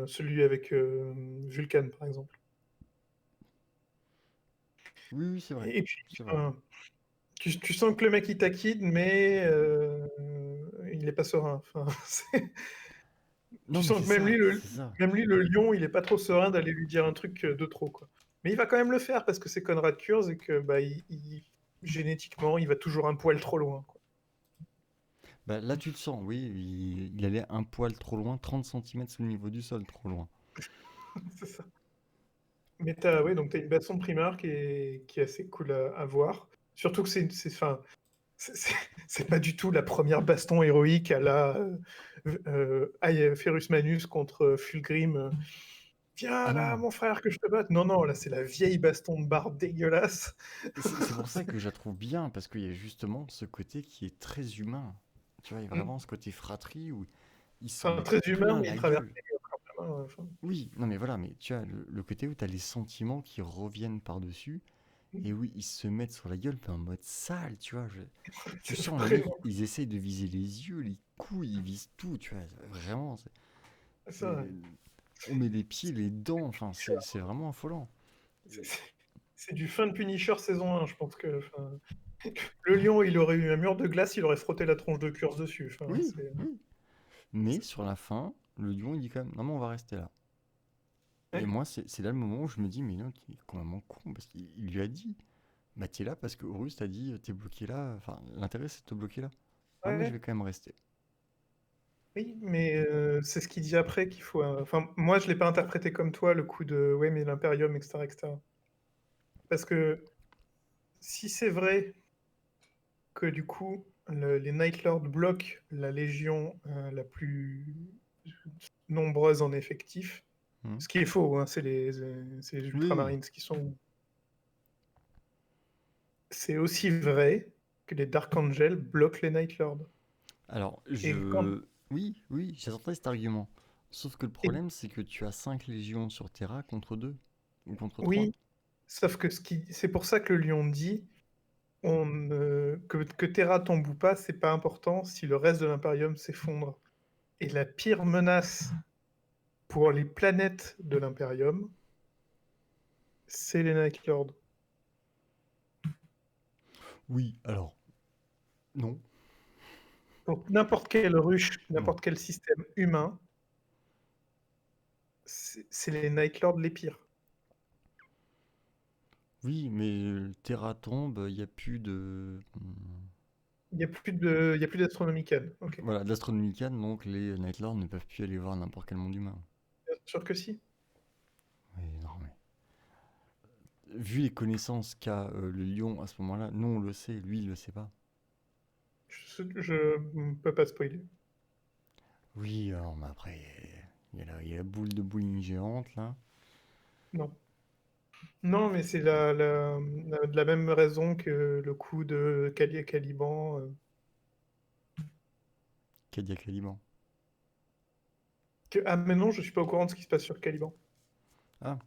celui avec Vulcan, par exemple. Oui, oui, c'est vrai. Et puis, C'est vrai. enfin, tu sens que le mec il taquine, mais il est pas serein. Enfin, tu Non, mais sens c'est que ça, c'est ça. même lui, le lion, il est pas trop serein d'aller lui dire un truc de trop, quoi. Mais il va quand même le faire parce que c'est Conrad Kurz et que bah, génétiquement, il va toujours un poil trop loin, quoi. Bah, là, tu le sens, oui, il allait un poil trop loin, 30 centimètres sous le niveau du sol, trop loin. C'est ça. Mais ouais, donc t'as une baston primaire qui est assez cool à voir. Surtout que enfin, c'est pas du tout la première baston héroïque à la Ferrus Manus contre Fulgrim. Ah Viens là, non, mon frère, que je te batte. Non, non, là, c'est la vieille baston de barbe dégueulasse. c'est pour ça C'est- que je la trouve bien, parce qu'il y a justement ce côté qui est très humain. Tu vois, il y a vraiment ce côté fratrie où ils s'en Enfin, mettent très humain, plein mais il la traverse gueule. les murs quand même, hein, enfin. Oui, non mais voilà, mais tu as le côté où tu as les sentiments qui reviennent par-dessus, et oui, ils se mettent sur la gueule, mais en mode sale, tu vois. Tu C'est sens les mecs, vraiment ils essayent de viser les yeux, les couilles, ils visent tout, tu vois. Vraiment, ça. Ouais. on met les pieds, les dents, enfin, c'est vraiment affolant. C'est c'est- c'est du fin de Punisher saison 1, je pense que. Enfin, le lion, il aurait eu un mur de glace, il aurait frotté la tronche de Curse dessus. Enfin, Oui, oui. Mais sur la fin, le lion, il dit quand même, non mais on va rester là. Et ouais, moi, c'est là le moment où je me dis, mais non, il est complètement con, parce qu'il lui a dit, bah t'es là parce que Horus t'a dit, t'es bloqué là, enfin, l'intérêt c'est de te bloquer là. Ah mais je ouais, vais quand même rester. oui, mais c'est ce qu'il dit après qu'il faut. Enfin, moi, je l'ai pas interprété comme toi, le coup de ouais, mais l'Imperium, etc., etc. Parce que si c'est vrai que du coup, les Night Lords bloquent la légion la plus nombreuse en effectif, Hmm. ce qui est faux, hein, c'est les Oui, Ultramarines qui sont. C'est aussi vrai que les Dark Angels bloquent les Night Lords. alors Et quand. Oui, oui, j'attendais cet argument. Sauf que le et- problème, c'est que tu as 5 légions sur Terra contre 2 ou contre 3. oui, sauf que c'est pour ça que le lion dit que Terra tombe ou pas, c'est pas important si le reste de l'Imperium s'effondre. Et la pire menace pour les planètes de l'Imperium, c'est les Night Lords. Oui, alors, non, Donc n'importe quelle ruche, non. n'importe quel système humain, c'est les Night Lords les pires. Oui, mais Terra tombe, il n'y a plus de... Il y a plus d'astronomical. Ok, Voilà, d'Astronomicon, donc les Night Lords ne peuvent plus aller voir n'importe quel monde humain. bien sûr que si. Oui, non, mais... Vu les connaissances qu'a le lion à ce moment-là, nous on le sait, lui il le sait pas. Je peux pas spoiler. Oui, alors, mais après, il y a la boule de bowling géante, là. Non. Non, mais c'est de la même raison que le coup de Caliban. Cadia Caliban. Ah, mais non, je suis pas au courant de ce qui se passe sur Caliban. Ah,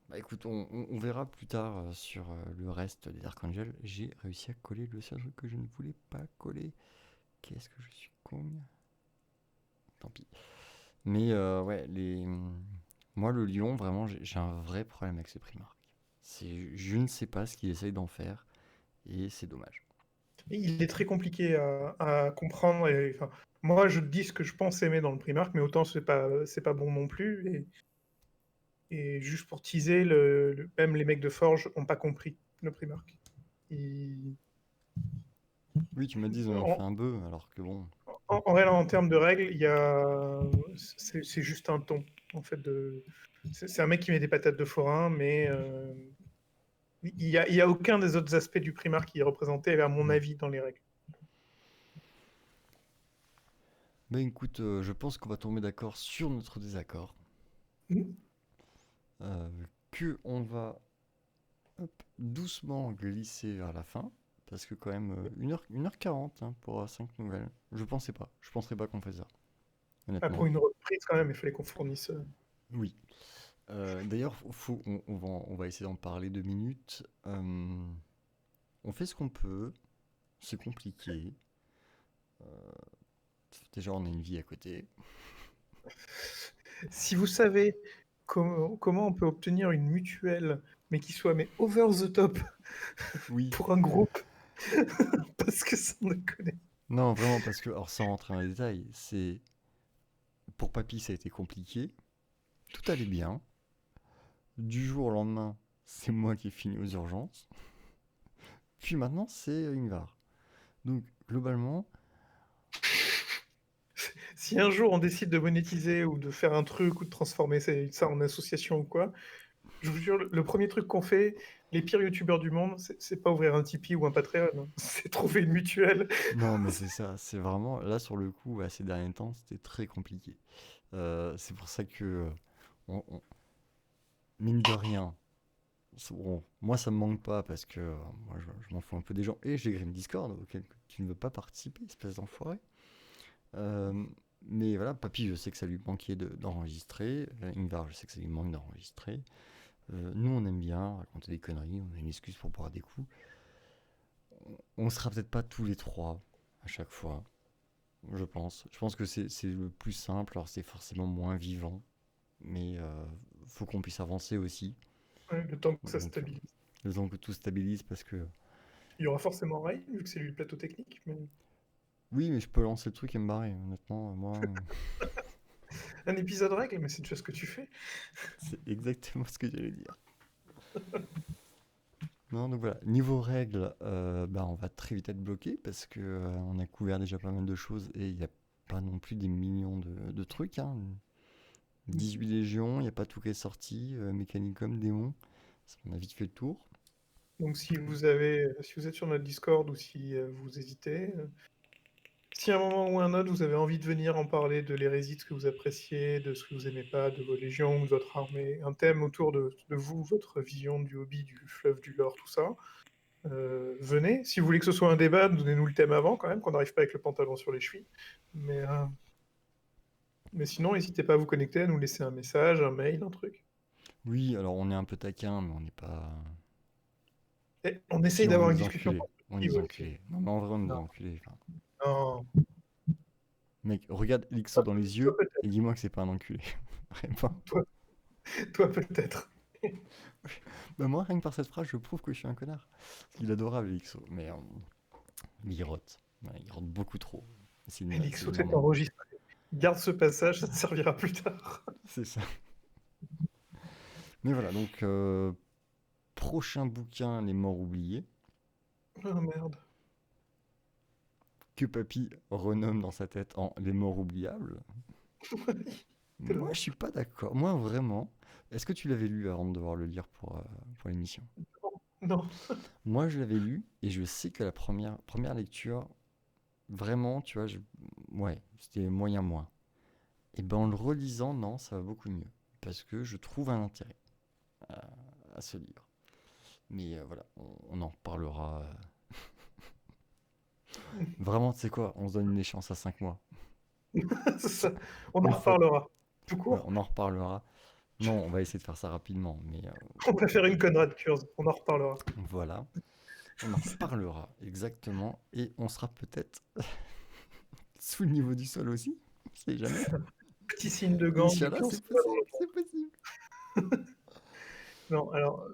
Bah écoute, on verra plus tard sur le reste des Dark Angel. J'ai réussi à coller le seul truc que je ne voulais pas coller. Qu'est-ce que je suis con. Tant pis. Mais ouais, moi le lion, vraiment, j'ai un vrai problème avec ces Primark. Je ne sais pas ce qu'il essaye d'en faire et c'est dommage. Il est très compliqué à comprendre. Et, enfin, moi, je dis ce que je pense aimer dans le Primark, mais autant c'est pas bon non plus. Et juste pour teaser, même les mecs de Forge n'ont pas compris le Primark. Ils- Oui, tu m'as dit ils en ont fait En, un bœuf, alors que bon. en termes de règles, c'est juste un ton. En fait, c'est un mec qui met des patates de forain, mais il y a aucun des autres aspects du Primark qui est représenté, à mon Mm. avis, dans les règles. Ben écoute, je pense qu'on va tomber d'accord sur notre désaccord. Mm. euh, que on va doucement glisser vers la fin. Parce que quand même 1h40 hein, pour 5 nouvelles. Je pensais pas. Je penserais pas qu'on fait ça. Ah, pour Honnêtement. une reprise, quand même, il fallait qu'on fournisse. Oui. D'ailleurs, on va essayer d'en parler 2 minutes. On fait ce qu'on peut. C'est compliqué. Déjà, on a une vie à côté. Si vous savez comment on peut obtenir une mutuelle, mais qui soit over the top Oui. pour un groupe, parce que ça on le connaît. Non, vraiment, parce que, alors sans rentrer dans les détails, c'est. Pour Papy, ça a été compliqué. Tout allait bien. Du jour au lendemain, c'est moi qui ai fini aux urgences. Puis maintenant, c'est Ingvar. Donc, globalement, Si un jour on décide de monétiser ou de faire un truc ou de transformer ça en association ou quoi, je vous jure, le premier truc qu'on fait, les pires youtubeurs du monde, c'est pas ouvrir un Tipeee ou un Patreon, hein. C'est trouver une mutuelle. non, mais c'est ça. C'est vraiment. Là, sur le coup, ces derniers temps, c'était très compliqué. C'est pour ça que. Mine de rien. Bon, moi, ça me manque pas parce que moi, je m'en fous un peu des gens. Et j'ai Grim Discord auquel tu ne veux pas participer, espèce d'enfoiré. Euh, mais voilà, Papy, je sais que ça lui manquait d'enregistrer. Ingvar, je sais que ça lui manque d'enregistrer. Nous, on aime bien raconter des conneries, on a une excuse pour boire des coups. On sera peut-être pas tous les trois à chaque fois, je pense. Je pense que c'est le plus simple, alors c'est forcément moins vivant, mais faut qu'on puisse avancer aussi. Ouais, le temps que ça Donc, stabilise. le temps que tout stabilise, parce que Il y aura forcément Ray, vu que c'est lui le plateau technique, mais oui, mais je peux lancer le truc et me barrer. Honnêtement, moi, un épisode règle, mais c'est déjà ce que tu fais. c'est exactement ce que j'allais dire. Non, donc voilà. Niveau règles, bah, on va très vite être bloqué parce que on a couvert déjà pas mal de choses et il n'y a pas non plus des millions de trucs. Hein. 18 légions, il n'y a pas tout qui est sorti. Mechanicum, démon, on a vite fait le tour. Donc si vous êtes sur notre Discord ou si vous hésitez, si à un moment ou un autre vous avez envie de venir en parler de l'hérésie, de ce que vous appréciez, de ce que vous aimez pas, de vos légions, de votre armée, un thème autour de vous, votre vision du hobby, du fleuve, du lore, tout ça, venez. Si vous voulez que ce soit un débat, donnez-nous le thème avant quand même, qu'on n'arrive pas avec le pantalon sur les chevilles. Mais sinon, n'hésitez pas à vous connecter, à nous laisser un message, un mail, un truc. Oui, alors on est un peu taquin, mais on n'est pas. Et on essaye Si on est d'avoir une des discussion enculés, on est constructive des aussi. enculés. Non, mais en vrai, on est des Non, enculés. Enfin, non. mec, regarde Lixo Toi, dans les toi, yeux peut-être. et dis-moi que c'est pas un enculé. Vraiment. Toi, toi, peut-être. Bah moi, rien que par cette phrase, je prouve que je suis un connard. Il est adorable, Lixo, mais il rote. Ouais, il rote beaucoup trop. C'est Elixo, une c'est merde. enregistré. Garde ce passage, ça te servira plus tard. C'est ça. Mais voilà, donc prochain bouquin, Les Morts oubliés, Oh merde. que Papy renomme dans sa tête en Les Morts oubliables. Moi, Tellement. je suis pas d'accord. Moi, vraiment. Est-ce que tu l'avais lu avant de devoir le lire pour l'émission? Non. Moi, je l'avais lu et je sais que la première lecture, vraiment, tu vois, ouais, c'était moyen moins. Et ben en le relisant, non, ça va beaucoup mieux. Parce que je trouve un intérêt à, à ce livre. Mais voilà, on en reparlera. Vraiment, tu sais quoi, on se donne une échéance à 5 mois. C'est ça. On en Une fois, reparlera. Tout ouais, court. on en reparlera. Non, on va essayer de faire ça rapidement, mais On va faire une Conrad Kurz, on en reparlera. voilà. On en reparlera, exactement. Et on sera peut-être sous le niveau du sol aussi. On sait jamais. Petit signe de gang, et Inch'Allah, puis on c'est se voit dans possible, le c'est possible. Non, alors,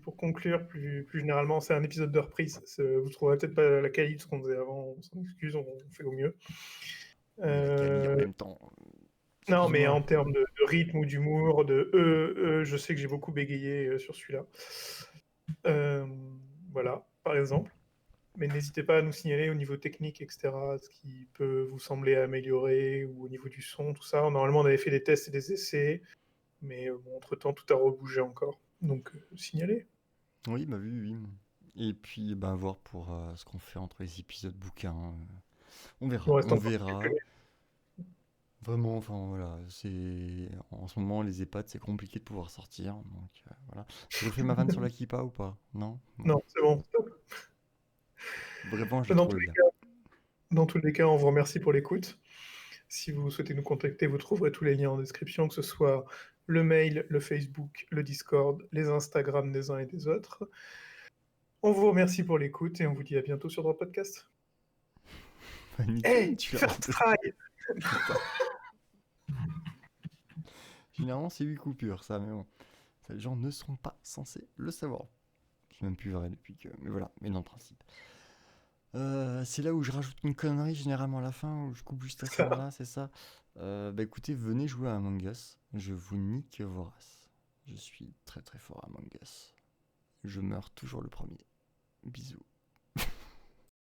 pour conclure, plus généralement, c'est un épisode de reprise. Vous trouverez peut-être pas la qualité de ce qu'on faisait avant, on s'en excuse, on fait au mieux. Oui, la Cali en même temps. Non, mais Excuse-moi. en termes de rythme ou d'humour, je sais que j'ai beaucoup bégayé sur celui-là. Voilà, par exemple. Mais n'hésitez pas à nous signaler au niveau technique, etc., ce qui peut vous sembler améliorer, ou au niveau du son, tout ça. Normalement, on avait fait des tests et des essais, mais bon, entre-temps, tout a rebougé encore. Donc, signalez. Oui, bah oui, oui. Et puis, bah, voir pour ce qu'on fait entre les épisodes bouquins. On Il nous verra, reste on encore quelques verra. Vraiment, enfin voilà, c'est en ce moment les EHPAD c'est compliqué de pouvoir sortir, donc voilà. J'ai refait ma vanne sur la kippa ou pas? Non? Bon. Non, c'est bon, stop. Vraiment, je l'ai Dans trouvé tous les bien. cas, dans tous les cas, on vous remercie pour l'écoute. Si vous souhaitez nous contacter, vous trouverez tous les liens en description, que ce soit le mail, le Facebook, le Discord, les Instagram des uns et des autres. On vous remercie pour l'écoute et on vous dit à bientôt sur Drop Podcast. Bah, nickel, Hey, tu l'as first rentré. try. Putain. Généralement c'est 8 coupures ça, mais bon. Ça, les gens ne seront pas censés le savoir. C'est même plus vrai depuis que. Mais voilà, mais dans le principe. C'est là où je rajoute une connerie généralement à la fin, où je coupe juste à ce Ça. moment-là, c'est ça. Bah écoutez, venez jouer à Among Us. Je vous nique vos races. Je suis très très fort à Among Us. Je meurs toujours le premier. Bisous.